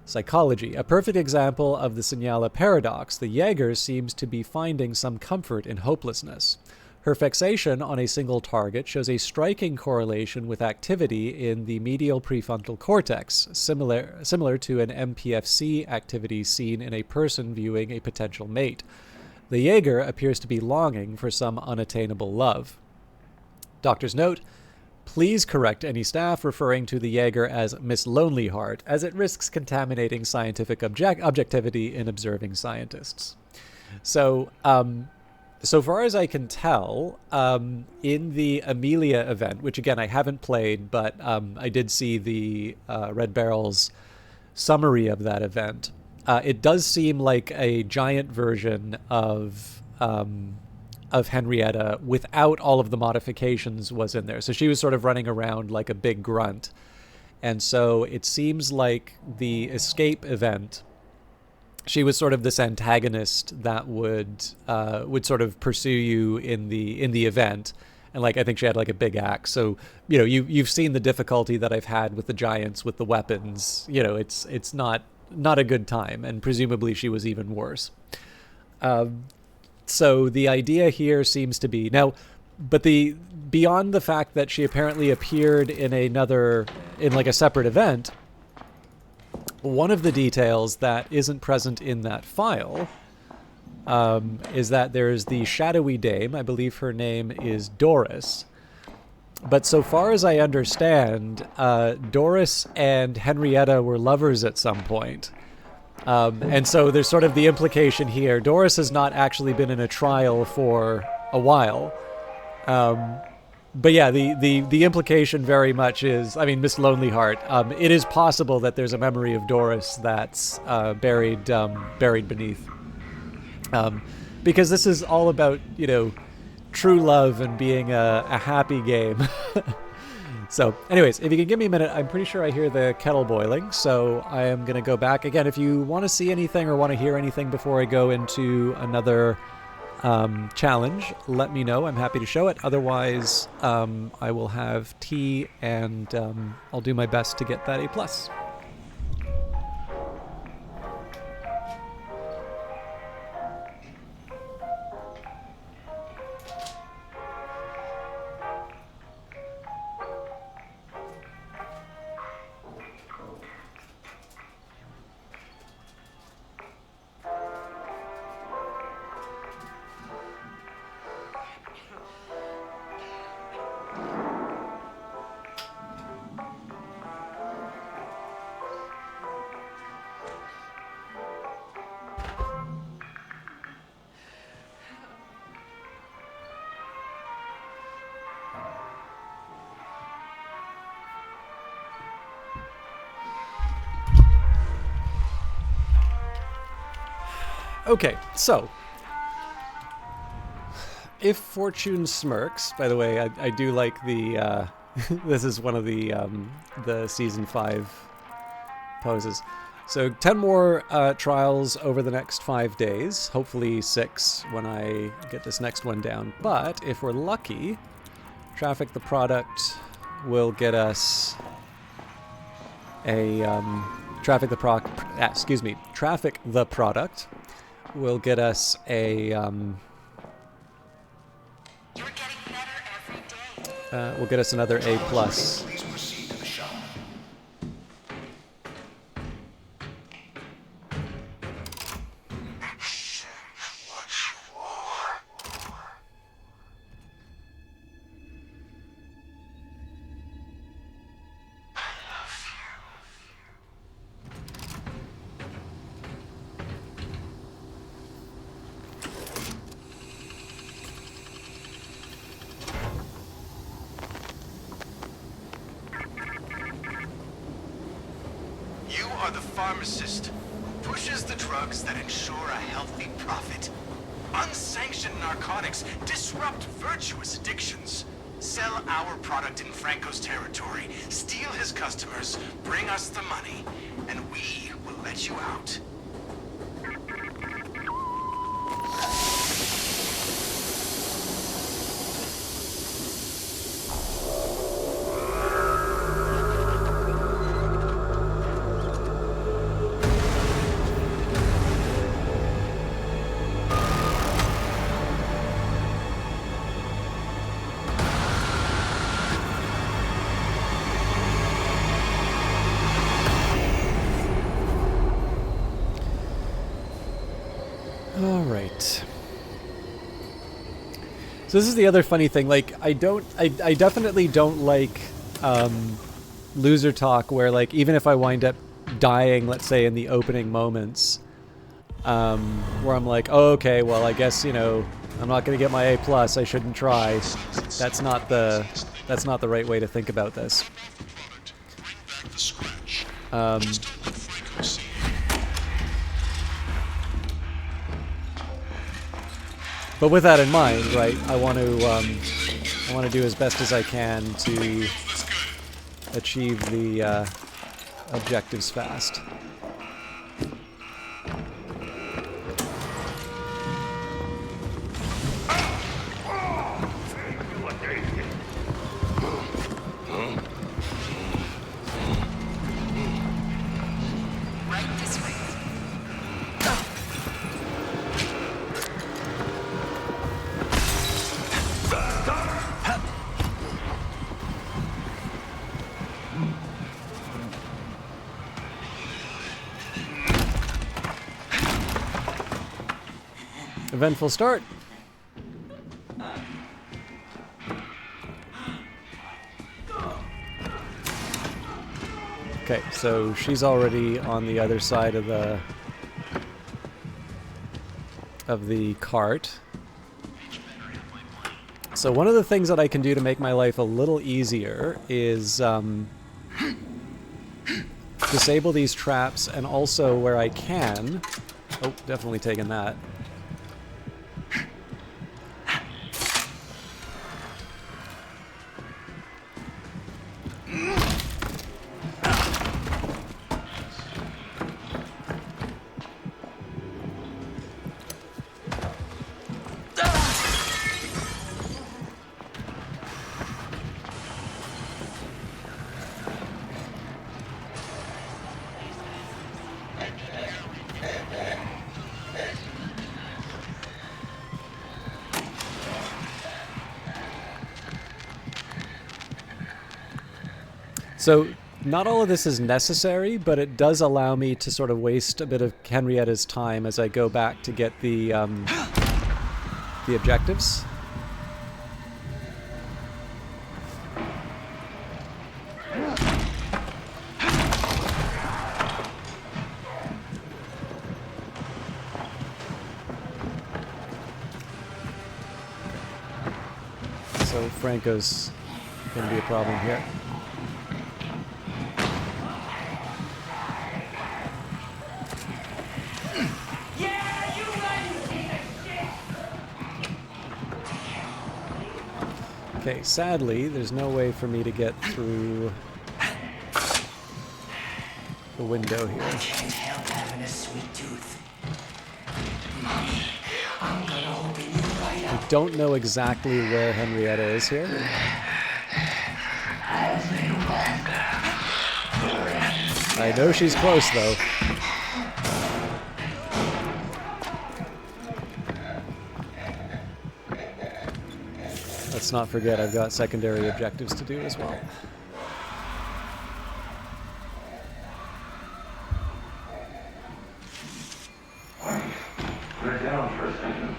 Psychology. A perfect example of the Signala paradox, the Jager seems to be finding some comfort in hopelessness. Her fixation on a single target shows a striking correlation with activity in the medial prefrontal cortex, similar to an MPFC activity seen in a person viewing a potential mate. The Jager appears to be longing for some unattainable love. Doctor's note: please correct any staff referring to the Jager as Miss Lonely Heart, as it risks contaminating scientific objectivity in observing scientists. So far as I can tell, in the Amelia event, which again I haven't played, but I did see the Red Barrel's summary of that event, it does seem like a giant version of Henrietta without all of the modifications was in there. So she was sort of running around like a big grunt. And so it seems like the escape event, she was sort of this antagonist that would sort of pursue you in the event, and like I think she had like a big axe. So you've seen the difficulty that I've had with the giants with the weapons. It's not a good time, and presumably she was even worse. So the idea here seems to be now, but beyond the fact that she apparently appeared in like a separate event. One of the details that isn't present in that file is that there's the shadowy dame. I believe her name is Doris. But so far as I understand, Doris and Henrietta were lovers at some point. And so there's sort of the implication here. Doris has not actually been in a trial for a while. But yeah, the implication very much is, I mean, Miss Lonely Heart. It is possible that there's a memory of Doris that's buried beneath, because this is all about true love and being a happy game. So, anyways, if you can give me a minute, I'm pretty sure I hear the kettle boiling, so I am going to go back. Again, if you want to see anything or want to hear anything before I go into another challenge, let me know. I'm happy to show it. Otherwise, I will have tea, and I'll do my best to get that A+. Okay, so if fortune smirks, by the way, I do like the this is one of the season 5 poses. So 10 more trials over the next 5 days, hopefully 6 when I get this next one down. But if we're lucky, Traffic the Product will get us a Traffic the Product will get us a You're getting better every day. will get us another A+. Please proceed to the shop. You are the pharmacist who pushes the drugs that ensure a healthy profit. Unsanctioned narcotics disrupt virtuous addictions. Sell our product in Franco's territory, steal his customers, bring us the money, and we will let you out. All right. So this is the other funny thing. Like, I definitely don't like loser talk where, like, even if I wind up dying, let's say in the opening moments, where I'm like, oh, okay, well, I guess, you know, I'm not going to get my A+, I shouldn't try. That's not the right way to think about this. But with that in mind, right, I want to do as best as I can to achieve the objectives fast. Right this way. Eventful start. Okay, so she's already on the other side of the cart. So one of the things that I can do to make my life a little easier is disable these traps, and also where I can... Oh, definitely taking that. So not all of this is necessary, but it does allow me to sort of waste a bit of Henrietta's time as I go back to get the objectives. So Franco's going to be a problem here. Yeah, you guys piece of shit! Okay, sadly, there's no way for me to get through the window here. Can't help having a sweet tooth. Mommy, I'm gonna open you right up. I don't know exactly where Henrietta is here. I know she's close, though. Let's not forget I've got secondary objectives to do as well. Put it down for a second.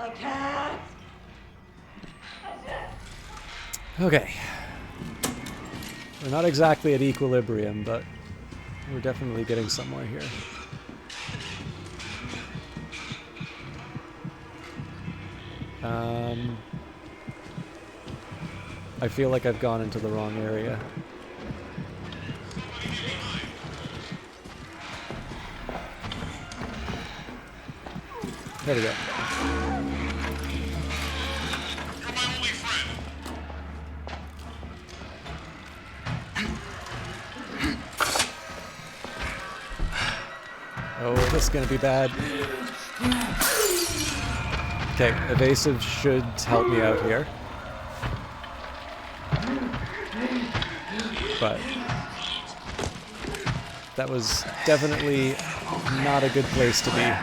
I can't. Okay. We're not exactly at equilibrium, but we're definitely getting somewhere here. I feel like I've gone into the wrong area. There we go. Oh, this is gonna be bad. Okay, evasive should help me out here. But that was definitely not a good place to be.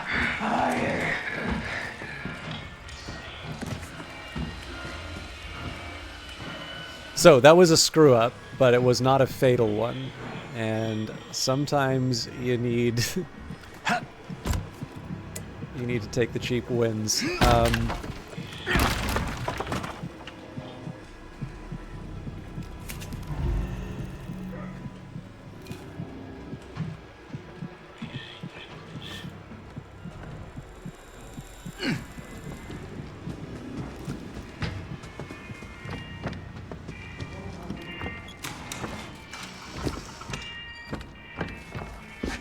So that was a screw up, but it was not a fatal one. And sometimes you need you need to take the cheap wins.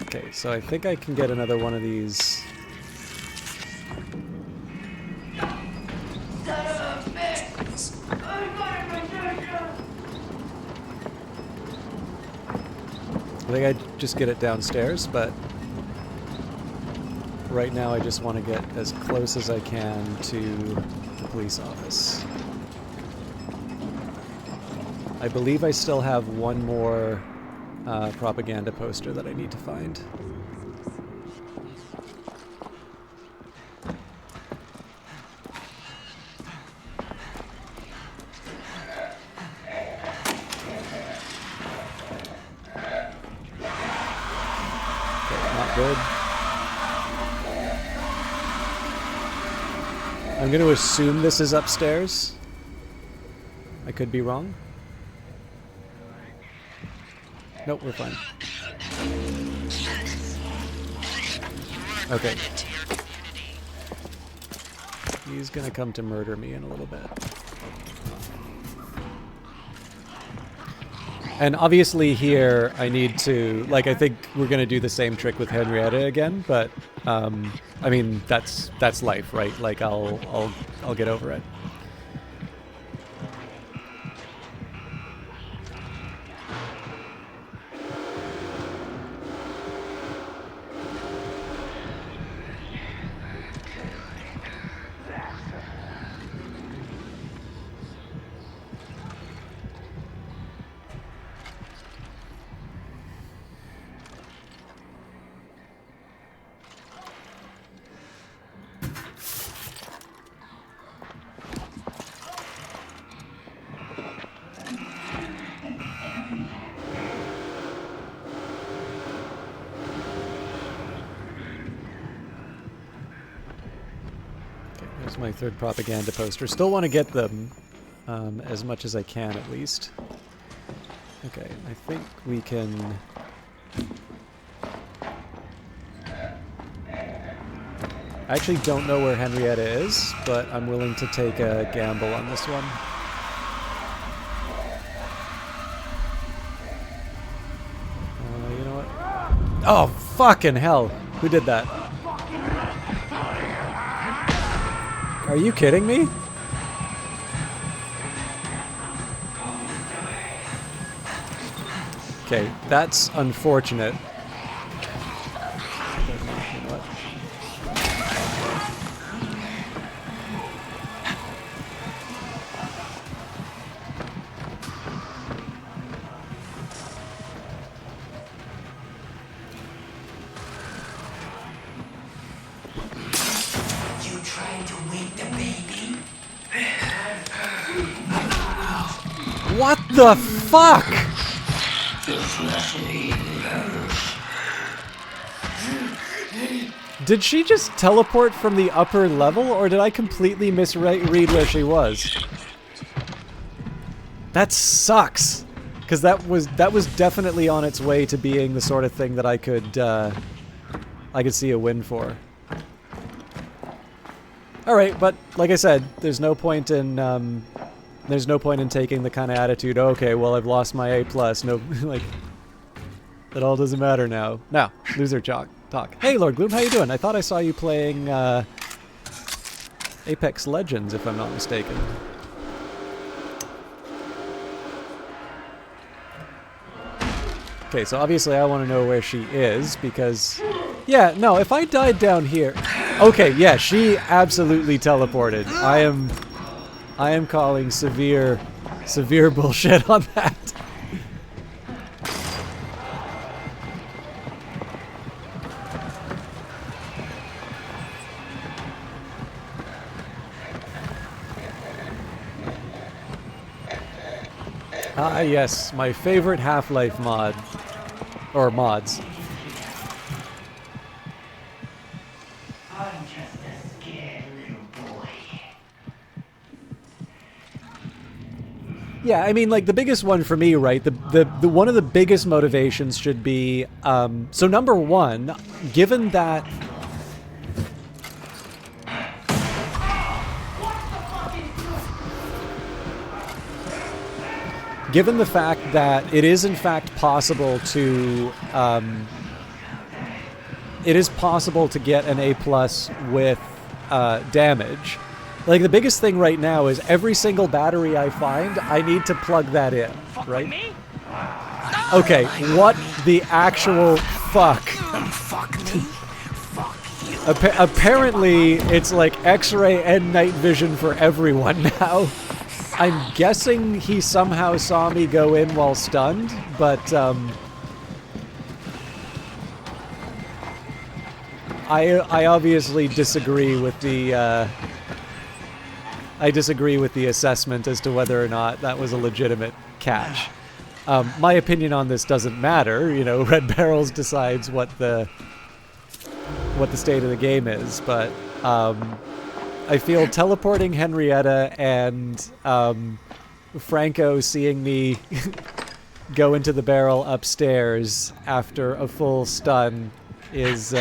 Okay, so I think I can get another one of these. I think I'd just get it downstairs, but right now I just want to get as close as I can to the police office. I believe I still have one more propaganda poster that I need to find. Good. I'm going to assume this is upstairs. I could be wrong. Nope, we're fine. Okay. He's going to come to murder me in a little bit. And obviously here I need to, like, I think we're going to do the same trick with Henrietta again, but I mean that's life, right? Like I'll get over it. It's my third propaganda poster. Still want to get them as much as I can, at least. Okay, I think we can... I actually don't know where Henrietta is, but I'm willing to take a gamble on this one. You know what? Oh, fucking hell! Who did that? Are you kidding me? Okay, that's unfortunate. You trying to wake the baby? What the fuck? Did she just teleport from the upper level, or did I completely misread where she was? That sucks, because that was definitely on its way to being the sort of thing that I could see a win for. All right, but like I said, there's no point in taking the kind of attitude. Okay, well I've lost my A+. No, like it all doesn't matter now. Now, loser talk. Hey, Lord Gloom, how you doing? I thought I saw you playing Apex Legends, if I'm not mistaken. Okay, so obviously I want to know where she is, because... Yeah, no, if I died down here... Okay, yeah, she absolutely teleported. I am calling severe bullshit on that. Ah, yes, my favorite Half-Life mod. Or mods. I'm just a scared little boy. Yeah, I mean, like, the biggest one for me, right, the one of the biggest motivations should be, so number one, given that... Given the fact that it is in fact possible to, get an A+ with damage. Like, the biggest thing right now is every single battery I find, I need to plug that in, right? Okay, what the actual fuck? Fuck me. Fuck you. Apparently, it's like X-ray and night vision for everyone now. I'm guessing he somehow saw me go in while stunned, but I obviously disagree with the assessment as to whether or not that was a legitimate catch. My opinion on this doesn't matter. You know, Red Barrels decides what the state of the game is, but I feel teleporting Henrietta and Franco seeing me go into the barrel upstairs after a full stun is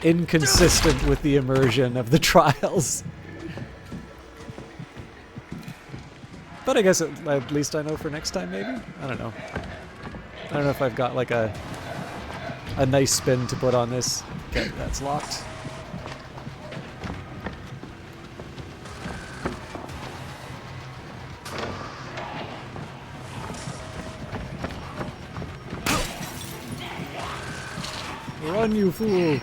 inconsistent with the immersion of the trials. But I guess at least I know for next time, maybe? I don't know. I don't know if I've got like a nice spin to put on this. Okay, that's locked. Run, you fool!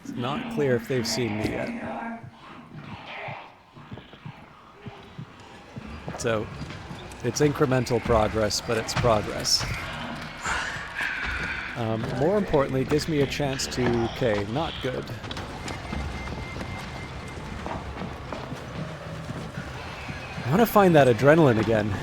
It's not clear if they've seen me yet. So, it's incremental progress, but it's progress. More importantly, it gives me a chance to... Okay, not good. I want to find that adrenaline again.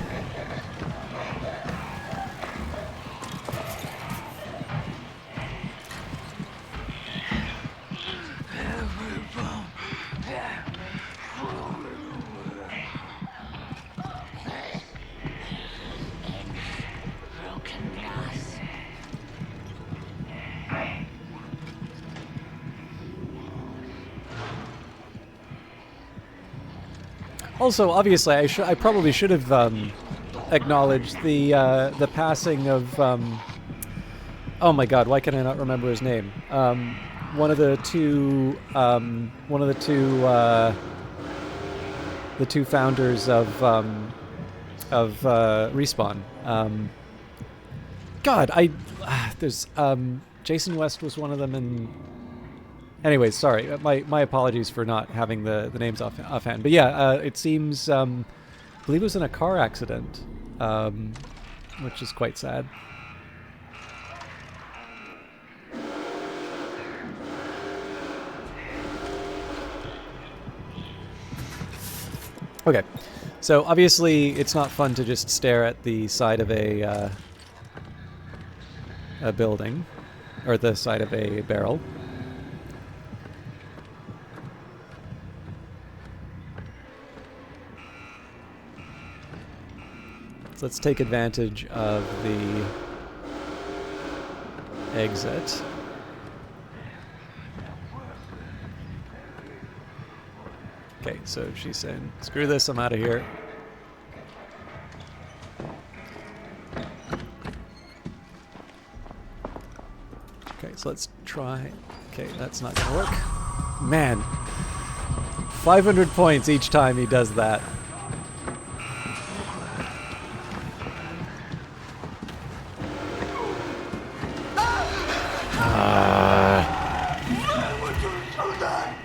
Also, obviously, I probably should have acknowledged the passing of oh my God, why can I not remember his name? One of the two the two founders of Respawn. God, there's Jason West was one of them, and anyways, sorry. My apologies for not having the names offhand. But yeah, it seems I believe it was in a car accident, which is quite sad. Okay, so obviously it's not fun to just stare at the side of a building, or the side of a barrel. So let's take advantage of the exit. Okay, so she's saying, screw this, I'm out of here. Okay, so let's try. Okay, that's not gonna work. Man, 500 points each time he does that.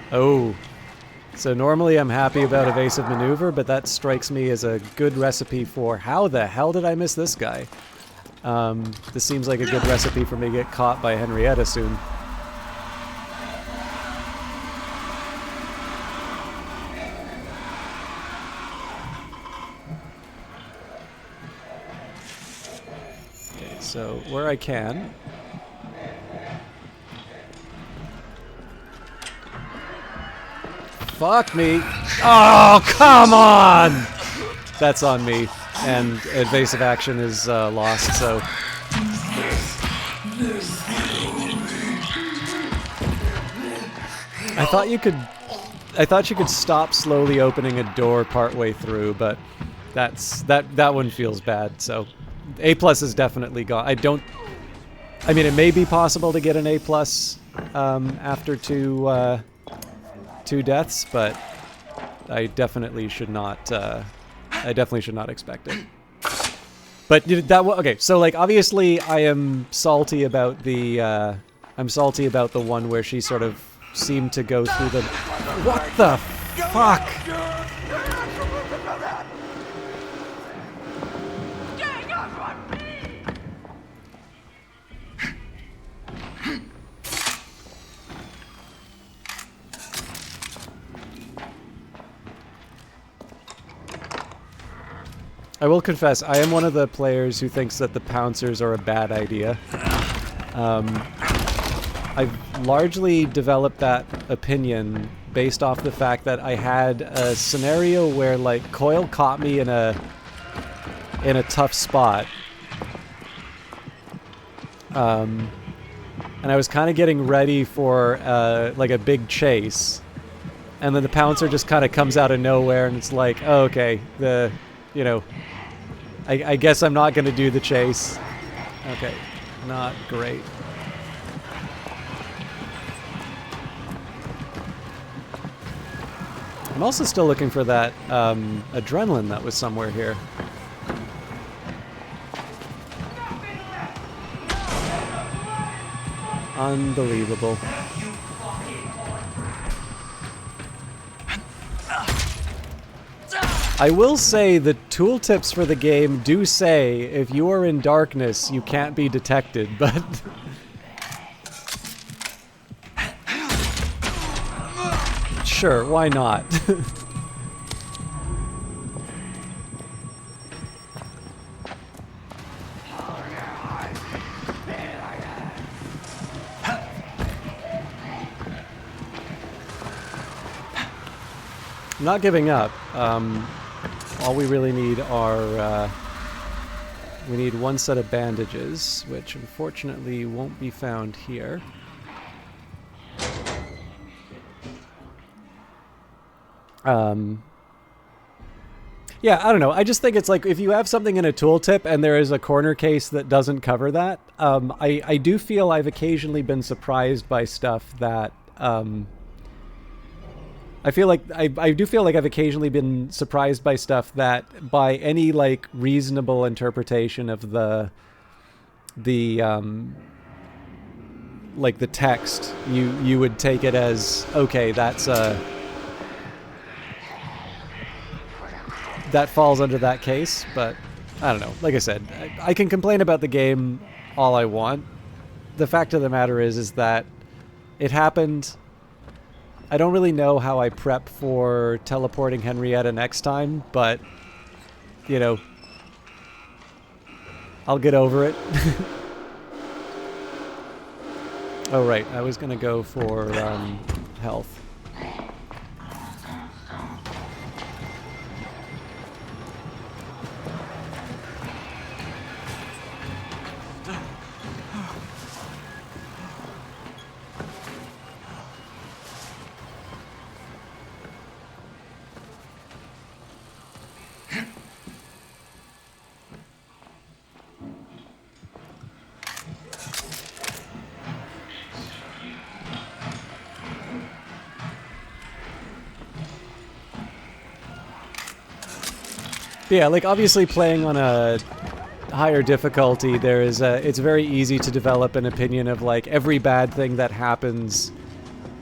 Oh. So normally I'm happy about evasive maneuver, but that strikes me as a good recipe for how the hell did I miss this guy? This seems like a good recipe for me to get caught by Henrietta soon. Okay, so where I can... Fuck me. Oh, come on! That's on me. And evasive action is lost, so... I thought you could stop slowly opening a door partway through, but that one feels bad, so... A+ is definitely gone. I mean, it may be possible to get an A+ after two deaths, but I definitely should not expect it. But okay, so like obviously I am salty about the one where she sort of seemed to go through the... What the fuck? I will confess, I am one of the players who thinks that the pouncers are a bad idea. I've largely developed that opinion based off the fact that I had a scenario where, like, Coil caught me in a tough spot. And I was kind of getting ready for, like, a big chase. And then the pouncer just kind of comes out of nowhere, and it's like, oh, okay, you know, I guess I'm not going to do the chase. Okay, not great. I'm also still looking for that adrenaline that was somewhere here. Unbelievable. I will say the tooltips for the game do say if you are in darkness, you can't be detected, but... Sure, why not? I'm not giving up. All we really need are... we need one set of bandages, which unfortunately won't be found here. Yeah, I don't know. I just think it's like if you have something in a tooltip and there is a corner case that doesn't cover that, I do feel I've occasionally been surprised by stuff that... I feel like I do feel like I've occasionally been surprised by stuff that by any like reasonable interpretation of the like the text, you would take it as okay, that's that falls under that case, but I don't know. Like I said, I can complain about the game all I want. The fact of the matter is that it happened. I don't really know how I prep for teleporting Henrietta next time, but, you know, I'll get over it. Oh, right. I was going to go for health. Yeah, like obviously playing on a higher difficulty, there is it's very easy to develop an opinion of like every bad thing that happens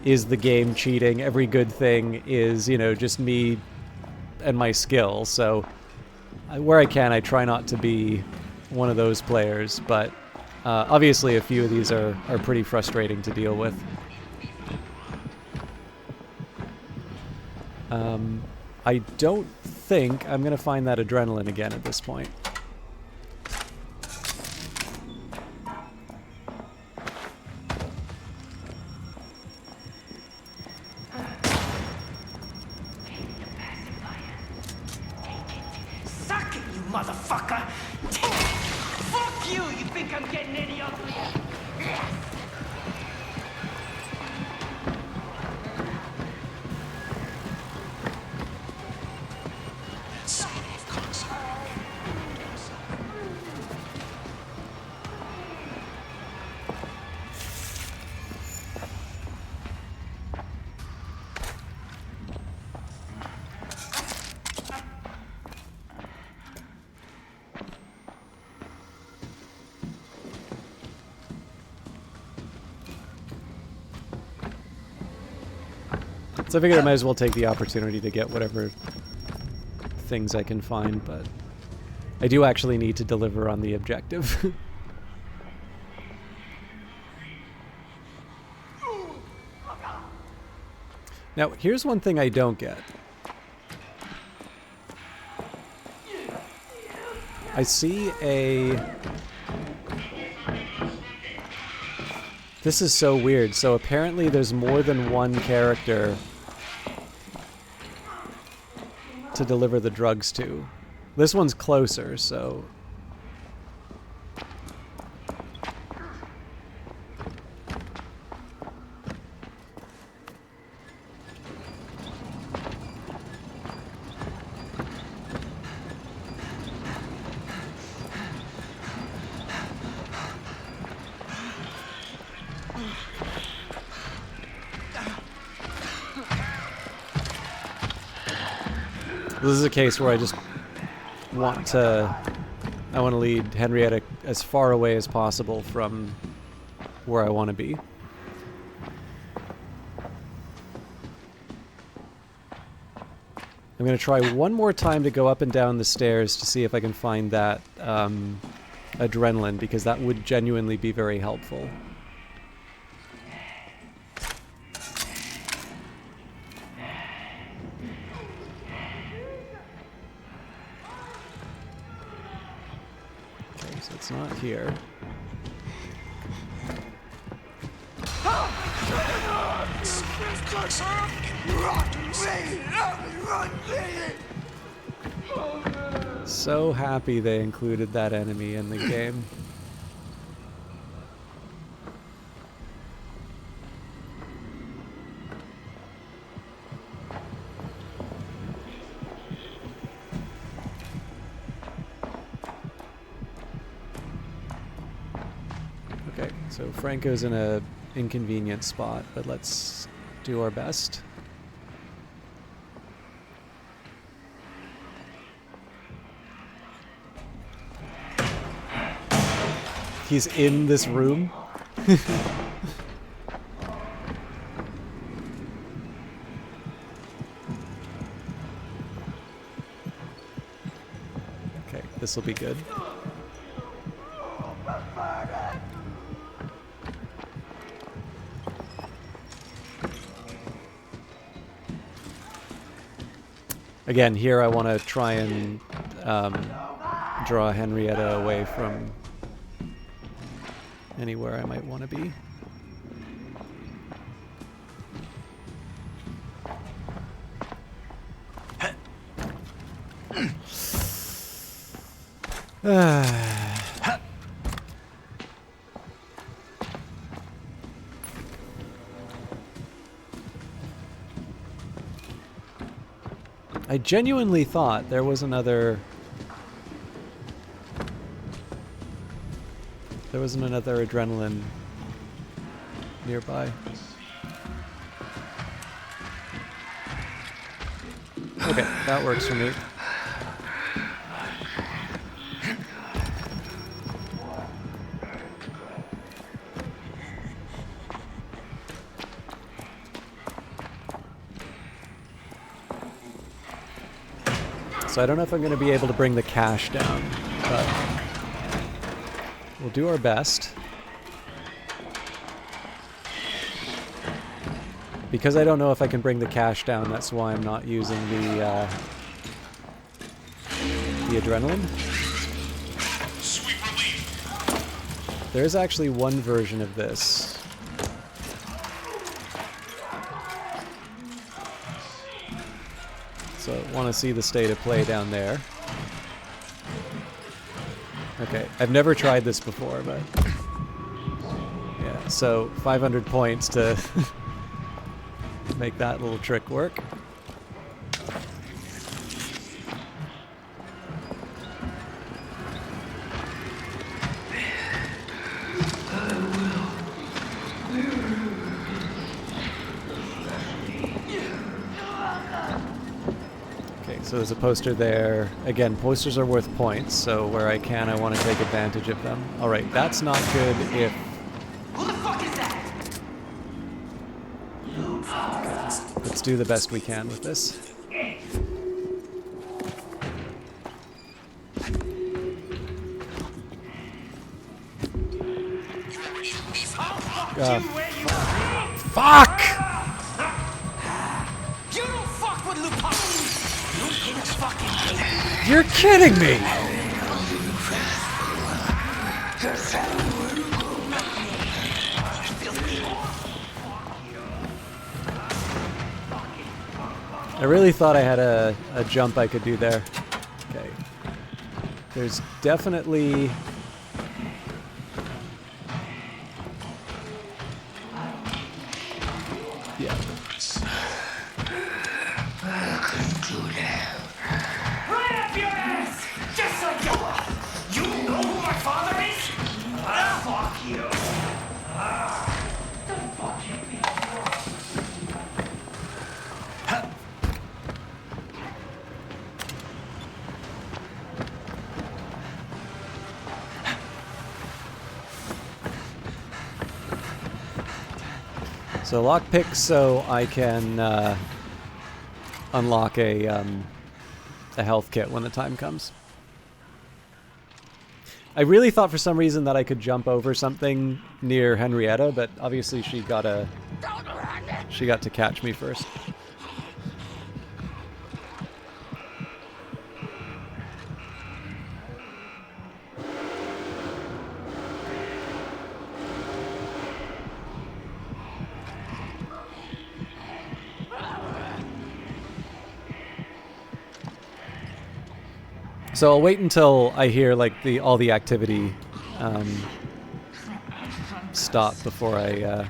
is the game cheating, every good thing is, you know, just me and my skill. So where I can, I try not to be one of those players, but obviously a few of these are pretty frustrating to deal with. I don't think I'm going to find that adrenaline again at this point. Suck it, you motherfucker! Fuck you! You think I'm getting any uglier? So I figured I might as well take the opportunity to get whatever things I can find, but I do actually need to deliver on the objective. Now, here's one thing I don't get. I see a... This is so weird. So apparently there's more than one character to deliver the drugs to. This one's closer, so... This is a case where I just want to... I want to lead Henrietta as far away as possible from where I want to be. I'm going to try one more time to go up and down the stairs to see if I can find that adrenaline, because that would genuinely be very helpful. Okay, so it's not here. So happy they included that enemy in the game. Okay, so Franco's in a inconvenient spot, but let's do our best. He's in this room. Okay, this will be good. Again, here I want to try and draw Henrietta away from anywhere I might want to be. I genuinely thought there was another... There wasn't another adrenaline nearby. Okay, that works for me. So I don't know if I'm going to be able to bring the cash down, but we'll do our best. Because I don't know if I can bring the cash down, that's why I'm not using the adrenaline. Sweet relief. There's actually one version of this. So I want to see the state of play down there. Okay, I've never tried this before, but yeah, so 500 points to make that little trick work. So there's a poster there. Again, posters are worth points, so where I can, I want to take advantage of them. Alright, that's not good if... Who the fuck is that? Let's do the best we can with this. Fuck! You're kidding me! I really thought I had a jump I could do there. Okay. There's definitely... Yeah. Right up your ass! Just like you! You know who my father is? Fuck you! Don't fucking me. So lockpick so I can unlock a health kit when the time comes. I really thought for some reason that I could jump over something near Henrietta, but obviously she got to catch me first. So I'll wait until I hear like all the activity stop before I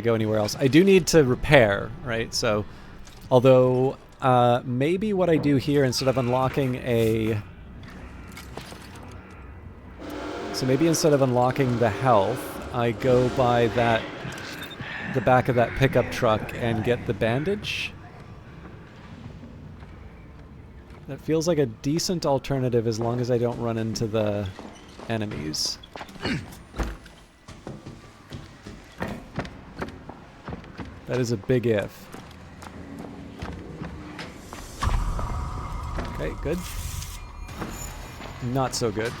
go anywhere else. I do need to repair, right? So although maybe what I do here instead of unlocking the health, I go by the back of that pickup truck and get the bandage. That feels like a decent alternative as long as I don't run into the enemies. That is a big if. Okay, good. Not so good.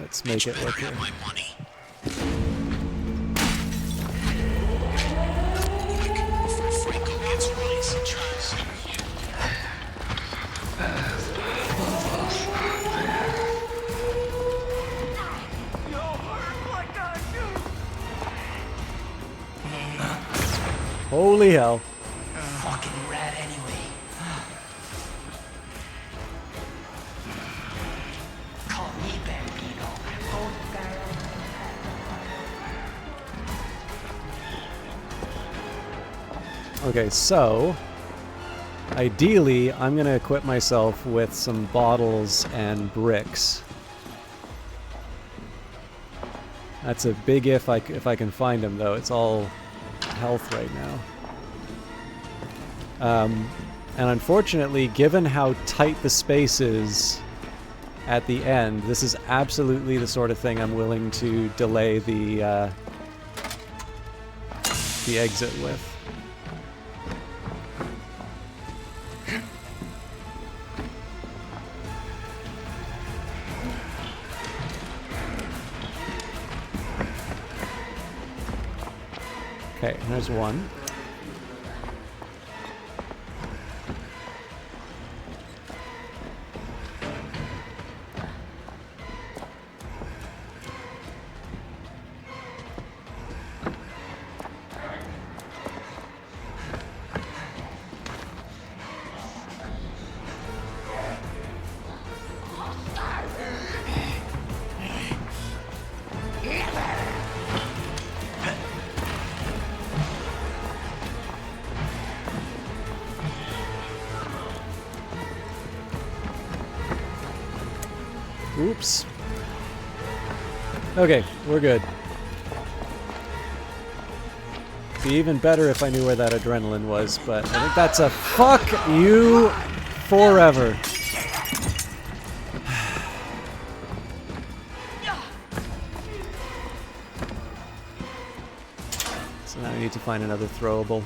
Let's make it look here. Holy hell. Fucking rat anyway. Call me Bambino. Okay, so ideally I'm gonna equip myself with some bottles and bricks. That's a big if I can find them, though. It's all health right now. And unfortunately, given how tight the space is at the end, this is absolutely the sort of thing I'm willing to delay the exit with. Okay, there's one. Oops. Okay, we're good. Be even better if I knew where that adrenaline was, but I think that's a fuck you forever. So now I need to find another throwable.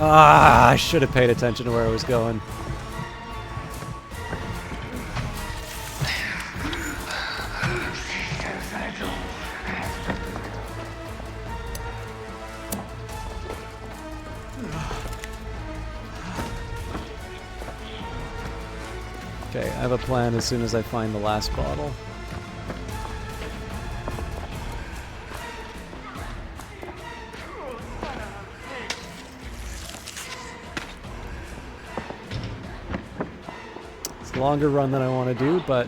Ah, I should have paid attention to where I was going. Okay, I have a plan as soon as I find the last bottle. Longer run than I want to do, but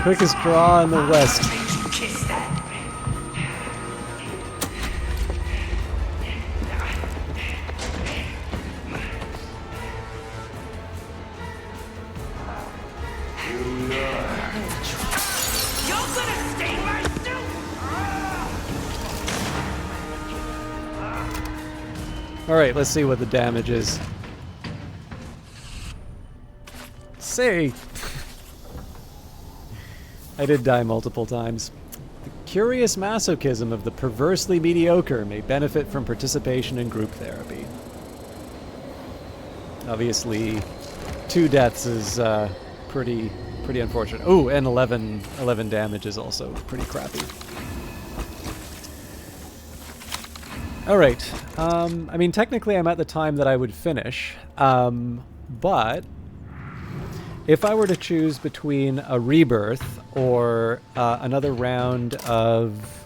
Quickest draw in the West. Kiss that. You're gonna sting my suit! All right, let's see what the damage is. See, I did die multiple times. The curious masochism of the perversely mediocre may benefit from participation in group therapy. Obviously, 2 deaths is pretty unfortunate. Oh, and 11 damage is also pretty crappy. All right. I mean, technically, I'm at the time that I would finish, but if I were to choose between a rebirth or another round of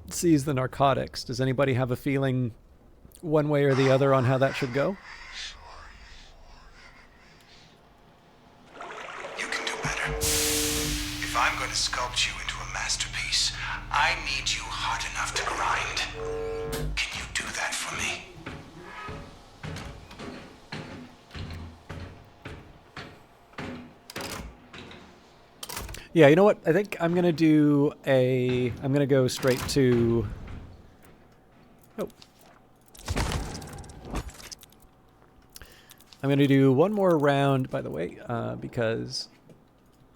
seize the narcotics, does anybody have a feeling one way or the other on how that should go? You can do better. If I'm going to sculpt you into a masterpiece, I need you hard enough to grind. Can you do that for me? Yeah, you know what? I think I'm gonna do I'm gonna go straight to. Oh. I'm gonna do one more round, by the way, because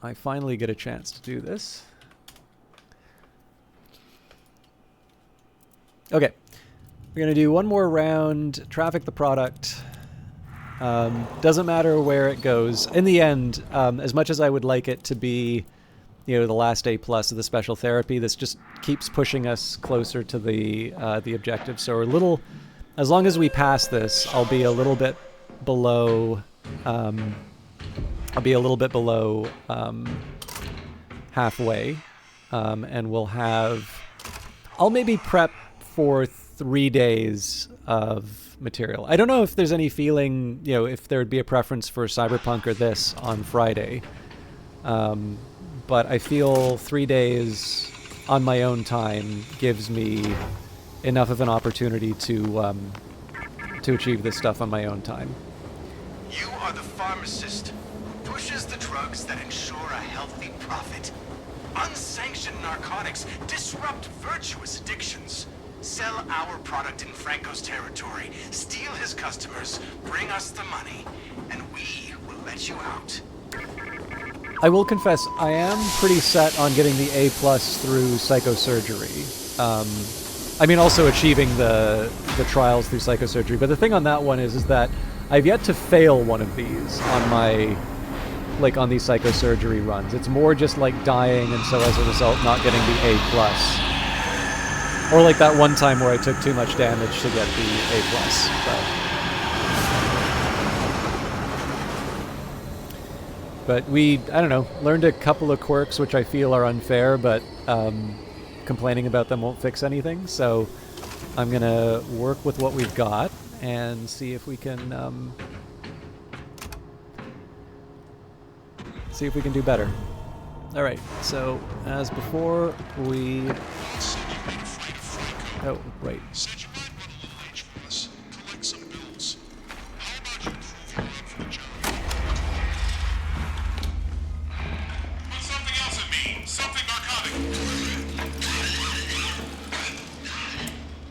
I finally get a chance to do this. Okay, we're gonna do one more round. Traffic the product. Doesn't matter where it goes. In the end, as much as I would like it to be, the last A+ of the special therapy, this just keeps pushing us closer to the objective. So we're a little, as long as we pass this, I'll be a little bit below. I'll be a little bit below halfway, and we'll have. I'll maybe prep for 3 days of material. I don't know if there's any feeling, if there would be a preference for Cyberpunk or this on Friday. But I feel 3 days on my own time gives me enough of an opportunity to achieve this stuff on my own time. You are the pharmacist who pushes the drugs that ensure a healthy profit. Unsanctioned narcotics disrupt virtuous addictions. Sell our product in Franco's territory, steal his customers, bring us the money, and we will let you out. I will confess, I am pretty set on getting the A+ through psychosurgery. I mean, also achieving the trials through psychosurgery. But the thing on that one is that I've yet to fail one of these on my, on these psychosurgery runs. It's more just like dying, and so as a result, not getting the A+. Or like that one time where I took too much damage to get the A+. But I don't know, learned a couple of quirks which I feel are unfair, but complaining about them won't fix anything. So I'm going to work with what we've got and see if we can do better. All right, so as before, we... Oh, wait. Said you might run a little H for us. Collect some bills. How about you prove your love for Jager? Put something else in me. Something narcotic.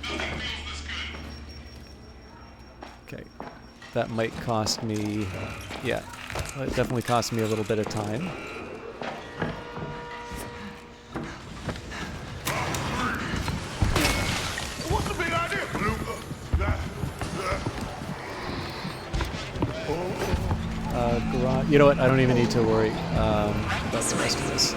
Nothing feels this good. Okay, that might cost me... Yeah, it definitely cost me a little bit of time. You know what? I don't even need to worry about the rest of this.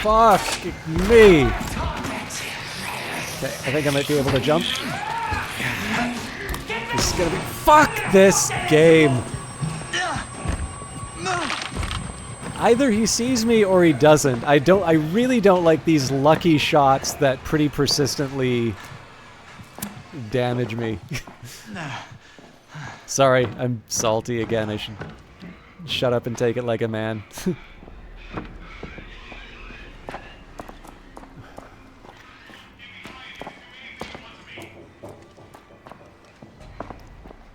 Fuck me. Okay, I think I might be able to jump. This is gonna be. Fuck this game. Either he sees me or he doesn't. I really don't like these lucky shots that pretty persistently damage me. Sorry, I'm salty again. I should shut up and take it like a man.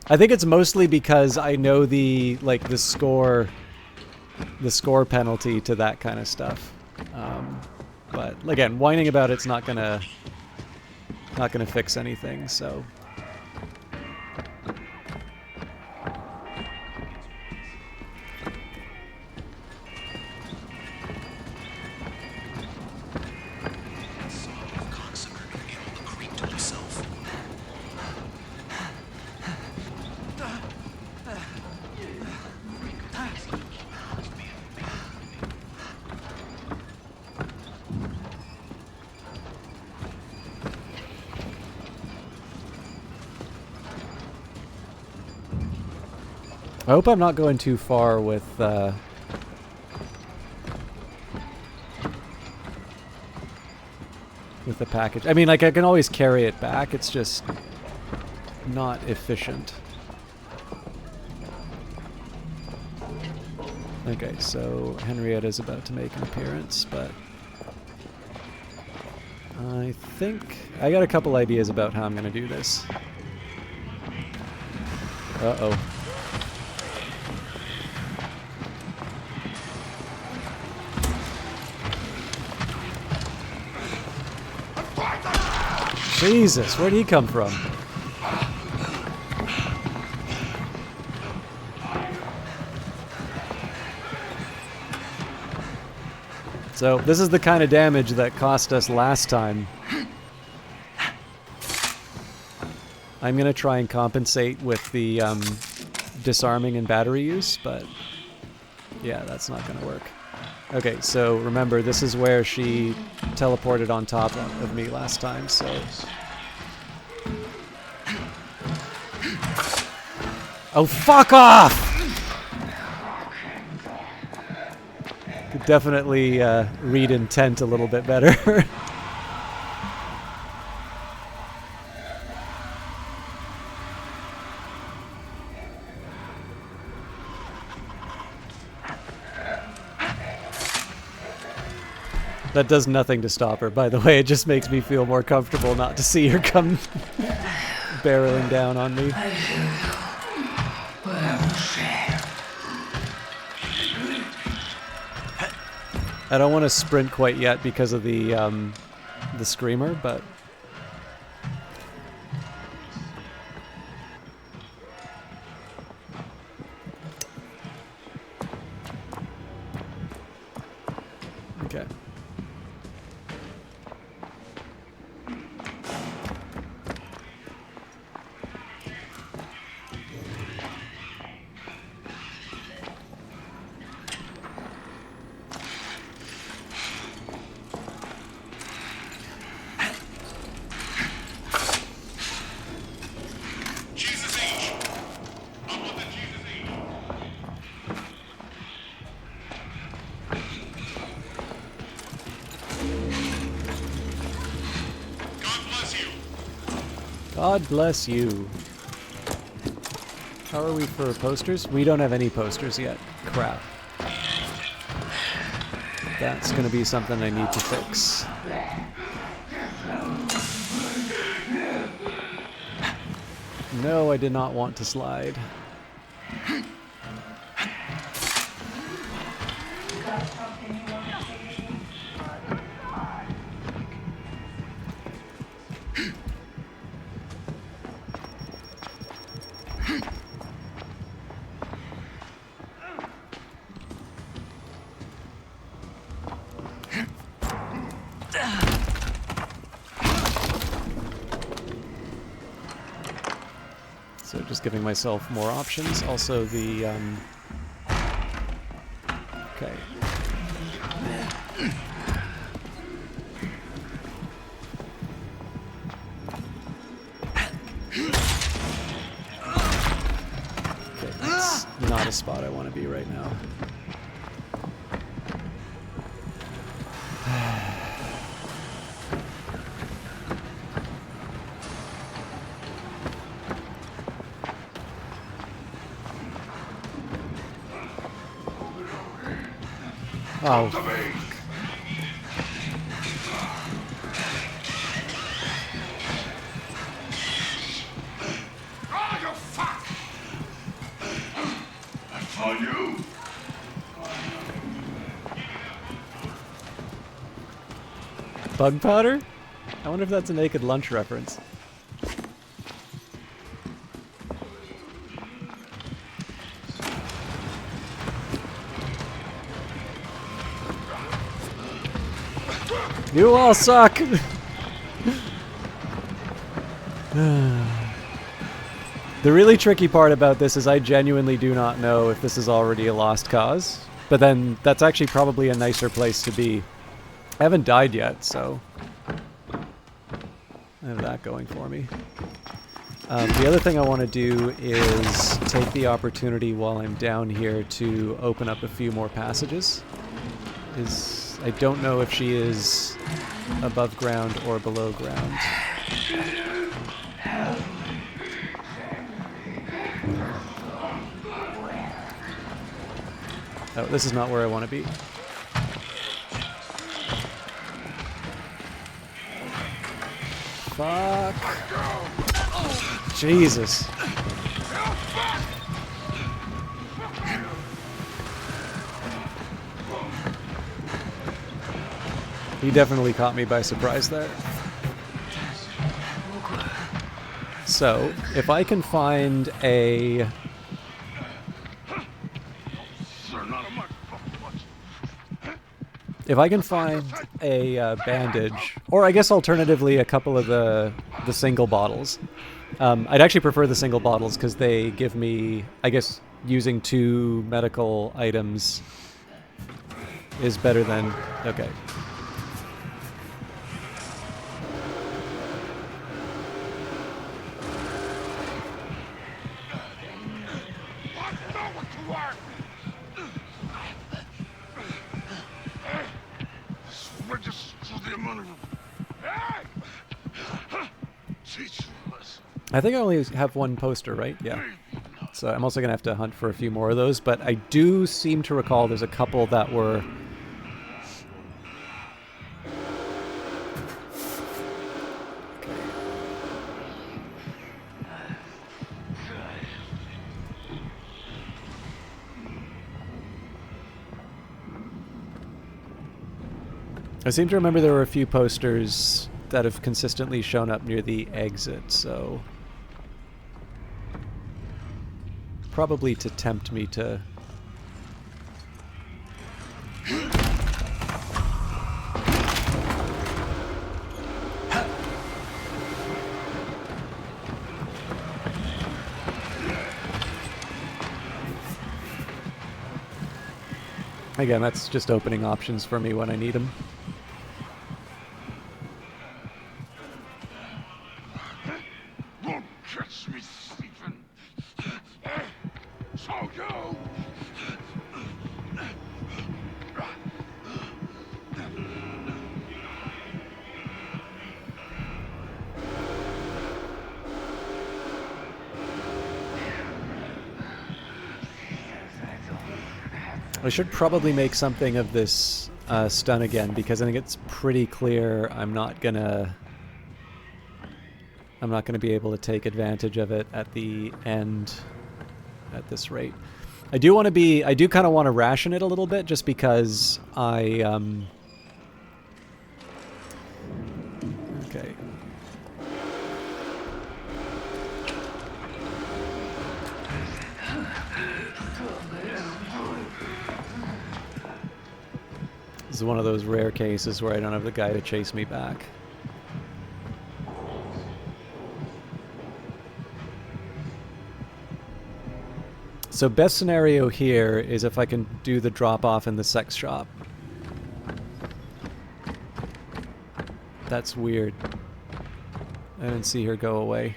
I think it's mostly because I know the score penalty to that kind of stuff. But again, whining about it's not gonna fix anything. So. I hope I'm not going too far with the package. I mean, like, I can always carry it back. It's just not efficient. Okay, so Henrietta's about to make an appearance, but I think I got a couple ideas about how I'm going to do this. Uh-oh. Jesus, where'd he come from? So, this is the kind of damage that cost us last time. I'm gonna try and compensate with the disarming and battery use, but yeah, that's not gonna work. Okay, so remember, this is where she teleported on top of me last time, so... Oh, fuck off! Could definitely read intent a little bit better. That does nothing to stop her, by the way. It just makes me feel more comfortable not to see her come barreling down on me. I don't want to sprint quite yet because of the screamer, but... Okay. God bless you. How are we for posters? We don't have any posters yet. Crap. That's gonna be something I need to fix. No, I did not want to slide. So just giving myself more options. Also the, okay. spot I want to be right now. Oh. Oh, you fuck! I found you. Bug powder? I wonder if that's a Naked Lunch reference. You all suck! The really tricky part about this is I genuinely do not know if this is already a lost cause. But then that's actually probably a nicer place to be. I haven't died yet, so I have that going for me. The other thing I want to do is take the opportunity while I'm down here to open up a few more passages. I don't know if she is above ground or below ground. Oh, this is not where I want to be. Fuck. Jesus. He definitely caught me by surprise there. So, if I can find a... If I can find a bandage, or I guess alternatively a couple of the single bottles. I'd actually prefer the single bottles because they give me, I guess, using 2 medical items is better than... Okay. I think I only have 1 poster, right? Yeah. So I'm also going to have to hunt for a few more of those, but I do seem to recall there's a couple that were... I seem to remember there were a few posters that have consistently shown up near the exit, so... Probably to tempt me to... Again, that's just opening options for me when I need them. Won't catch me sleeping. So go. I should probably make something of this stun again, because I think it's pretty clear I'm not gonna be able to take advantage of it at the end at this rate. I do kind of want to ration it a little bit, just because I okay. This is one of those rare cases where I don't have the guy to chase me back. So best scenario here is if I can do the drop-off in the sex shop. That's weird. I didn't see her go away.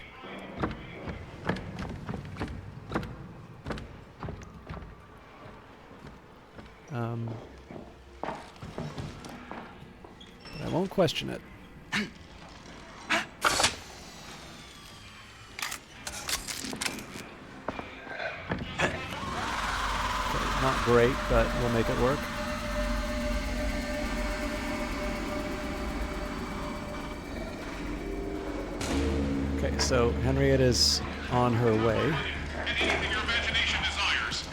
I won't question it. Okay, not great, but we'll make it work. Okay, so Henrietta's on her way. Anything your imagination desires.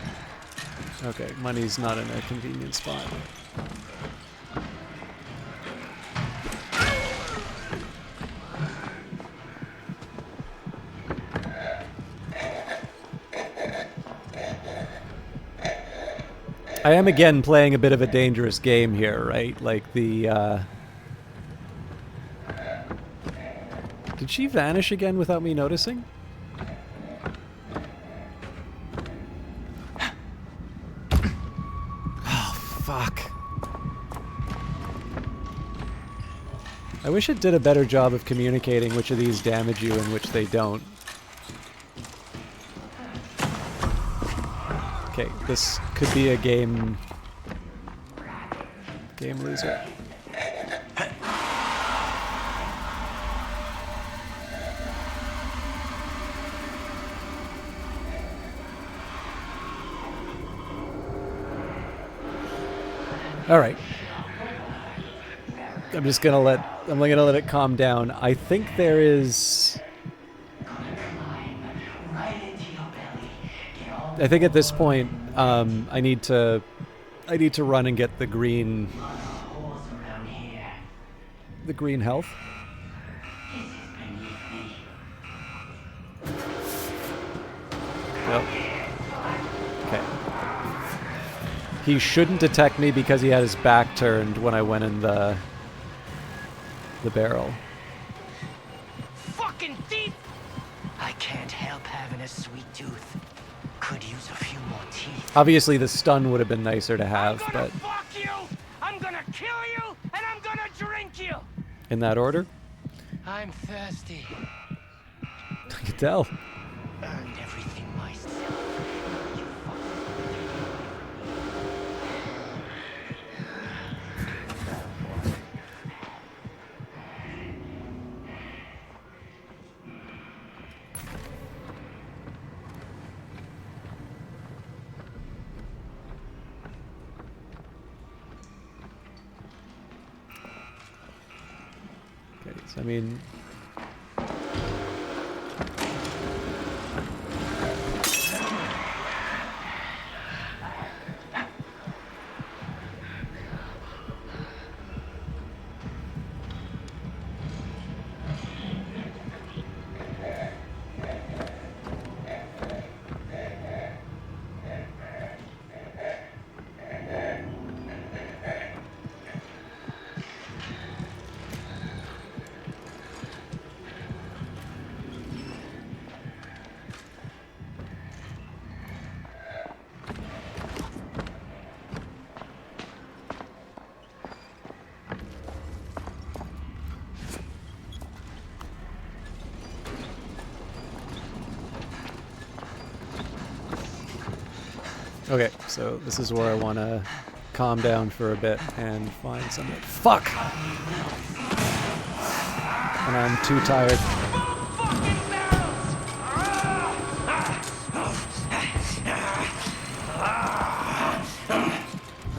Okay, money's not in a convenient spot. I am again playing a bit of a dangerous game here, right? Like the, Did she vanish again without me noticing? Oh, fuck. I wish it did a better job of communicating which of these damage you and which they don't. Okay, this could be a game loser. All right. I'm gonna let it calm down. I think there is. I think at this point, I need to run and get the green health. Yep. Okay. He shouldn't detect me because he had his back turned when I went in the barrel. Fucking thief! I can't help having a sweet tooth. Could use a few more teeth. Obviously, the stun would have been nicer to have, I'm gonna but fuck you! I'm gonna kill you! And I'm gonna drink you! in that order, I'm thirsty. I can tell. Earned everything myself. You fuck. Okay, so I mean. Okay, so this is where I want to calm down for a bit and find some. Fuck! And I'm too tired.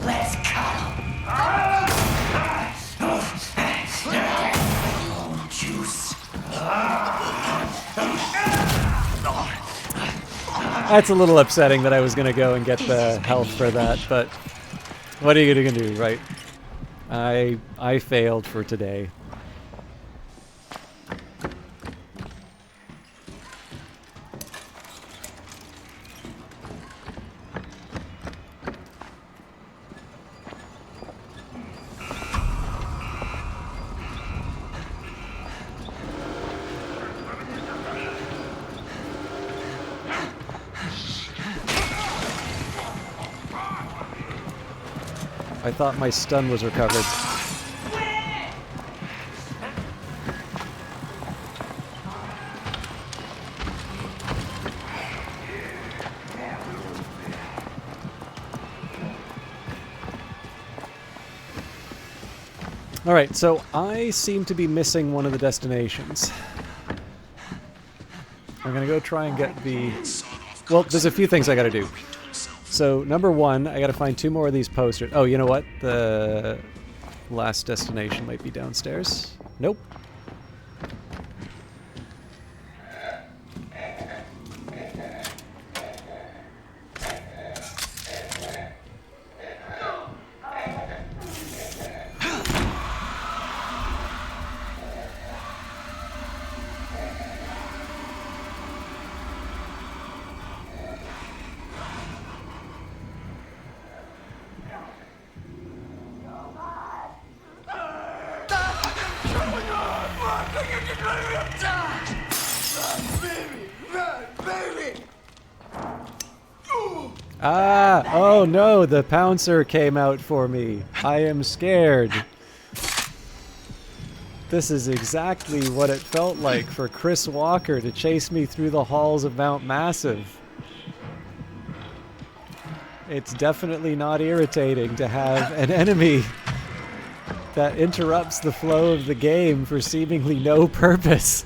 Let's go. Juice. That's a little upsetting that I was going to go and get the health for that, but what are you going to do, right? I failed for today. I thought my stun was recovered. Alright, so I seem to be missing one of the destinations. I'm gonna go try and get the... Well, there's a few things I gotta do. So, number one, I gotta find 2 more of these posters. Oh, you know what? The last destination might be downstairs. Nope. Ah! Oh no, the pouncer came out for me. I am scared. This is exactly what it felt like for Chris Walker to chase me through the halls of Mount Massive. It's definitely not irritating to have an enemy that interrupts the flow of the game for seemingly no purpose.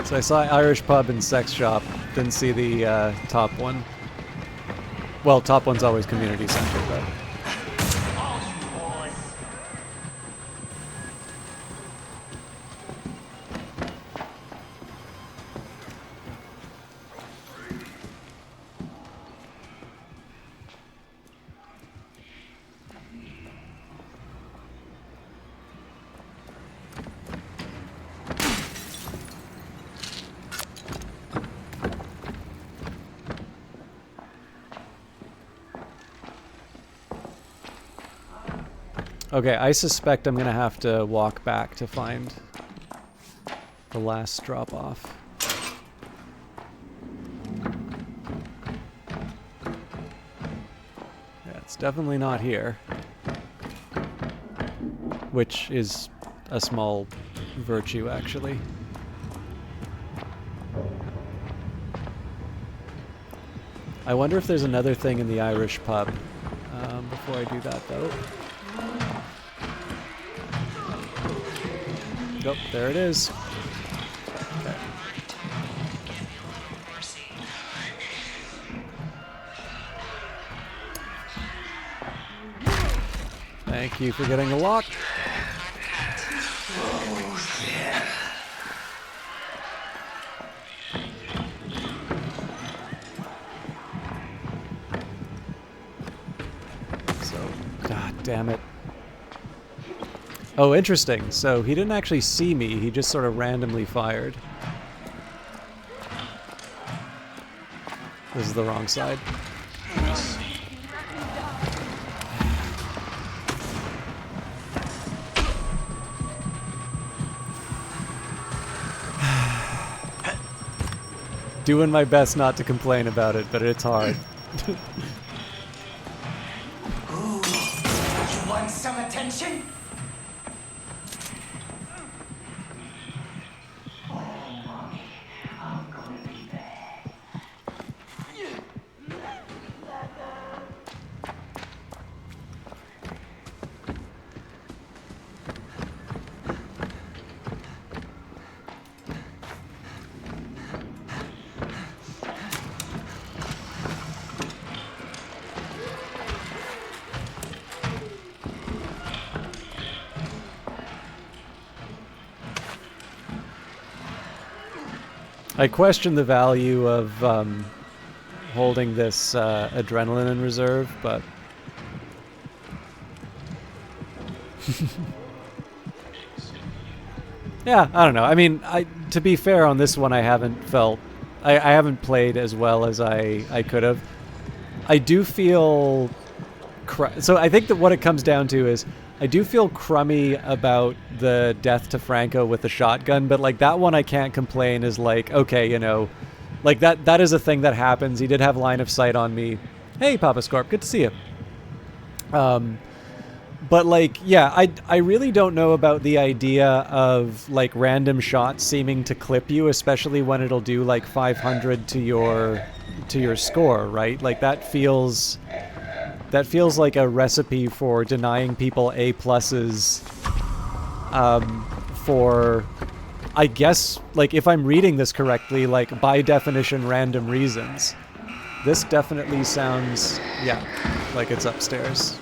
So I saw Irish pub and sex shop. Didn't see the top one. Well, top one's always community center, but... Okay, I suspect I'm gonna have to walk back to find the last drop-off. Yeah, it's definitely not here. Which is a small virtue, actually. I wonder if there's another thing in the Irish pub. Before I do that, though. Nope, there it is. Okay. Thank you for getting the lock. So, god damn it. Oh, interesting. So he didn't actually see me, he just sort of randomly fired. This is the wrong side. Doing my best not to complain about it, but it's hard. Ooh, you want some attention? I question the value of holding this adrenaline in reserve, but... yeah, I don't know. I mean, to be fair on this one, I haven't felt... I haven't played as well as I could have. I do feel... So I think that what it comes down to is I do feel crummy about the death to Franco with the shotgun, but like that one I can't complain is like, okay, you know, Like, that is a thing that happens. He did have line of sight on me. Hey, Papa Scorp, good to see you. But, like, yeah, I really don't know about the idea of, like, random shots seeming to clip you, especially when it'll do, like, 500 to your score, right? Like, that feels like a recipe for denying people A+s, for, I guess, like, if I'm reading this correctly, like, by definition, random reasons. This definitely sounds, yeah, like it's upstairs.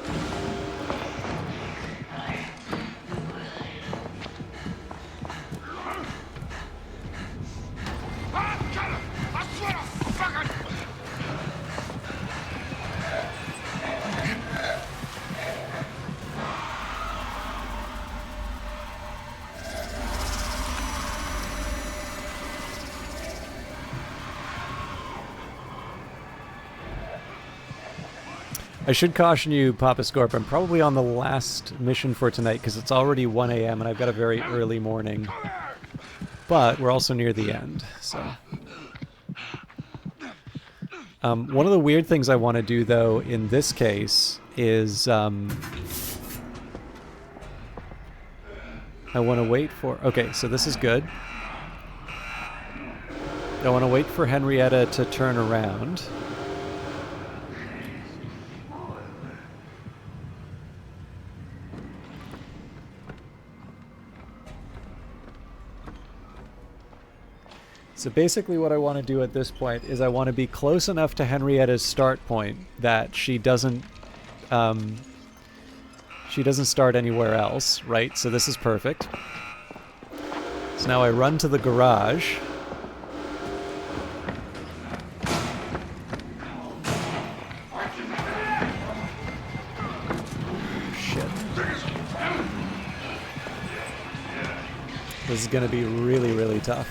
I should caution you, Papa Scorp, I'm probably on the last mission for tonight because it's already 1 a.m. and I've got a very early morning. But we're also near the end, so... one of the weird things I want to do, though, in this case is... I want to wait for... Okay, so this is good. I want to wait for Henrietta to turn around. So basically what I want to do at this point is I want to be close enough to Henrietta's start point that she doesn't start anywhere else, right? So this is perfect. So now I run to the garage. Shit. This is going to be really, really tough.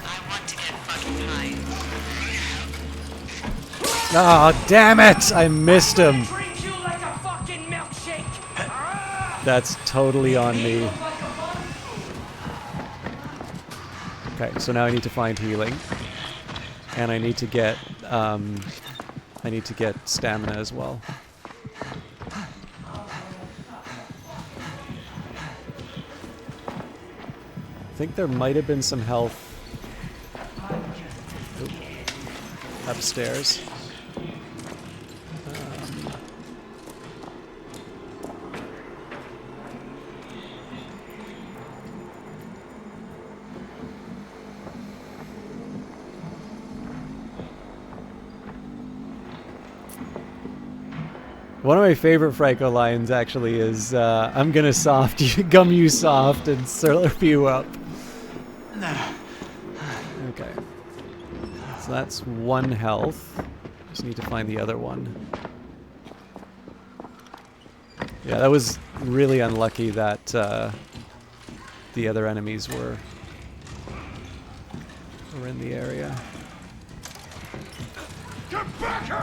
Oh, damn it! I missed him. That's totally on me. Okay, so now I need to find healing, and I need to get stamina as well. I think there might have been some health upstairs. One of my favorite Franco lines actually is, I'm gonna soft you, gum you soft and slurp you up. Okay. So that's 1 health. Just need to find the other one. Yeah, that was really unlucky that the other enemies were in the area. Get back here!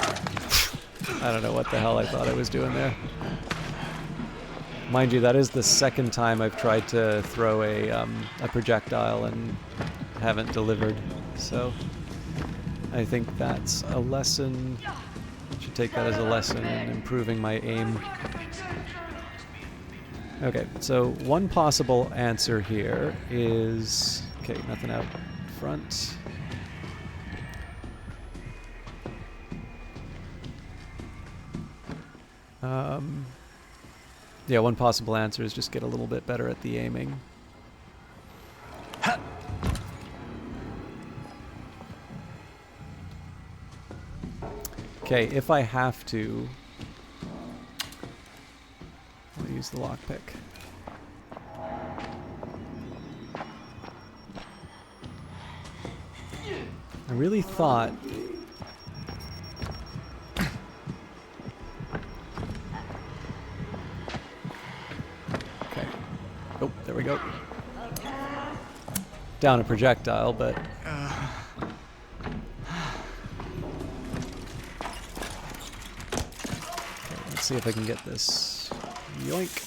I don't know what the hell I thought I was doing there. Mind you, that is the second time I've tried to throw a projectile and haven't delivered. So I think that's a lesson. Should take that as a lesson in improving my aim. Okay, so one possible answer here is... Okay, nothing out front. Yeah, one possible answer is just get a little bit better at the aiming. Okay, if I have to, I'll use the lockpick. I really thought... Oh, there we go. Down a projectile, but... Okay, let's see if I can get this. Yoink.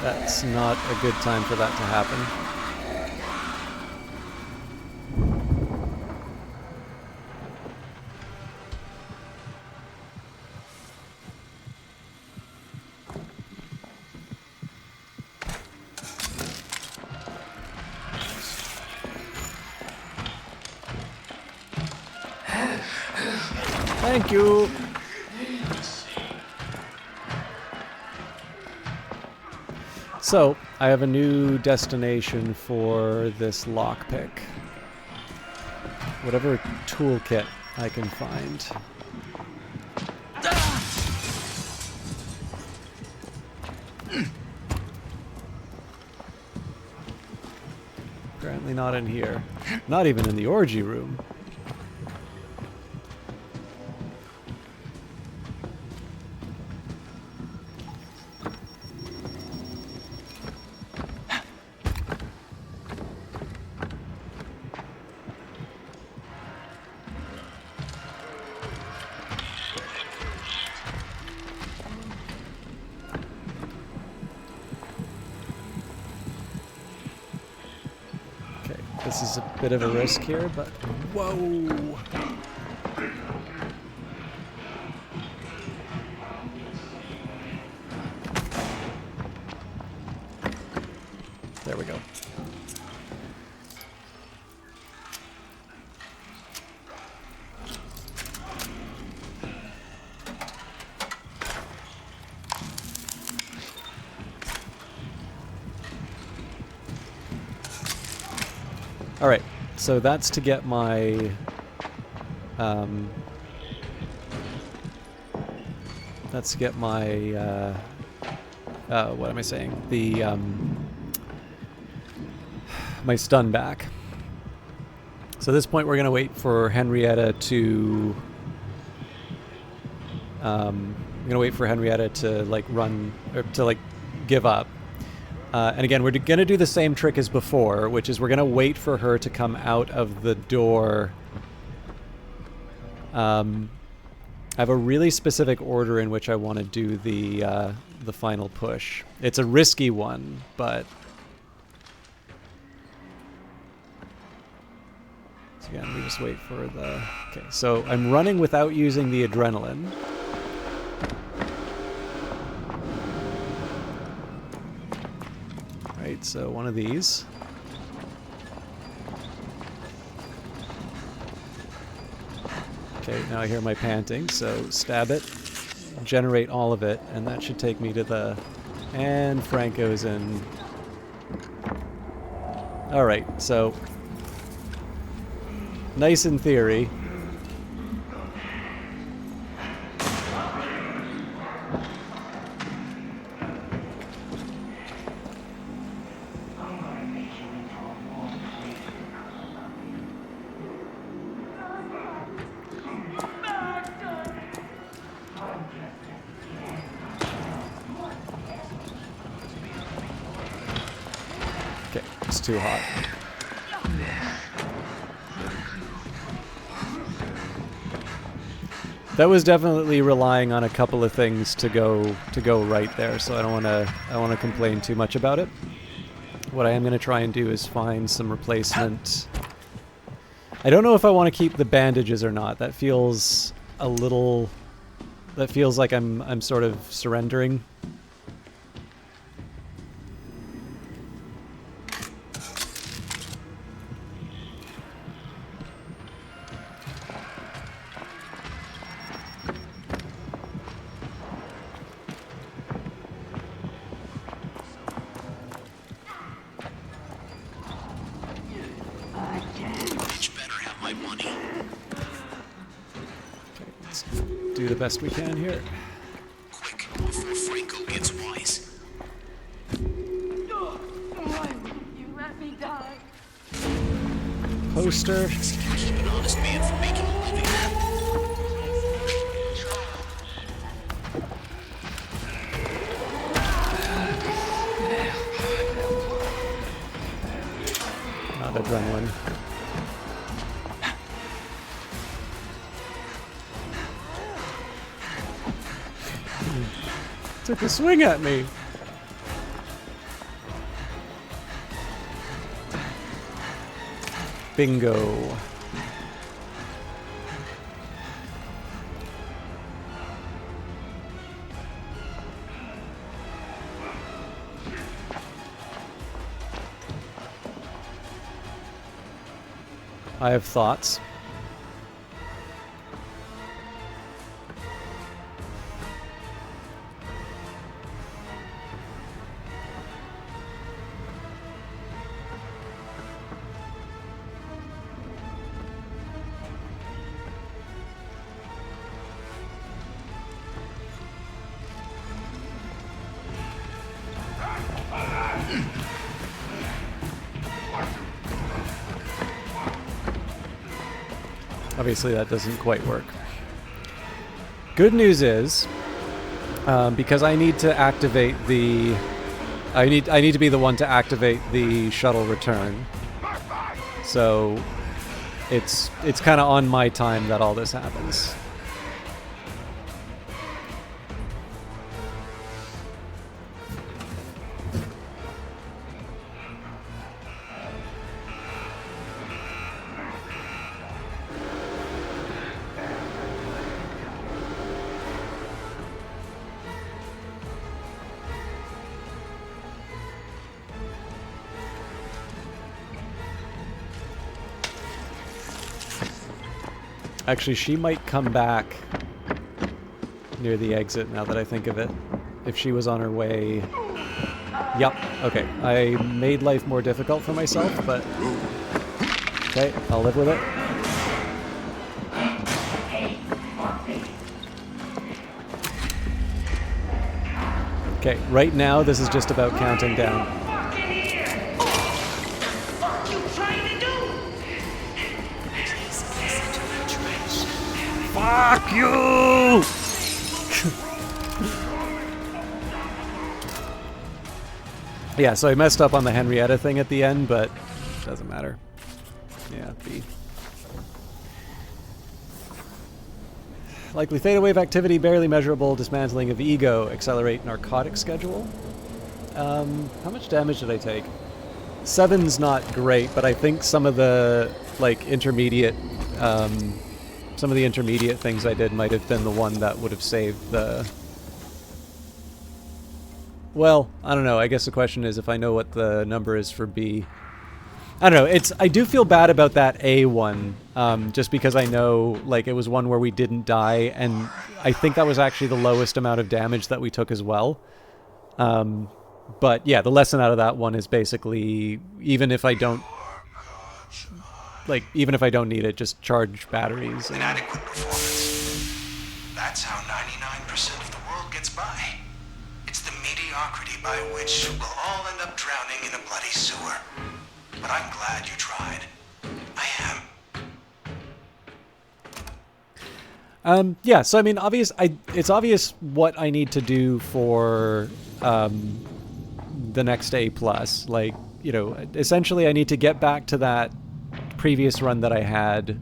That's not a good time for that to happen. Thank you. So, I have a new destination for this lockpick. Whatever toolkit I can find. Apparently not in here. Not even in the orgy room. This is a bit of a risk here, but whoa! There we go. All right, so that's to get my what am I saying? The my stun back. So at this point, we're gonna wait for Henrietta to like run or to like give up. And again, we're going to do the same trick as before, which is we're going to wait for her to come out of the door. I have a really specific order in which I want to do the final push. It's a risky one, but... So again, we just wait for the... Okay, so I'm running without using the adrenaline. Right, so one of these. Okay, now I hear my panting, so stab it, generate all of it, and that should take me to the... And Franco's in. Alright, so... Nice in theory. Too hot. That was definitely relying on a couple of things to go right there, so I don't want to complain too much about it. What I am going to try and do is find some replacement. I don't know if I want to keep the bandages or not. That feels a little. That feels like I'm sort of surrendering. Do the best we can here. Quick, before Franco gets wise. Why wouldn't you let me die? Poster. Keep an honest man from making a living. Not adrenaline. Took a swing at me. Bingo. I have thoughts. Obviously that doesn't quite work. Good news is, because I need to activate the... I need to be the one to activate the shuttle return. So it's kind of on my time that all this happens. Actually, she might come back near the exit now that I think of it. If she was on her way... Yep, okay. I made life more difficult for myself, but... Okay, I'll live with it. Okay, right now this is just about counting down. Fuck you! Yeah, so I messed up on the Henrietta thing at the end, but doesn't matter. Yeah, B. Likely theta wave activity, barely measurable, dismantling of ego, accelerate narcotic schedule. How much damage did I take? 7's not great, but I think some of the, like, intermediate, some of the intermediate things I did might have been the one that would have saved the... Well, I don't know. I guess the question is if I know what the number is for B. I don't know. I do feel bad about that A one, just because I know, like, it was one where we didn't die, and I think that was actually the lowest amount of damage that we took as well. But yeah, the lesson out of that one is basically, even if I don't need it, just charge batteries. Inadequate performance. That's how 99% of the world gets by. It's the mediocrity by which we'll all end up drowning in a bloody sewer. But I'm glad you tried. I am. Yeah, so I mean, it's obvious what I need to do for the next A+. Like, you know, essentially I need to get back to that previous run that I had,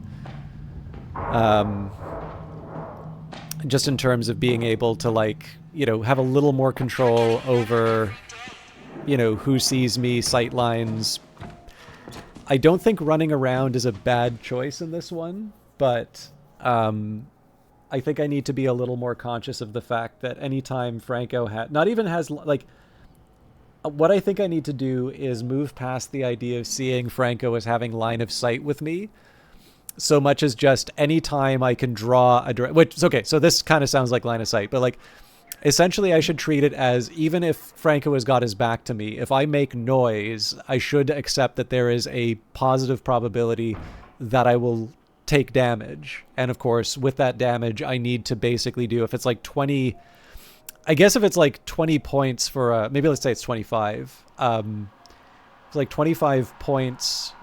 just in terms of being able to, like, you know, have a little more control over, you know, who sees me, sight lines. I don't think running around is a bad choice in this one, but I think I need to be a little more conscious of the fact that anytime Franco has, like, what I think I need to do is move past the idea of seeing Franco as having line of sight with me, so much as just anytime I can draw a direct, which is okay. So this kind of sounds like line of sight, but like, essentially I should treat it as, even if Franco has got his back to me, if I make noise, I should accept that there is a positive probability that I will take damage. And of course, with that damage, I need to basically do, if it's like 20, I guess if it's like 20 points for maybe let's say it's 25. It's like 25 points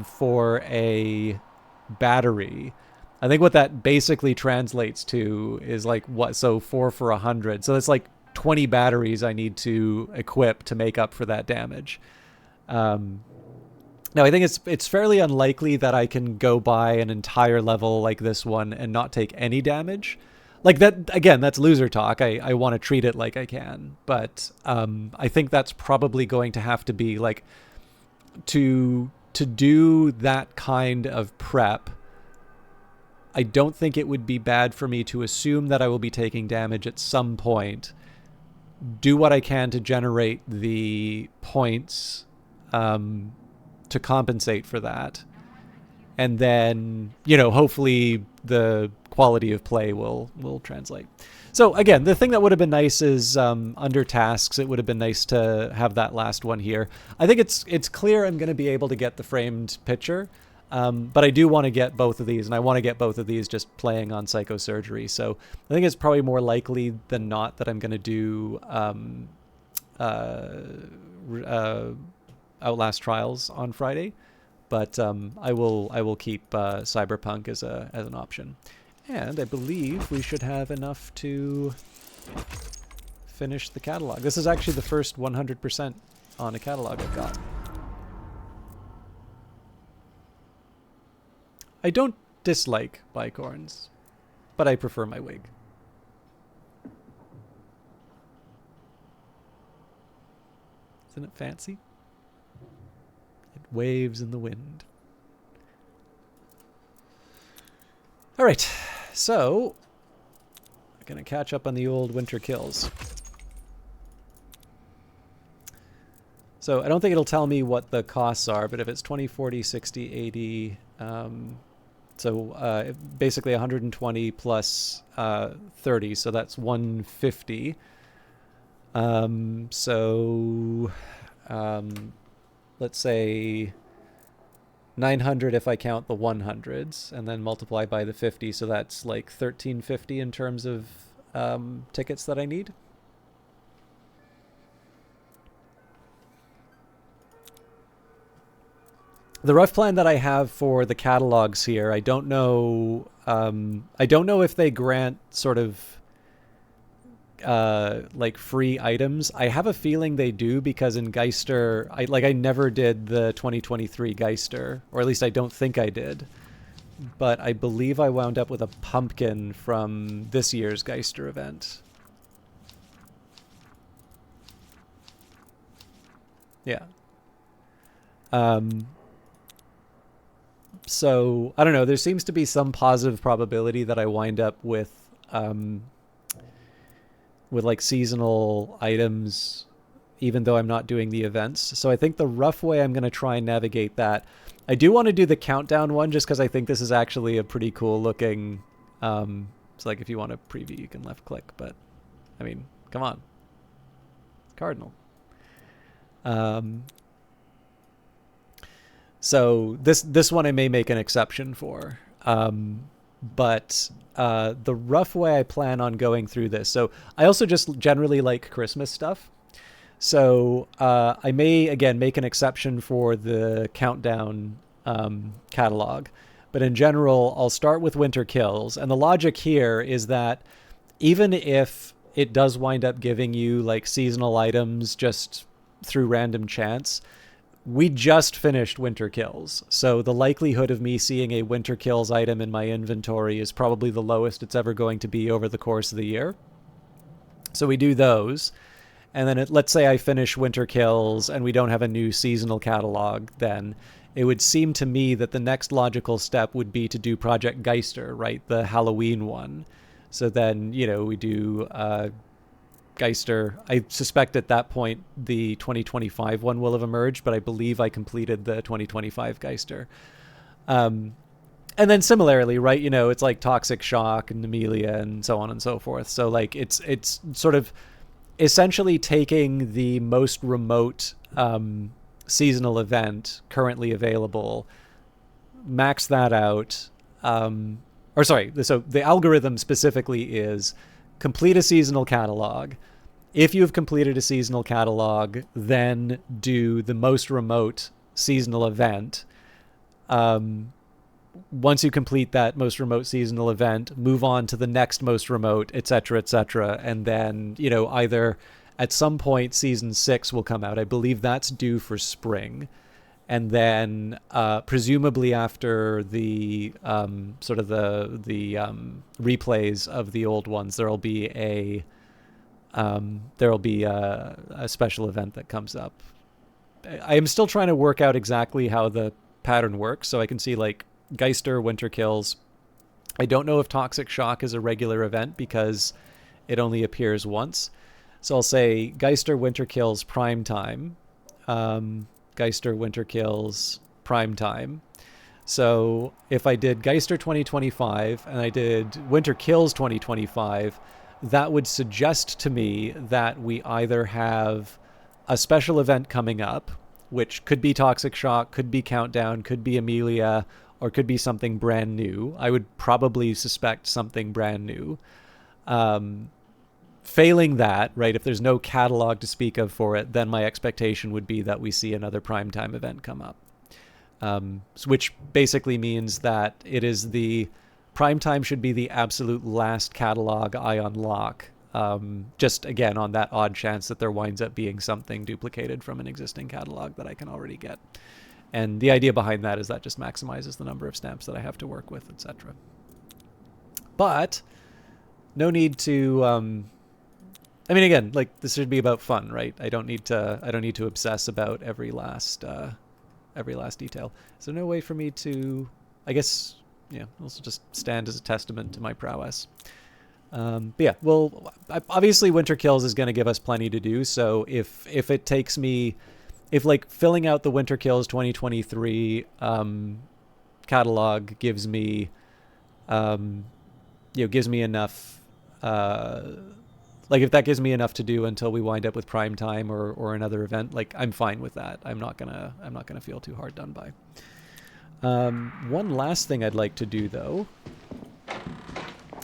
for a battery. I think what that basically translates to is like what? So 4 for 100. So it's like 20 batteries I need to equip to make up for that damage. Now I think it's fairly unlikely that I can go by an entire level like this one and not take any damage. Like that, again, that's loser talk. I want to treat it like I can, but I think that's probably going to have to be like, to to do that kind of prep, I don't think it would be bad for me to assume that I will be taking damage at some point, do what I can to generate the points to compensate for that, and then, you know, hopefully the quality of play will translate. So again, the thing that would have been nice is under tasks, it would have been nice to have that last one here. I think it's clear I'm going to be able to get the framed picture, but I do want to get both of these, and I want to get both of these just playing on psychosurgery. So I think it's probably more likely than not that I'm going to do Outlast Trials on Friday, but I will keep Cyberpunk as an option. And I believe we should have enough to finish the catalog. This is actually the first 100% on a catalog I've got. I don't dislike bicorns, but I prefer my wig. Isn't it fancy? It waves in the wind. All right, so I'm gonna catch up on the old winter kills. So I don't think it'll tell me what the costs are, but if it's 20, 40, 60, 80, basically 120 plus 30, so that's 150. Let's say 900 if I count the 100s, and then multiply by the 50, so that's like 1350 in terms of tickets that I need. The rough plan that I have for the catalogs here, I don't know if they grant sort of like free items. I have a feeling they do, because in Geister, I never did the 2023 Geister, or at least I don't think I did, but I believe I wound up with a pumpkin from this year's Geister event. Yeah. So I don't know, there seems to be some positive probability that I wind up with like seasonal items, even though I'm not doing the events. So I think the rough way I'm going to try and navigate that, I do want to do the countdown one, just because I think this is actually a pretty cool looking, it's like if you want to preview, you can left click, but I mean, come on. Cardinal. So this one I may make an exception for. But the rough way I plan on going through this. So I also just generally like Christmas stuff. So I may, again, make an exception for the countdown catalog. But in general, I'll start with Winter Kills. And the logic here is that even if it does wind up giving you like seasonal items just through random chance, we just finished Winter Kills, so the likelihood of me seeing a Winter Kills item in my inventory is probably the lowest it's ever going to be over the course of the year. So we do those, and then let's say I finish Winter Kills and we don't have a new seasonal catalog, then it would seem to me that the next logical step would be to do Project Geister, right? The Halloween one. So then, you know, we do Geister. I suspect at that point the 2025 one will have emerged, but I believe I completed the 2025 Geister. And then similarly, right, you know, it's like Toxic Shock and Amelia and so on and so forth. So like it's sort of essentially taking the most remote seasonal event currently available, max that out. So the algorithm specifically is complete a seasonal catalog. If you've completed a seasonal catalog, then do the most remote seasonal event. Once you complete that most remote seasonal event, move on to the next most remote, etc., etc. And then, you know, either at some point season 6 will come out. I believe that's due for spring. And then presumably after the sort of the replays of the old ones, there'll be a special event that comes up. I am still trying to work out exactly how the pattern works. So I can see like Geister, Winter Kills. I don't know if Toxic Shock is a regular event because it only appears once. So I'll say Geister, Winter Kills, Prime Time. Geister, Winter Kills, Prime Time. So if I did Geister 2025 and I did Winter Kills 2025, that would suggest to me that we either have a special event coming up, which could be Toxic Shock, could be Countdown, could be Amelia, or could be something brand new. I would probably suspect something brand new. Failing that, right, if there's no catalog to speak of for it, then my expectation would be that we see another primetime event come up. Which basically means that it is the primetime should be the absolute last catalog I unlock. Just again, on that odd chance that there winds up being something duplicated from an existing catalog that I can already get. And the idea behind that is that just maximizes the number of stamps that I have to work with, etc. But no need to, I mean, again, like this should be about fun, right? I don't need to obsess about every last detail. So no way for me to, I guess, yeah, also just stand as a testament to my prowess. But yeah, well, obviously Winter Kills is going to give us plenty to do. So if it takes me, if like filling out the Winter Kills 2023 catalog gives me, gives me enough, like if that gives me enough to do until we wind up with Prime Time or another event, like I'm fine with that. I'm not gonna feel too hard done by. One last thing I'd like to do though.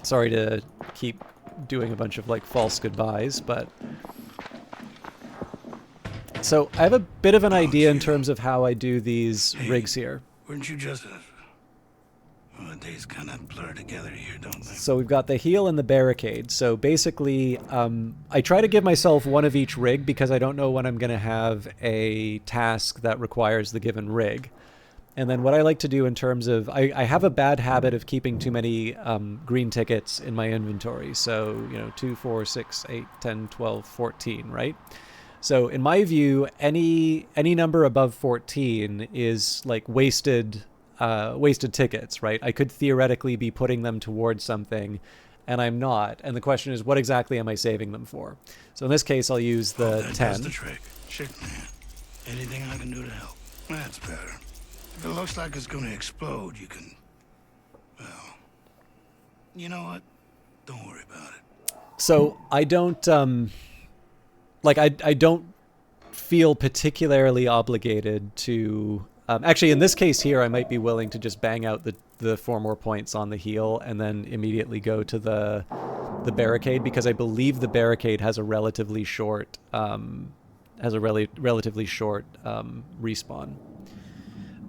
Sorry to keep doing a bunch of like false goodbyes, but so I have a bit of an idea in terms of how I do these rigs here. Weren't you just well, the days kind of blur together here, don't they? So we've got the heal and the barricade. So basically, I try to give myself one of each rig because I don't know when I'm going to have a task that requires the given rig. And then what I like to do in terms of, I have a bad habit of keeping too many green tickets in my inventory. So, 2, 4, 6, 8, 10, 12, 14, right? So in my view, any number above 14 is like wasted tickets, right? I could theoretically be putting them towards something and I'm not. And the question is, what exactly am I saving them for? So in this case, I'll use the 10. That's the trick. Shit, man. Anything I can do to help. That's better. If it looks like it's going to explode, you can... Well... You know what? Don't worry about it. So I don't... I don't feel particularly obligated to... actually, in this case here, I might be willing to just bang out the 4 more points on the heal and then immediately go to the barricade, because I believe the barricade has a relatively short... relatively short respawn.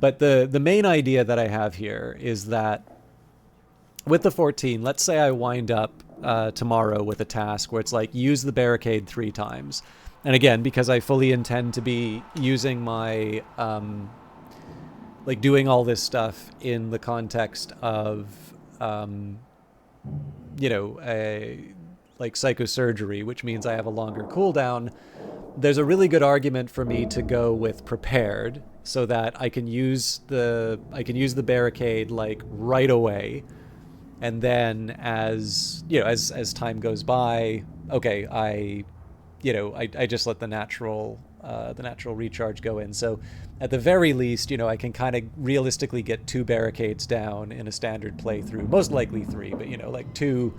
But the main idea that I have here is that with the 14, let's say I wind up tomorrow with a task where it's like, use the barricade 3 times. And again, because I fully intend to be using my, like doing all this stuff in the context of, like psychosurgery, which means I have a longer cooldown, there's a really good argument for me to go with prepared, so that I can use the barricade like right away, and then as time goes by, okay, I just let the natural recharge go in. So at the very least, I can kind of realistically get 2 barricades down in a standard playthrough, most likely 3, but like two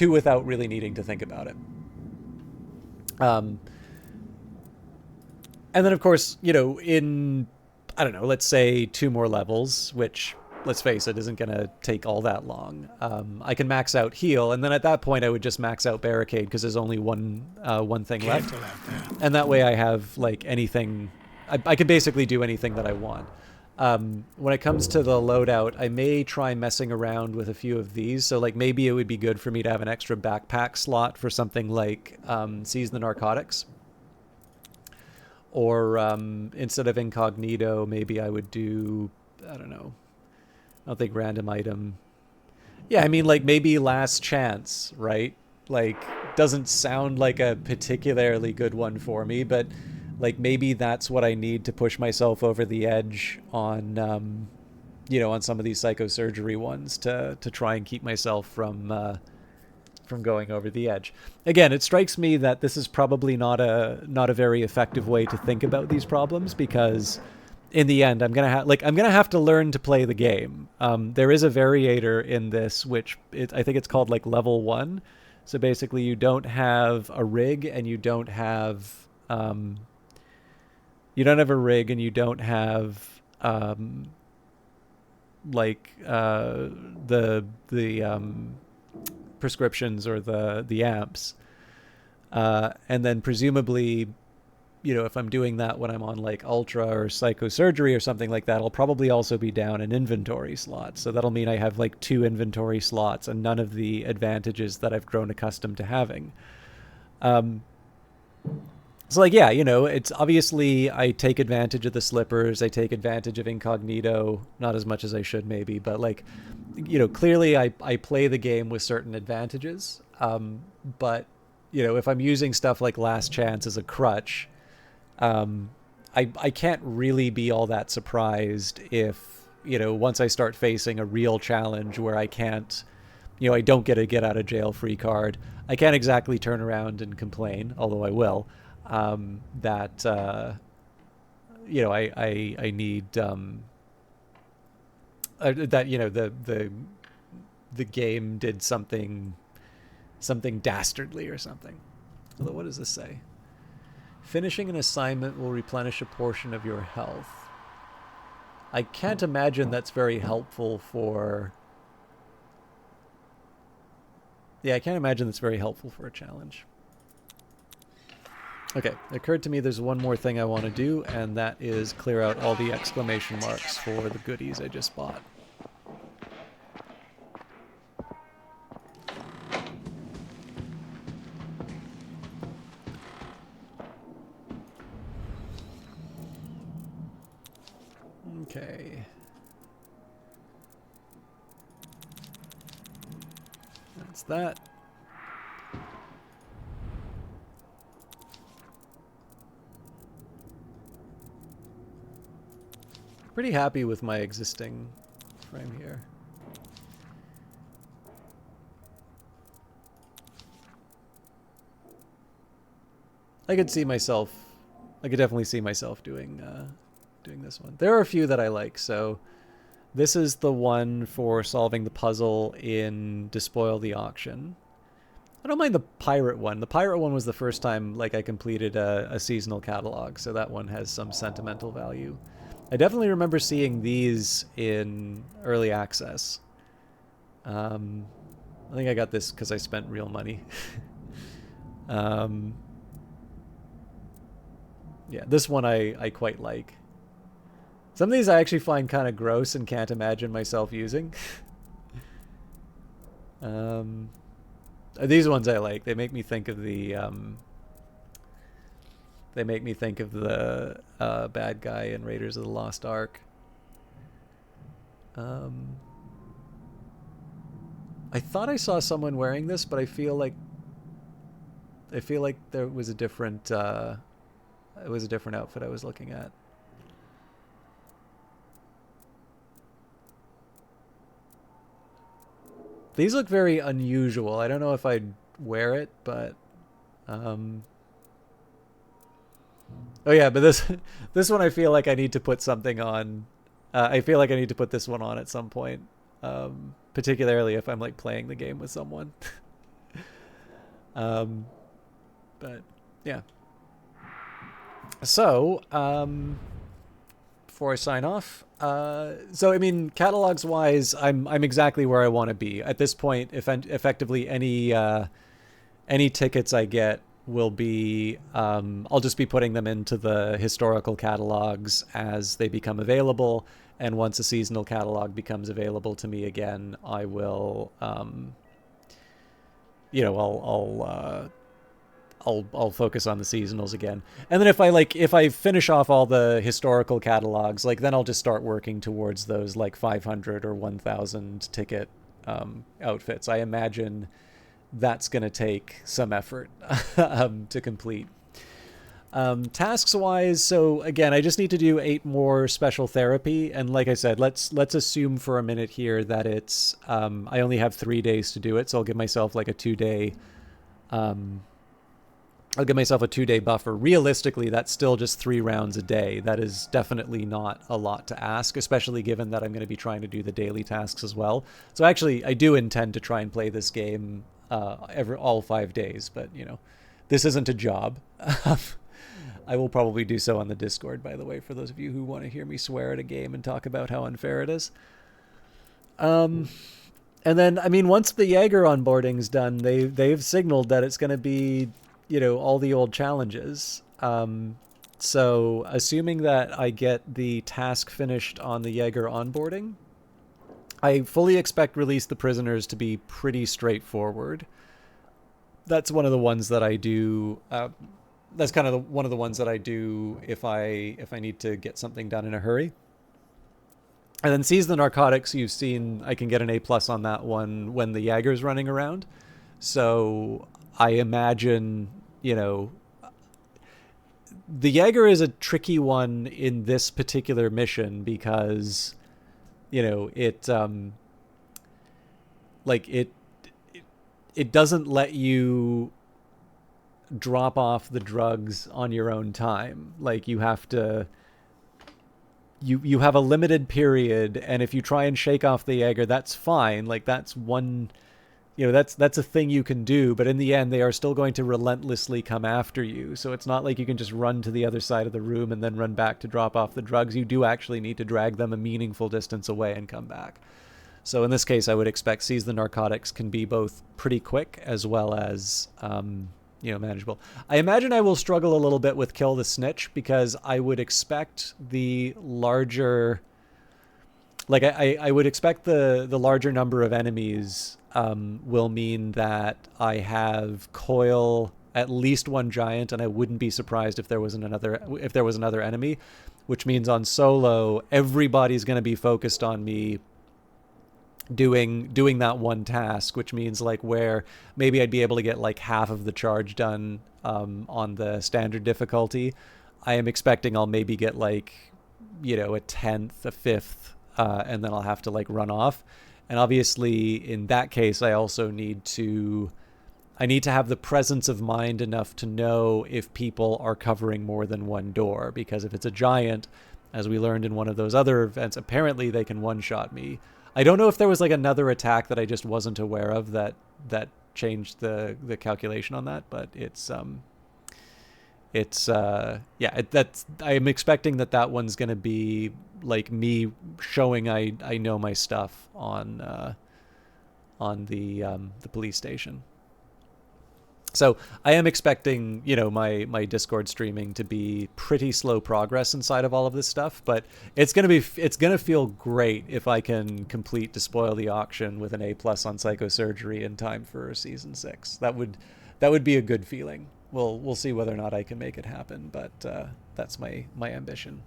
without really needing to think about it. And then, of course, in, I don't know, let's say 2 more levels, which, let's face it, isn't going to take all that long. I can max out heal, and then at that point I would just max out barricade because there's only one thing left. And that way I have, like, anything... I can basically do anything that I want. When it comes to the loadout, I may try messing around with a few of these. So, like, maybe it would be good for me to have an extra backpack slot for something like Seize the Narcotics. Or instead of incognito, maybe I would do, I don't know, I don't think random item. Yeah, I mean, like maybe last chance, right? Like, doesn't sound like a particularly good one for me, but Like maybe that's what I need to push myself over the edge on, on some of these psychosurgery ones to try and keep myself from going over the edge. Again, it strikes me that this is probably not a very effective way to think about these problems, because in the end I'm gonna have to learn to play the game. There is a variator in this which I think it's called like level 1. So basically you don't have a rig and you don't have a rig and you don't have the prescriptions or the amps, and then presumably, if I'm doing that when I'm on like ultra or psychosurgery or something like that, I'll probably also be down an inventory slot. So that'll mean I have like 2 inventory slots and none of the advantages that I've grown accustomed to having. So like, yeah, it's obviously I take advantage of the slippers. I take advantage of incognito, not as much as I should maybe, but like, clearly I play the game with certain advantages. But, if I'm using stuff like Last Chance as a crutch, I can't really be all that surprised if, once I start facing a real challenge where I can't, I don't get a get out of jail free card. I can't exactly turn around and complain, although I will. That I need that the game did something dastardly or something. Although, what does this say? Finishing an assignment will replenish a portion of your health. I can't imagine that's very helpful for. Yeah, I can't imagine that's very helpful for a challenge. Okay, it occurred to me there's one more thing I want to do, and that is clear out all the exclamation marks for the goodies I just bought. Okay. That's that. Pretty happy with my existing frame here. I could definitely see myself doing this one. There are a few that I like. So this is the one for solving the puzzle in Despoil the Auction. I don't mind the pirate one. The pirate one was the first time like I completed a seasonal catalog, so that one has some sentimental value. I definitely remember seeing these in early access. I think I got this because I spent real money. Yeah, this one I quite like. Some of these I actually find kind of gross and can't imagine myself using. These ones I like. They make me think of the bad guy in Raiders of the Lost Ark. I thought I saw someone wearing this, but I feel like there was a different outfit I was looking at. These look very unusual. I don't know if I'd wear it, but oh yeah, but this one I feel like I need to put something on. I feel like I need to put this one on at some point, particularly if I'm like playing the game with someone. But yeah. So before I sign off, so I mean, catalogs wise, I'm exactly where I want to be at this point. Effectively, any tickets I get will be, I'll just be putting them into the historical catalogs as they become available. And once a seasonal catalog becomes available to me again, I will, I'll focus on the seasonals again. And then if I finish off all the historical catalogs, like then I'll just start working towards those like 500 or 1,000 ticket outfits. I imagine that's going to take some effort to complete. Tasks wise, so again, I just need to do 8 more special therapy, and like I said, let's assume for a minute here that it's I only have 3 days to do it, so I'll give myself like a 2-day I'll give myself a 2-day buffer. Realistically, that's still just 3 rounds a day. That is definitely not a lot to ask, especially given that I'm going to be trying to do the daily tasks as well. So actually, I do intend to try and play this game all 5 days, but you know, this isn't a job. I will probably do so on the Discord, by the way, for those of you who want to hear me swear at a game and talk about how unfair it is. And then, I mean, once the Jager onboarding's done, they've signaled that it's going to be, you know, all the old challenges. So assuming that I get the task finished on the Jager onboarding, I fully expect Release the Prisoners to be pretty straightforward. That's one of the ones that I do. That's kind of one of the ones that I do if I need to get something done in a hurry. And then Seize the Narcotics, you've seen I can get an A+ on that one when the Jager's running around. So I imagine, you know, the Jager is a tricky one in this particular mission because, you know, it doesn't let you drop off the drugs on your own time. Like, you have to, you have a limited period, and if you try and shake off the Jager, that's fine. Like, that's one, you know, that's a thing you can do, but in the end they are still going to relentlessly come after you. So it's not like you can just run to the other side of the room and then run back to drop off the drugs. You do actually need to drag them a meaningful distance away and come back. So in this case, I would expect Seize the Narcotics can be both pretty quick as well as you know, manageable. I imagine I will struggle a little bit with Kill the Snitch, because I would expect the larger, like I would expect the larger number of enemies will mean that I have Coil, at least one giant, and I wouldn't be surprised if there was another enemy, which means on solo everybody's going to be focused on me doing that one task, which means like where maybe I'd be able to get like half of the charge done on the standard difficulty, I am expecting I'll maybe get like, you know, a 10th, a 5th, and then I'll have to like run off. And obviously in that case, I also need to have the presence of mind enough to know if people are covering more than one door, because if it's a giant, as we learned in one of those other events, apparently they can one-shot me. I don't know if there was like another attack that I just wasn't aware of that changed the calculation on that, but I'm expecting that one's going to be like me showing I know my stuff on the police station. So I am expecting, you know, my Discord streaming to be pretty slow progress inside of all of this stuff, but it's gonna feel great if I can complete Despoil the Auction with an A+ on Psychosurgery in time for season 6. That would be a good feeling. We'll see whether or not I can make it happen, but that's my ambition.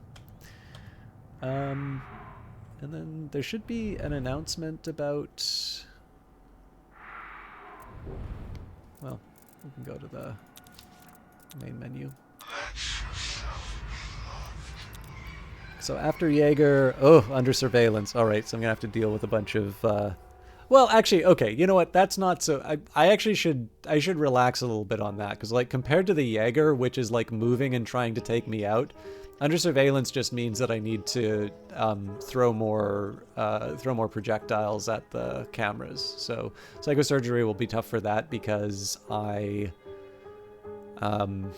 And then there should be an announcement about, well, we can go to the main menu. So after Jager, under surveillance. All right, so I'm gonna have to deal with a bunch of. Well, actually, okay. You know what? That's not so. I actually should relax a little bit on that, because like compared to the Jager, which is like moving and trying to take me out, under surveillance just means that I need to throw more projectiles at the cameras. So Psychosurgery will be tough for that, because I have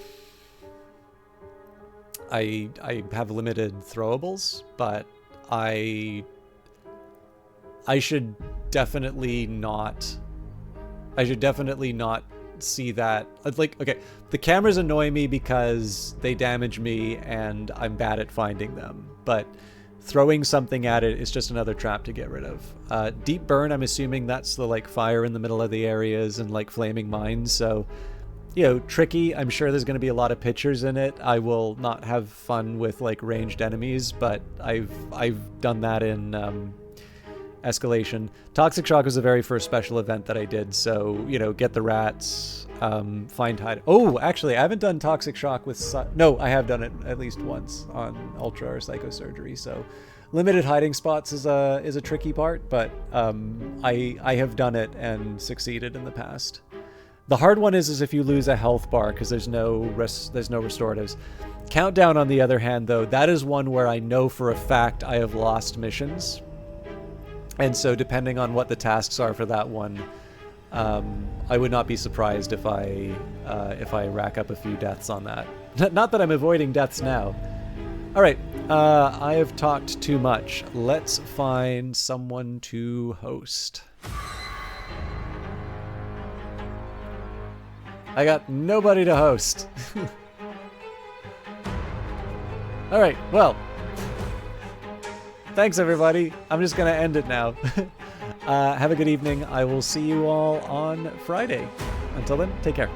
limited throwables, but I should definitely not see that. Like, okay, the cameras annoy me because they damage me and I'm bad at finding them, but throwing something at it is just another trap to get rid of. Deep burn, I'm assuming that's the like fire in the middle of the areas and like flaming mines, so you know, tricky. I'm sure there's going to be a lot of pictures in it. I will not have fun with like ranged enemies, but I've done that in escalation. Toxic Shock was the very first special event that I did, so, you know, get the rats, find hide. Oh, actually, I haven't done Toxic Shock with... No, I have done it at least once on Ultra or Psychosurgery, so... Limited hiding spots is a tricky part, but I have done it and succeeded in the past. The hard one is if you lose a health bar, because there's no restoratives. Countdown, on the other hand, though, that is one where I know for a fact I have lost missions. And so depending on what the tasks are for that one, I would not be surprised if I rack up a few deaths on that. Not that I'm avoiding deaths now. All right, I have talked too much. Let's find someone to host. I got nobody to host. All right, well, thanks everybody. I'm just gonna end it now. Have a good evening. I will see you all on Friday. Until then, take care.